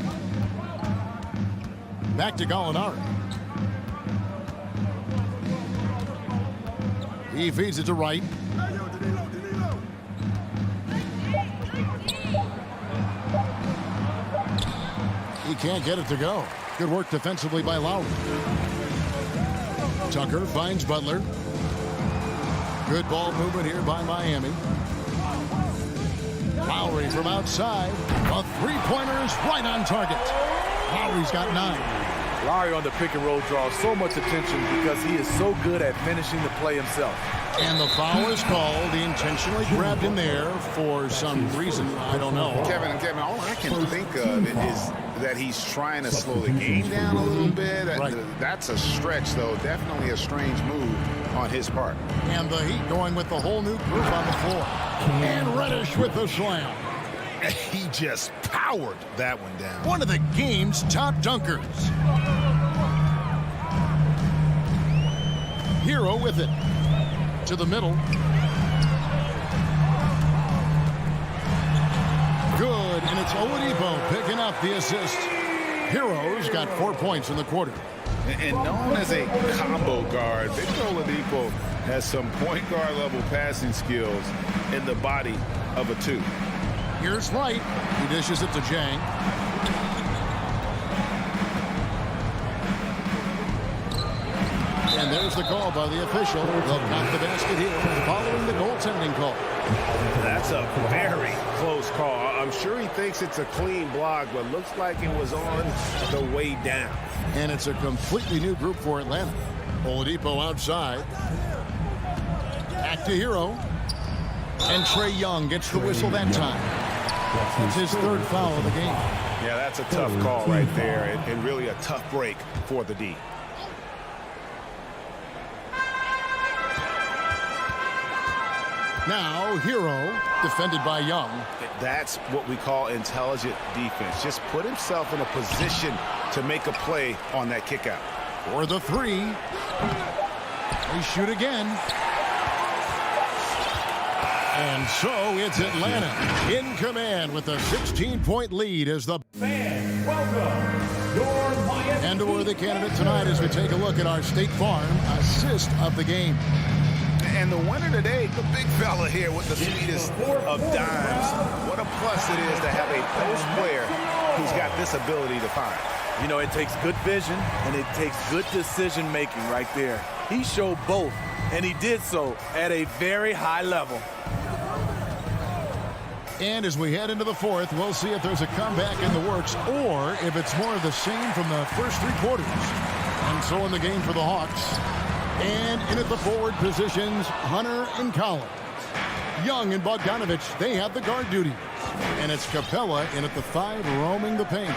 Back to Gallinari. He feeds it to Wright. He can't get it to go. Good work defensively by Lowry. Tucker finds Butler. Good ball movement here by Miami. Lowry from outside. A three-pointer is right on target. Lowry's got 9. Lowry on the pick and roll draws so much attention because he is so good at finishing the play himself. And the foul is called. He intentionally grabbed him there for some reason. I don't know. Kevin, all I can think of is that he's trying to slow the game down a little bit. Right. That's a stretch, though. Definitely a strange move on his part. And the Heat going with the whole new group on the floor. And Reddish with the slam. He just powered that one down. One of the game's top dunkers. Hero with it. To the middle. Good, and it's Oladipo picking up the assist. Hero's got 4 points in the quarter. And known as a combo guard, Victor Oladipo has some point guard level passing skills in the body of a 2. Here's Wright. He dishes it to Jang. And there's the call by the official. They'll count the basket here following the goaltending call. That's a very close call. I'm sure he thinks it's a clean block, but looks like it was on the way down. And it's a completely new group for Atlanta. Oladipo outside. Back to Hero. And Trae Young gets the whistle that time. It's his third foul of the game. Yeah, that's a tough call right there, and really a tough break for the D. Now, Hero, defended by Young. That's what we call intelligent defense. Just put himself in a position to make a play on that kick out. For the 3. They shoot again. And so it's Atlanta in command with a 16-point lead as the Fans, welcome your Miami. And a worthy candidate tonight as we take a look at our State Farm assist of the game. And the winner today, the big fella here with the sweetest of dimes. What a plus it is to have a post player who's got this ability to find. You know, it takes good vision and it takes good decision making right there. He showed both, and he did so at a very high level. And as we head into the fourth, we'll see if there's a comeback in the works or if it's more of the same from the first 3 quarters. And so in the game for the Hawks. And in at the forward positions, Hunter and Collins. Young and Bogdanovich, they have the guard duty. And it's Capella in at the 5 roaming the paint.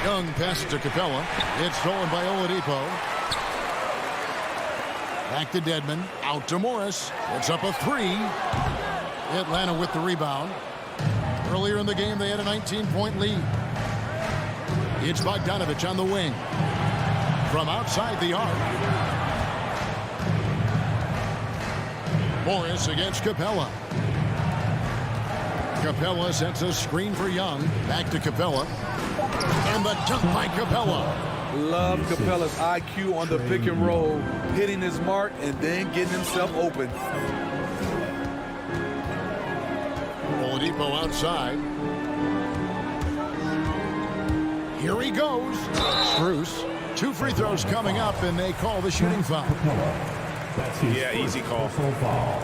Young passes to Capella. It's stolen by Oladipo. Back to Dedmon. Out to Morris. It's up a 3. Atlanta with the rebound. Earlier in the game, they had a 19-point lead. It's Bogdanovich on the wing. From outside the arc. Morris against Capella. Capella sets a screen for Young. Back to Capella. And the dunk by Capella. Love Capella's IQ on the pick and roll, hitting his mark and then getting himself open. Oladipo outside. Here he goes. Strus. 2 free throws coming up, and they call the shooting foul. Yeah, easy call.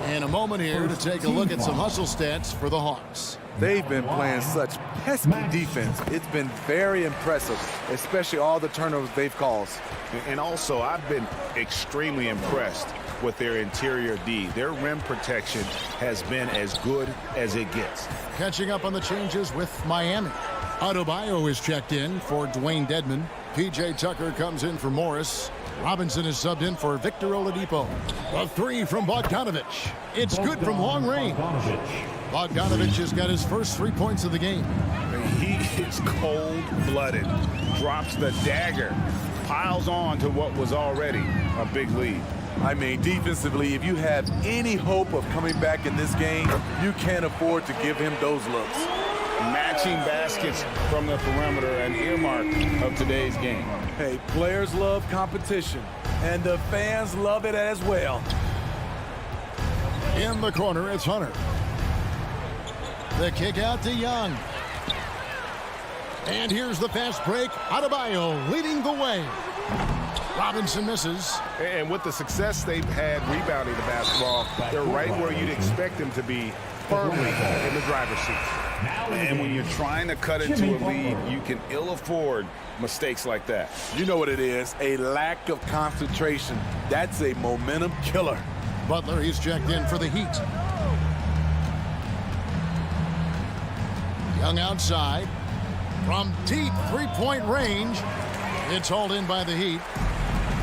And a moment here to take a look at some hustle stats for the Hawks. They've been playing such pesky defense. It's been very impressive, especially all the turnovers they've caused. And also, I've been extremely impressed with their interior D. Their rim protection has been as good as it gets. Catching up on the changes with Miami. Adebayo is checked in for Dwayne Dedmon. P.J. Tucker comes in for Morris. Robinson is subbed in for Victor Oladipo. A three from Bogdanovic. It's good from long range. Bogdanovic has got his first 3 points of the game. He is cold-blooded, drops the dagger, piles on to what was already a big lead. I mean, defensively, if you have any hope of coming back in this game, you can't afford to give him those looks. Matching baskets from the perimeter, an earmark of today's game. Hey, players love competition, and the fans love it as well. In the corner, it's Hunter. The kick out to Young. And here's the fast break. Adebayo leading the way. Robinson misses. And with the success they've had rebounding the basketball, they're right where you'd expect them to be, firmly in the driver's seat. And when you're trying to cut into a lead, you can ill afford mistakes like that. You know what it is, a lack of concentration. That's a momentum killer. Butler, he's checked in for the Heat. Young outside. From deep three-point range. It's hauled in by the Heat.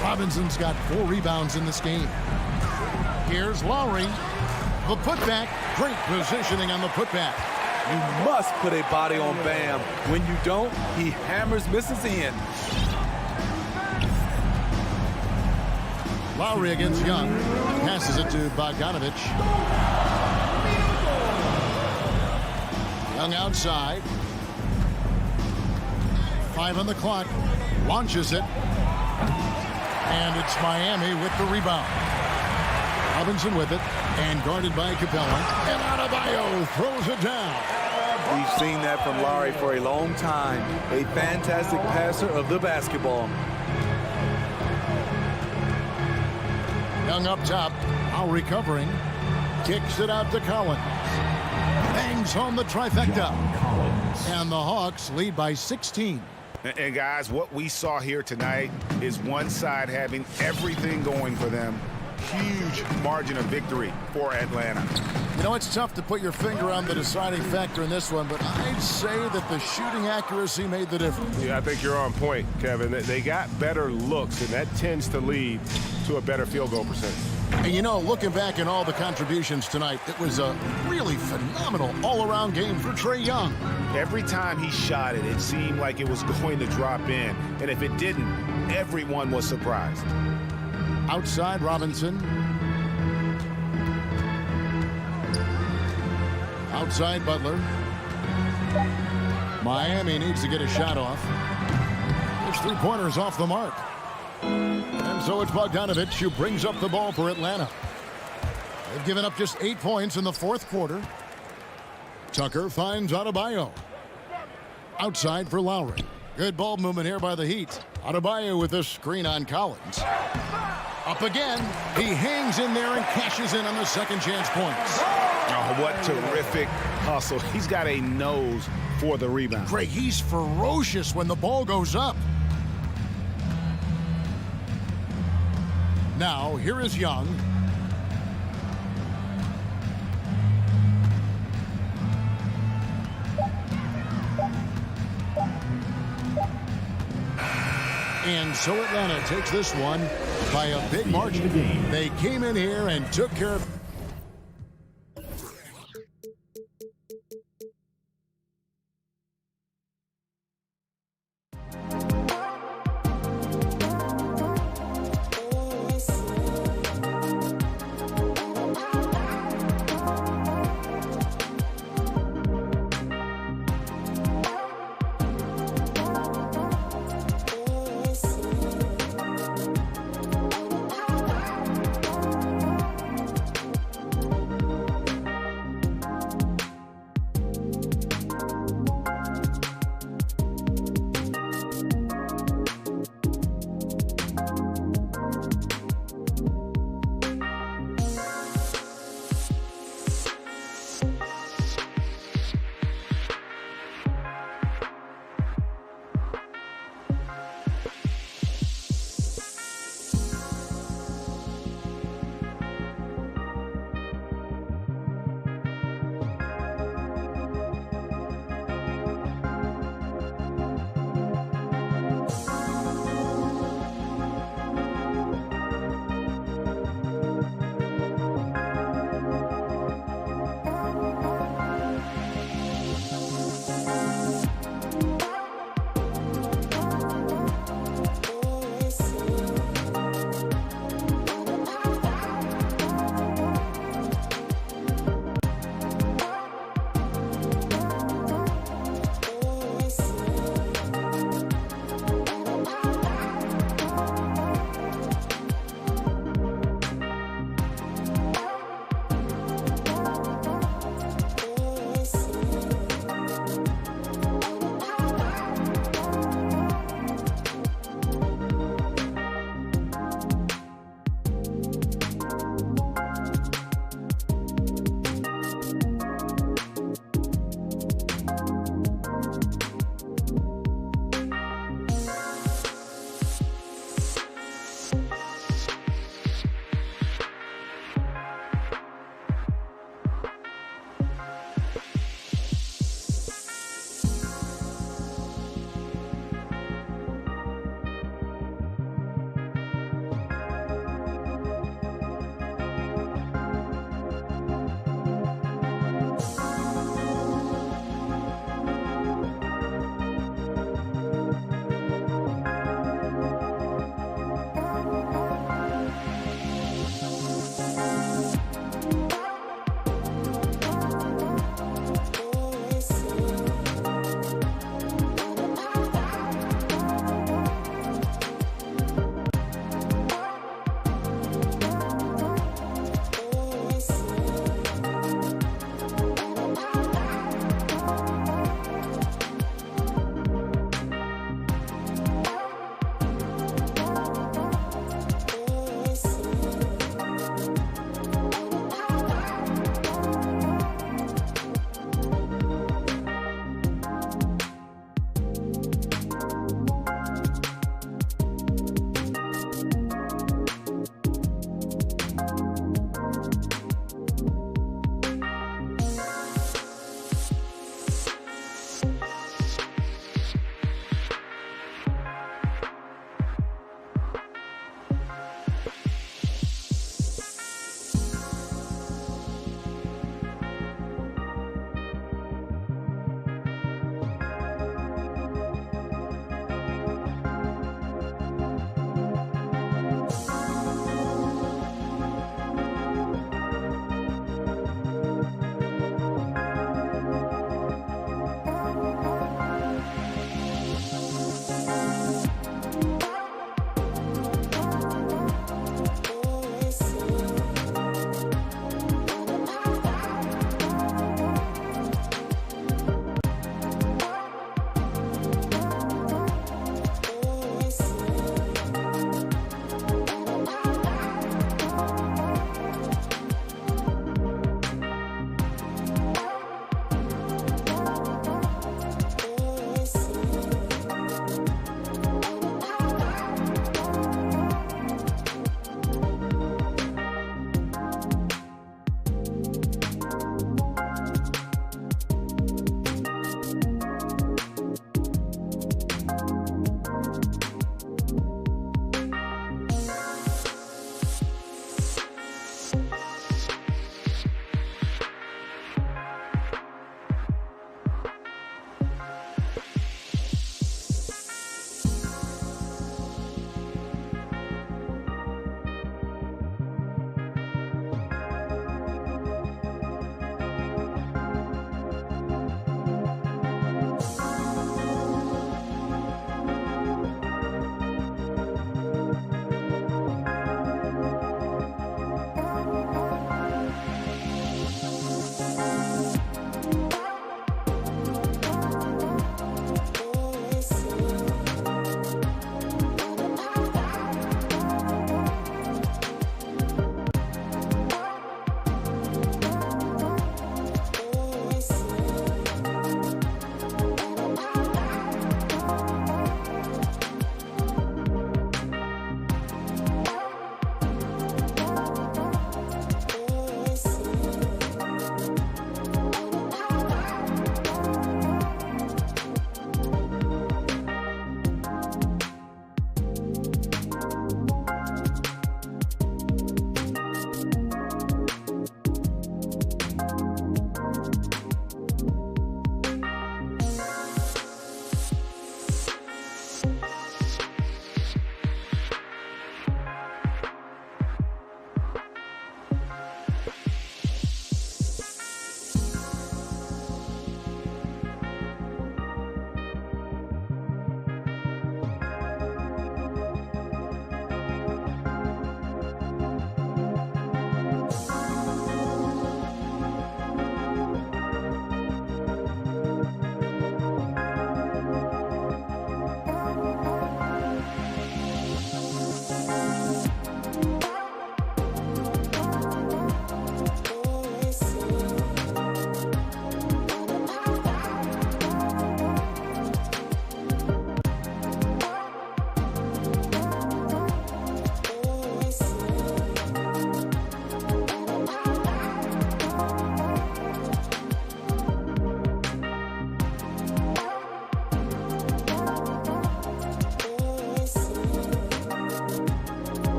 Robinson's got 4 rebounds in this game. Here's Lowry. The putback. Great positioning on the putback. You must put a body on Bam. When you don't, he hammers, misses in. Lowry against Young. Passes it to Bogdanovic. Young outside. 5 on the clock. Launches it. And it's Miami with the rebound. Robinson with it. And guarded by Capella. And Adebayo throws it down. We've seen that from Lowry for a long time. A fantastic passer of the basketball. Young up top. Now recovering. Kicks it out to Collins. Bangs home the trifecta. And the Hawks lead by 16. And guys, what we saw here tonight is one side having everything going for them. Huge margin of victory for Atlanta. You know, it's tough to put your finger on the deciding factor in this one, but I'd say that the shooting accuracy made the difference. Yeah, I think you're on point, Kevin. They got better looks, and that tends to lead to a better field goal percentage. And you know, looking back at all the contributions tonight, it was a really phenomenal all-around game for Trae Young. Every time he shot it, it seemed like it was going to drop in. And if it didn't, everyone was surprised. Outside, Robinson. Outside, Butler. Miami needs to get a shot off. It's 3-pointers off the mark. And so it's Bogdanovic who brings up the ball for Atlanta. They've given up just 8 points in the fourth quarter. Tucker finds Adebayo. Outside for Lowry. Good ball movement here by the Heat. Adebayo with this screen on Collins. Up again. He hangs in there and cashes in on the second chance points. Oh, what terrific hustle. He's got a nose for the rebound. Greg, he's ferocious when the ball goes up. Now, here is Young. And so Atlanta takes this one by a big margin. They came in here and took care of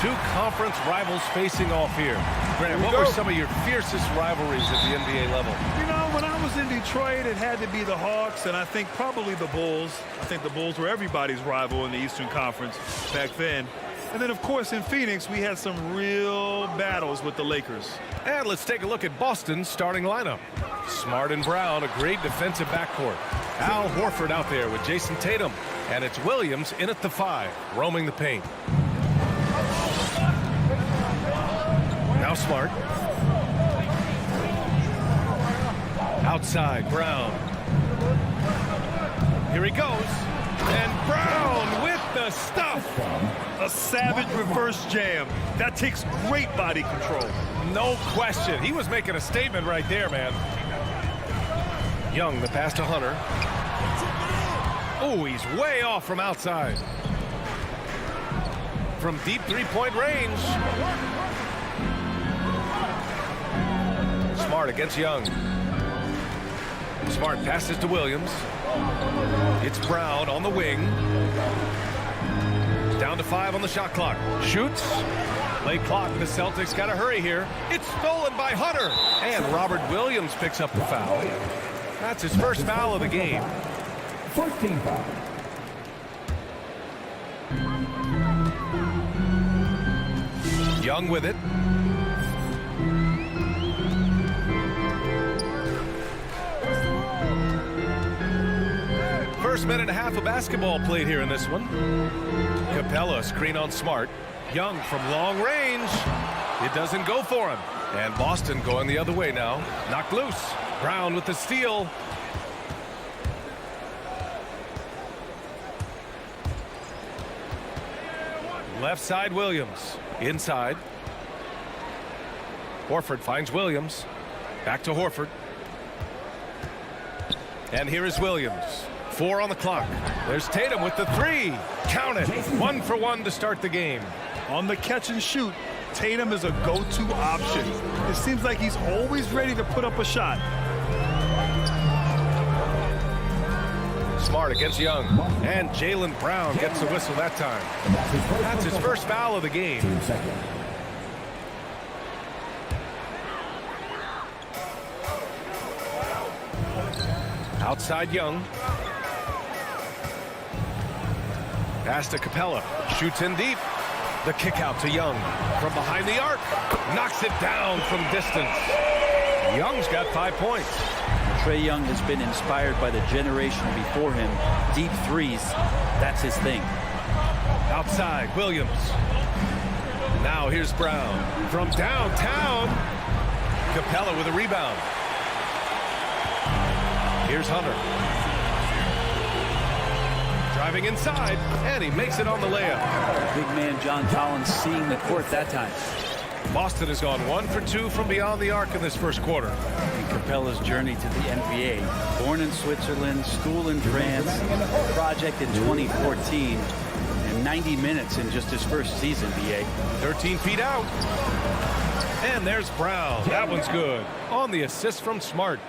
Two conference rivals facing off here. Grant, what were some of your fiercest rivalries at the NBA level? You know, when I was in Detroit, it had to be the Hawks, and I think probably the Bulls. I think the Bulls were everybody's rival in the Eastern Conference back then. And then, of course, in Phoenix, we had some real battles with the Lakers. And let's take a look at Boston's starting lineup. Smart and Brown, a great defensive backcourt. Al Horford out there with Jason Tatum. And it's Williams in at the 5, roaming the paint. Now Smart. Outside, Brown. Here he goes. And Brown with the stuff. A savage reverse jam. That takes great body control. No question. He was making a statement right there, man. Young, the pass to Hunter. Oh, he's way off from outside. From deep three-point range. Smart against Young. Smart passes to Williams. It's Brown on the wing. Down to 5 on the shot clock. Shoots. Late clock. The Celtics got to hurry here. It's stolen by Hunter. And Robert Williams picks up the foul. That's his first foul of the game. First team foul. Young with it. First minute and a half of basketball played here in this one. Capella screen on Smart. Young from long range. It doesn't go for him. And Boston going the other way now. Knocked loose. Brown with the steal. Left side Williams. Inside. Horford finds Williams. Back to Horford. And here is Williams. 4 on the clock. There's Tatum with the 3. Count it. 1 for 1 to start the game. On the catch and shoot, Tatum is a go-to option. It seems like he's always ready to put up a shot. Smart against Young. And Jaylen Brown gets the whistle that time. That's his first foul of the game. Outside Young. Pass to Capella. Shoots in deep. The kick out to Young. From behind the arc. Knocks it down from distance. Young's got 5 points. Trae Young has been inspired by the generation before him. Deep threes, that's his thing. Outside, Williams. Now here's Brown. From downtown. Capella with a rebound. Here's Hunter. Driving inside, and he makes it on the layup. Big man John Collins seeing the court that time. Boston has gone 1 for 2 from beyond the arc in this first quarter. And Capella's journey to the NBA. Born in Switzerland, school in France, project in 2014, and 90 minutes in just his first season, BA. 13 feet out. And there's Brown. That one's good. On the assist from Smart.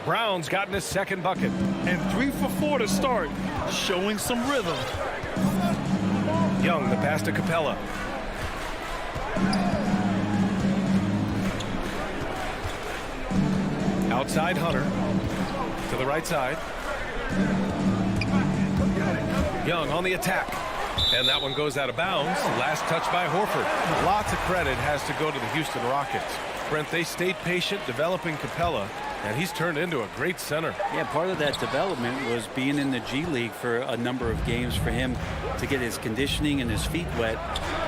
Brown's gotten his second bucket. And 3 for 4 to start, showing some rhythm. Young, the pass to Capella. Outside Hunter. To the right side. Young on the attack. And that one goes out of bounds. Last touch by Horford. Lots of credit has to go to the Houston Rockets. Brent, they stayed patient developing Capella, and he's turned into a great center. Yeah, part of that development was being in the G League for a number of games for him to get his conditioning and his feet wet.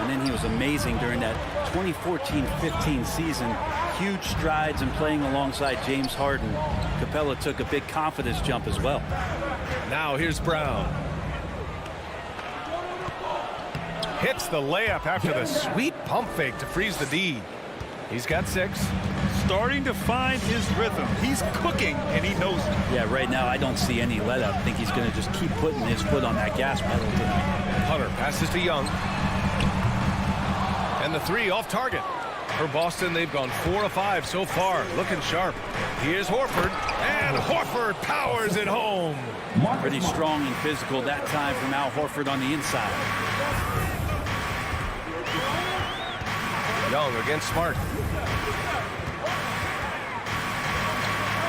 And then he was amazing during that 2014-15 season. Huge strides and playing alongside James Harden. Capella took a big confidence jump as well. Now here's Brown. Hits the layup after the sweet pump fake to freeze the D. He's got 6. Starting to find his rhythm. He's cooking, and he knows it. Yeah, right now I don't see any let up. I think he's going to just keep putting his foot on that gas pedal tonight. Hunter passes to Young. And the 3 off target. For Boston, they've gone 4 of 5 so far. Looking sharp. Here's Horford. And Horford powers it home. Pretty strong and physical that time from Al Horford on the inside. Young against Smart.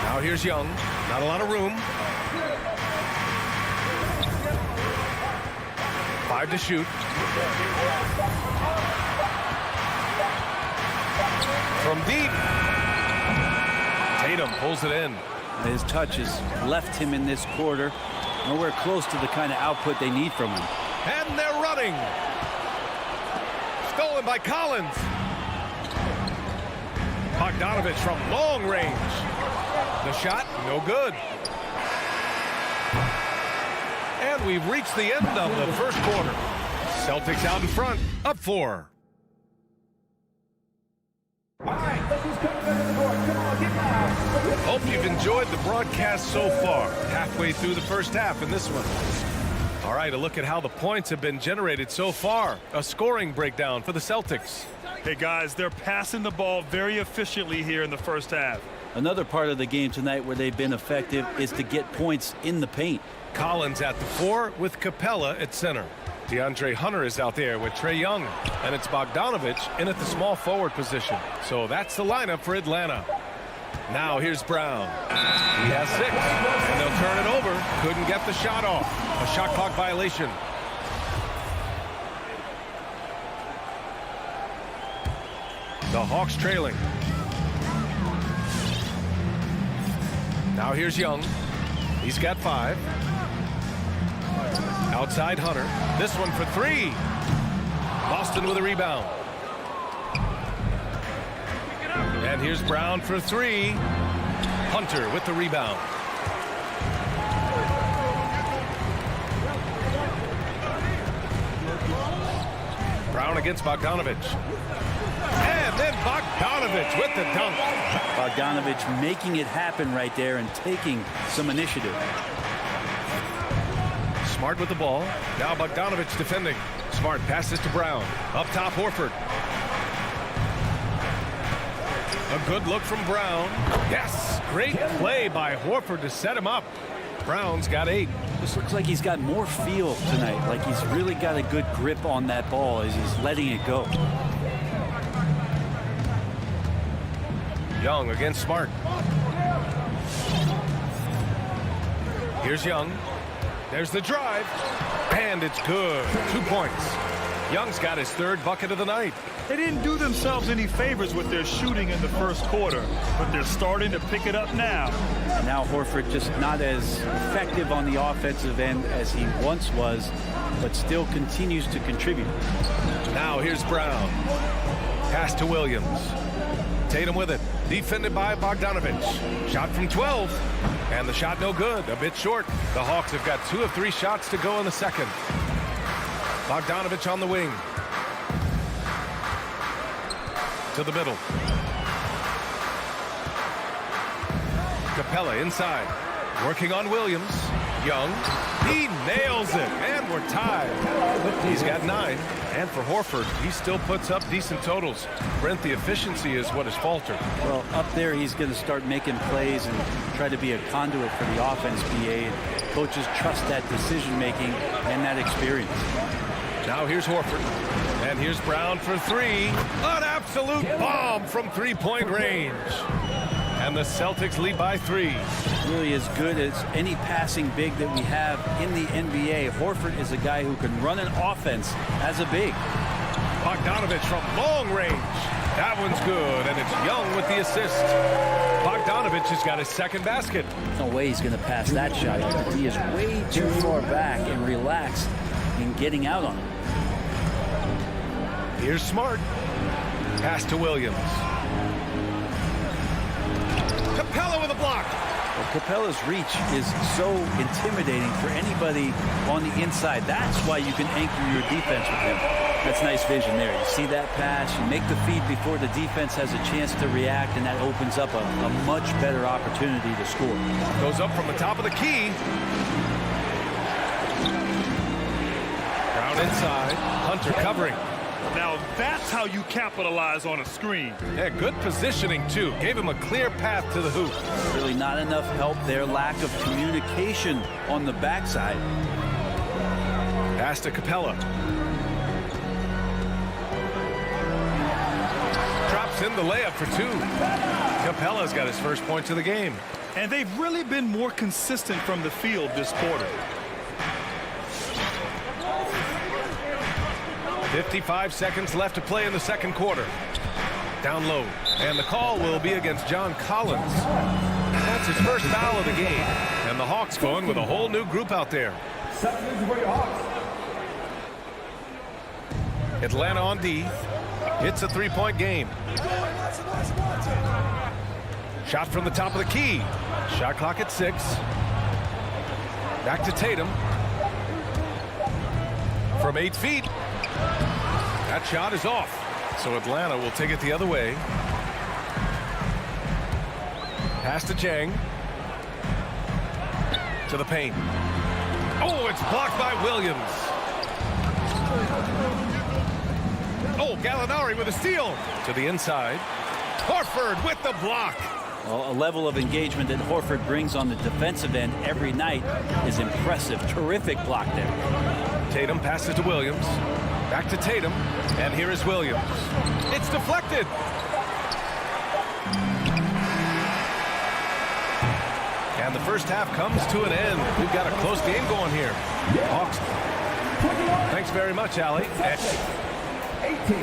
Now here's Young. Not a lot of room. 5 to shoot. From deep. Tatum pulls it in. His touch has left him in this quarter. Nowhere close to the kind of output they need from him. And they're running. Stolen by Collins. Bogdanovich from long range. The shot, no good. And we've reached the end of the first quarter. Celtics out in front, up 4. Hope you've enjoyed the broadcast so far. Halfway through the first half in this one. All right, a look at how the points have been generated so far. A scoring breakdown for the Celtics. Hey, guys, they're passing the ball very efficiently here in the first half. Another part of the game tonight where they've been effective is to get points in the paint. Collins at the 4 with Capella at center. DeAndre Hunter is out there with Trae Young. And it's Bogdanovich in at the small forward position. So that's the lineup for Atlanta. Now here's Brown. He has 6. And they'll turn it over. Couldn't get the shot off. A shot clock violation. The Hawks trailing. Now here's Young. He's got 5. Outside Hunter. This one for 3. Boston with a rebound. And here's Brown for 3. Hunter with the rebound. Brown against Bogdanovich. And then Bogdanovich with the dunk. Bogdanovich making it happen right there and taking some initiative. Smart with the ball. Now Bogdanovich defending. Smart passes to Brown. Up top, Horford. A good look from Brown. Yes, great play by Horford to set him up. Brown's got 8. This looks like he's got more feel tonight, like he's really got a good grip on that ball as he's letting it go. Young against Smart. Here's Young. There's the drive. And it's good. 2 points. Young's got his 3rd bucket of the night. They didn't do themselves any favors with their shooting in the first quarter, but they're starting to pick it up now. Now Horford just not as effective on the offensive end as he once was, but still continues to contribute. Now here's Brown. Pass to Williams. Tatum with it. Defended by Bogdanovich. Shot from 12. And the shot no good. A bit short. The Hawks have got 2 of 3 shots to go in the second. Bogdanovich on the wing. To the middle. Capella inside. Working on Williams. Young. He nails it. And we're tied. He's got 9. And for Horford, he still puts up decent totals. Brent, the efficiency is what has faltered. Well, up there, he's going to start making plays and try to be a conduit for the offense, BA. Coaches trust that decision-making and that experience. Now here's Horford. And here's Brown for 3. An absolute bomb from 3-point range. And the Celtics lead by 3. Really as good as any passing big that we have in the NBA. Horford is a guy who can run an offense as a big. Bogdanovich from long range. That one's good, and it's Young with the assist. Bogdanovich has got his 2nd basket. No way he's going to pass that shot. The D is way too far back and relaxed in getting out on it. Here's Smart. Pass to Williams. Capella with a block. Well, Capella's reach is so intimidating for anybody on the inside. That's why you can anchor your defense with him. That's nice vision there. You see that pass, you make the feed before the defense has a chance to react, and that opens up a much better opportunity to score. Goes up from the top of the key. Brown inside. Hunter covering. Now that's how you capitalize on a screen. Yeah, good positioning, too. Gave him a clear path to the hoop. Really not enough help there. Lack of communication on the backside. Pass to Capella. puts in the layup for two. Capella's got his first points of the game. And they've really been more consistent from the field this quarter. 55 seconds left to play in the second quarter. Down low. And the call will be against John Collins. That's his first foul of the game. And the Hawks going with a whole new group out there. Atlanta on D. It's a three-point game. Shot from the top of the key. Shot clock at 6. Back to Tatum. From 8 feet. That shot is off. So Atlanta will take it the other way. Pass to Jang. To the paint. Oh, it's blocked by Williams. Oh, Gallinari with a steal. To the inside. Horford with the block. Well, a level of engagement that Horford brings on the defensive end every night is impressive. Terrific block there. Tatum passes to Williams. Back to Tatum. And here is Williams. It's deflected. And the first half comes to an end. We've got a close game going here. Hawks. Thanks very much, Allie. 18.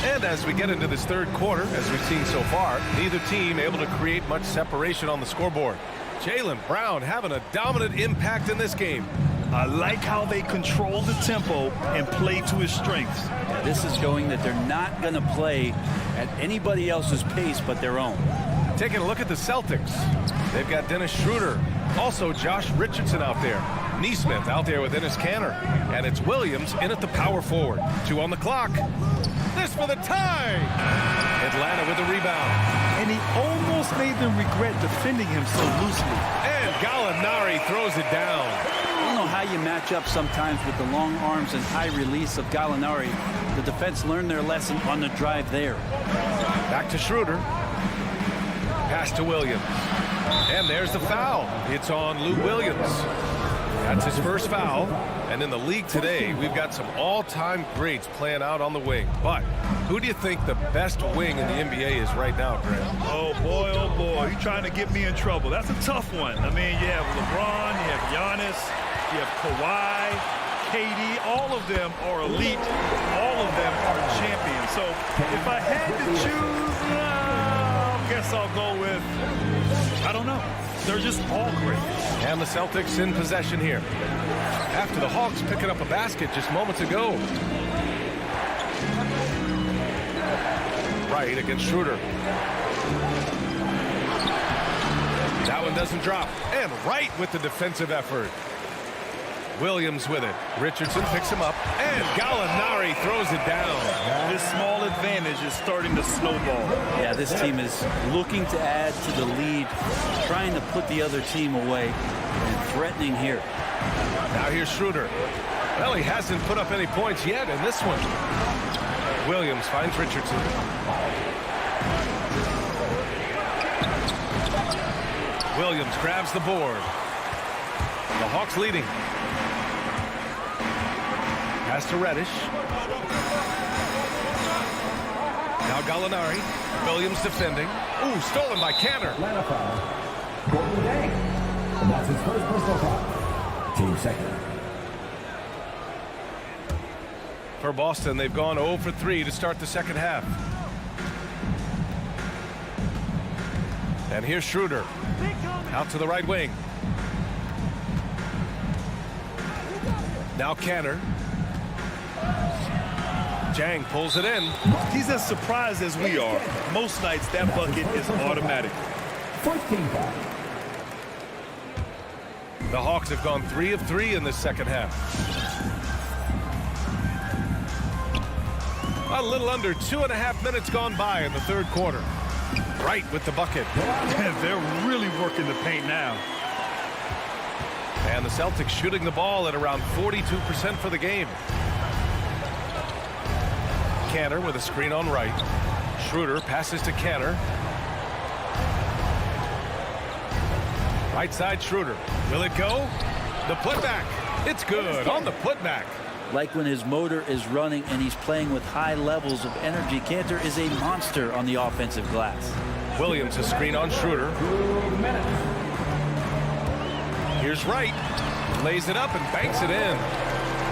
And as we get into this third quarter, as we've seen so far, neither team able to create much separation on the scoreboard. Jaylen Brown having a dominant impact in this game. I like how they control the tempo and play to his strengths. Yeah, this is showing that they're not going to play at anybody else's pace but their own. Taking a look at the Celtics. They've got Dennis Schroeder. Also Josh Richardson out there. Neesmith out there with Enes Kanter. And it's Williams in at the power forward. 2 on the clock. This for the tie. Atlanta with the rebound. And he almost made them regret defending him so loosely. And Gallinari throws it down. I don't know how you match up sometimes with the long arms and high release of Gallinari. The defense learned their lesson on the drive there. Back to Schroeder. Pass to Williams. And there's the foul. It's on Lou Williams. That's his first foul. And in the league today, we've got some all-time greats playing out on the wing. But who do you think the best wing in the NBA is right now, Grant? Oh, boy, you're trying to get me in trouble. That's a tough one. I mean, you have LeBron, you have Giannis, you have Kawhi, KD. All of them are elite. All of them are champions. So if I had to choose, I guess I'll go with, I don't know. They're just all great. And the Celtics in possession here. After the Hawks picking up a basket just moments ago. Right against Schroeder. That one doesn't drop. And right with the defensive effort. Williams with it. Richardson picks him up. And Gallinari throws it down. This small advantage is starting to snowball. Yeah, this team is looking to add to the lead, trying to put the other team away, and threatening here. Now here's Schroeder. Well, he hasn't put up any points yet in this one. Williams finds Richardson. Williams grabs the board. The Hawks leading. Pass to Reddish. Now Gallinari. Williams defending. Ooh, stolen by Kanter. Atlanta foul. Gordon Gang. And that's his first personal foul. Team second. For Boston, they've gone 0 for 3 to start the second half. And here's Schroeder. Out to the right wing. Now Kanter. Jang pulls it in. He's as surprised as we are. Most nights that bucket is automatic. First team foul. The Hawks have gone 3 of 3 in this second half. A little under 2.5 minutes gone by in the third quarter. Right with the bucket. They're really working the paint now. And the Celtics shooting the ball at around 42% for the game. Kanter with a screen on right. Schroeder passes to Kanter. Right side, Schroeder. Will it go? The putback. It's good on the putback. Like when his motor is running and he's playing with high levels of energy, Kanter is a monster on the offensive glass. Williams a screen on Schroeder. Here's Wright. Lays it up and banks it in.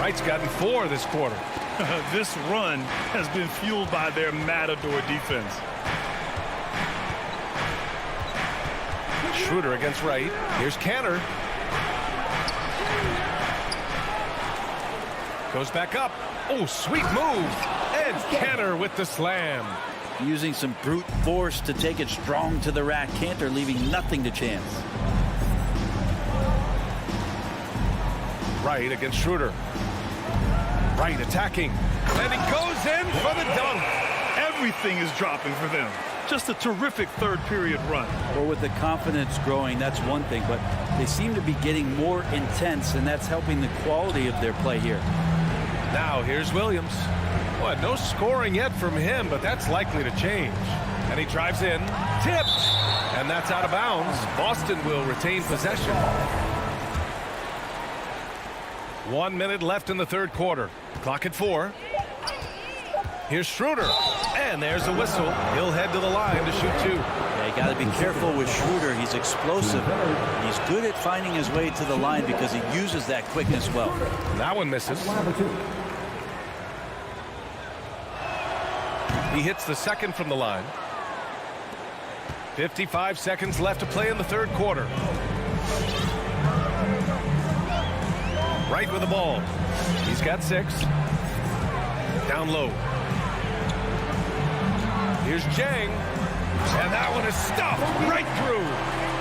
Wright's gotten 4 this quarter. This run has been fueled by their matador defense. Schroeder against Wright. Here's Kanter. Goes back up. Oh, sweet move. And Kanter with the slam. Using some brute force to take it strong to the rack. Kanter leaving nothing to chance. Wright against Schroeder. Wright attacking. And he goes in for the dunk. Everything is dropping for them. Just a terrific third period run. Or with the confidence growing, that's one thing, but they seem to be getting more intense, and that's helping the quality of their play here. Now here's Williams. Well, no scoring yet from him, but that's likely to change. And he drives in, tipped, and that's out of bounds. Boston will retain possession. 1 minute left in the third quarter. Clock at 4. Here's Schroeder, and there's a whistle. He'll head to the line to shoot 2. Yeah, you got to be careful with Schroeder. He's explosive. He's good at finding his way to the line because he uses that quickness well. That one misses. He hits the second from the line. 55 seconds left to play in the third quarter. Wright with the ball. He's got 6. Down low. Here's Jang. And that one is stuffed right through.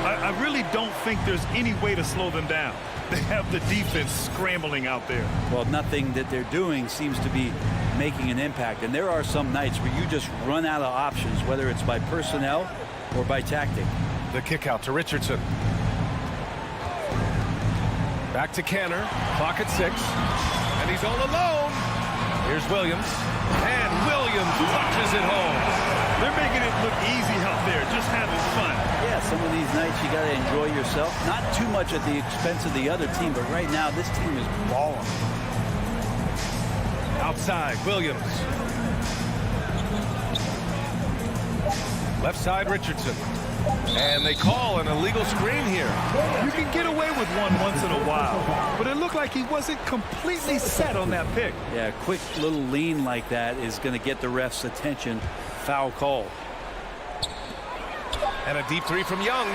I really don't think there's any way to slow them down. They have the defense scrambling out there. Well, nothing that they're doing seems to be making an impact. And there are some nights where you just run out of options, whether it's by personnel or by tactic. The kick out to Richardson. Back to Kanter. Clock at 6. And he's all alone. Here's Williams. And Williams punches it home. They're making it look easy out there, just having fun. Yeah, some of these nights you got to enjoy yourself. Not too much at the expense of the other team, but right now this team is balling. Outside, Williams. Left side, Richardson. And they call an illegal screen here. You can get away with one once in a while, but it looked like he wasn't completely set on that pick. Yeah, a quick little lean like that is going to get the ref's attention. Foul call. And a deep 3 from Young.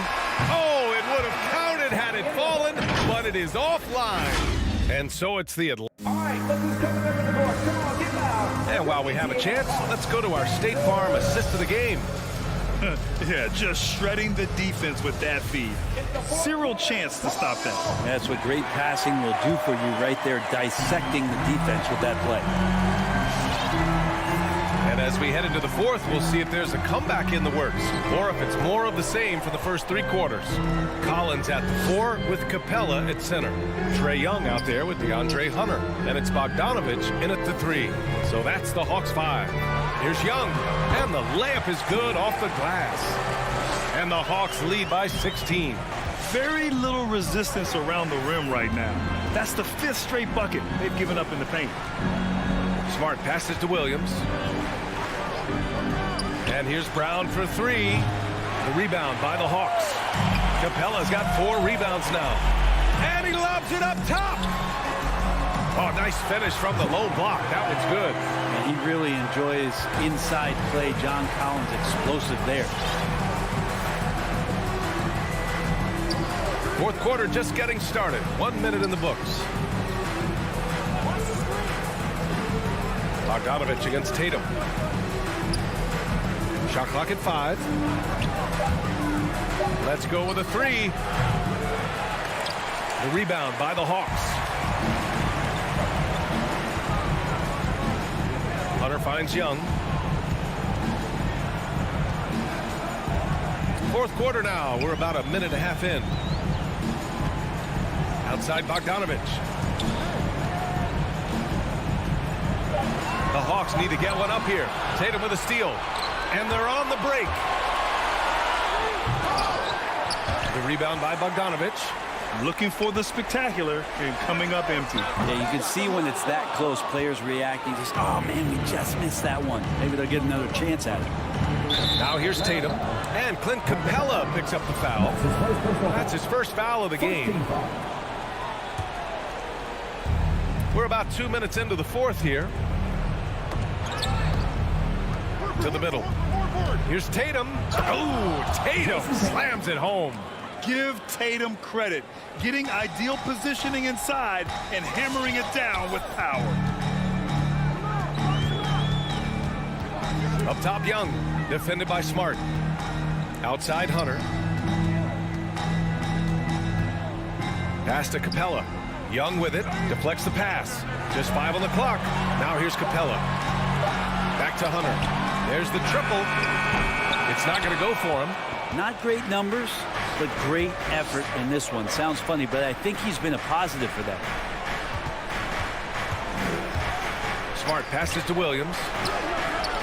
Oh, it would have counted had it fallen, but it is offline. And so it's the Atlanta. All right, look who's coming up in the court. Come on, get loud. And while we have a chance, let's go to our State Farm assist of the game. Yeah, just shredding the defense with that feed. Zero chance to stop that. That's what great passing will do for you right there, dissecting the defense with that play. And as we head into the fourth, we'll see if there's a comeback in the works or if it's more of the same for the first 3 quarters. Collins at the 4 with Capella at center. Trae Young out there with DeAndre Hunter. And it's Bogdanovich in at the 3. So that's the Hawks 5. Here's Young, and the layup is good off the glass. And the Hawks lead by 16. Very little resistance around the rim right now. That's the 5th straight bucket they've given up in the paint. Smart passes to Williams. And here's Brown for 3. The rebound by the Hawks. Capella's got 4 rebounds now. And he lobs it up top. Oh, nice finish from the low block. That one's good. And he really enjoys inside play. John Collins explosive there. Fourth quarter just getting started. 1 minute in the books. Bogdanovich against Tatum. Shot clock at 5. Let's go with a 3. The rebound by the Hawks. Hunter finds Young. Fourth quarter now. We're about a minute and a half in. Outside Bogdanovich. The Hawks need to get one up here. Tatum with a steal. And they're on the break. The rebound by Bogdanovich. Looking for the spectacular and coming up empty. Yeah, you can see when it's that close, players reacting. Just, oh, man, we just missed that one. Maybe they'll get another chance at it. Now here's Tatum. And Clint Capella picks up the foul. That's his first foul of the game. We're about 2 minutes into the fourth here. To the middle. Here's Tatum. Oh, Tatum slams it home. Give Tatum credit. Getting ideal positioning inside and hammering it down with power. Up top, Young. Defended by Smart. Outside, Hunter. Pass to Capella. Young with it. Deflects the pass. Just 5 on the clock. Now here's Capella. Back to Hunter. There's the triple. It's not going to go for him. Not great numbers, but great effort in this one. Sounds funny, but I think he's been a positive for them. Smart passes to Williams.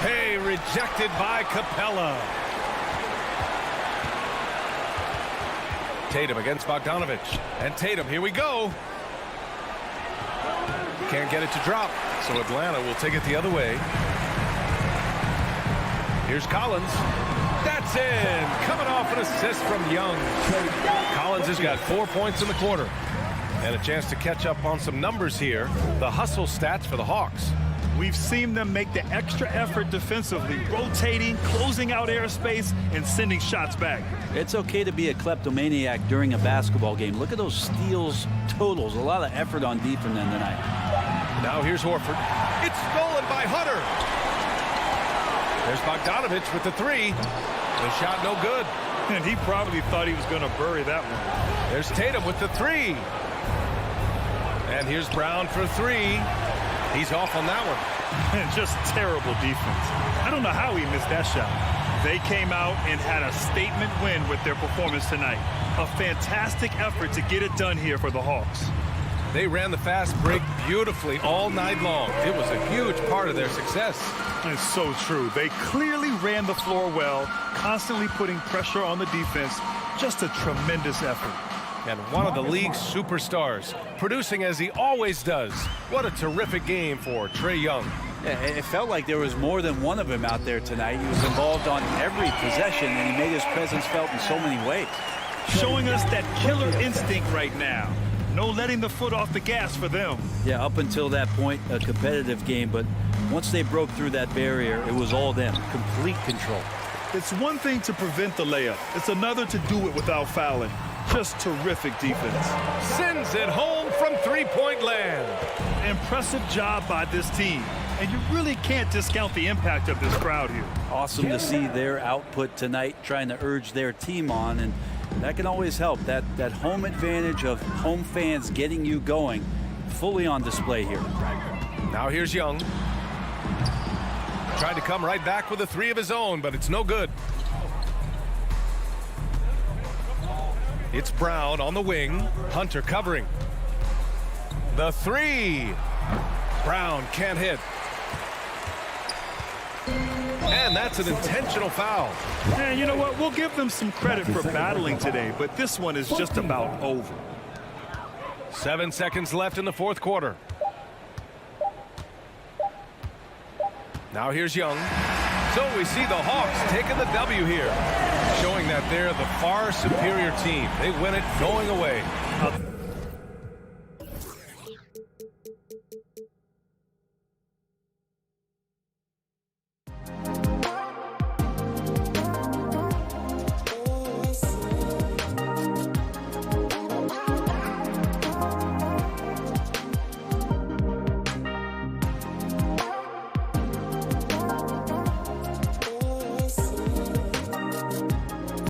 Hey, rejected by Capella. Tatum against Bogdanovich. And Tatum, here we go. Can't get it to drop, so Atlanta will take it the other way. Here's Collins. That's in. Coming off an assist from Young. Collins has got 4 points in the quarter. And a chance to catch up on some numbers here. The hustle stats for the Hawks. We've seen them make the extra effort defensively, rotating, closing out airspace, and sending shots back. It's okay to be a kleptomaniac during a basketball game. Look at those steals totals. A lot of effort on defense tonight. Now here's Horford. It's stolen by Hunter. There's Bogdanovich with the three. The shot no good. And he probably thought he was going to bury that one. There's Tatum with the three. And here's Brown for three. He's off on that one. And just terrible defense. I don't know how he missed that shot. They came out and had a statement win with their performance tonight. A fantastic effort to get it done here for the Hawks. They ran the fast break beautifully all night long. It was a huge part of their success. It's so true. They clearly ran the floor well, constantly putting pressure on the defense. Just a tremendous effort. And one of the league's superstars, producing as he always does. What a terrific game for Trae Young. It felt like there was more than one of him out there tonight. He was involved on every possession, and he made his presence felt in so many ways. Showing us that killer instinct right now. No letting the foot off the gas for them. Yeah, up until that point, a competitive game, but once they broke through that barrier, it was all them. Complete control. It's one thing to prevent the layup. It's another to do it without fouling. Just terrific defense. Sends it home from three-point land. Impressive job by this team. And you really can't discount the impact of this crowd here. Awesome to see their output tonight, trying to urge their team on, and that can always help. That home advantage of home fans getting you going, fully on display here. Now here's Young. Tried to come right back with a three of his own, but it's no good. It's Brown on the wing. Hunter covering. The three. Brown can't hit. And that's an intentional foul. And you know what? We'll give them some credit for battling today, but this one is just about over. 7 seconds left in the fourth quarter. Now here's Young. So we see the Hawks taking the W here, showing that they're the far superior team. They win it going away.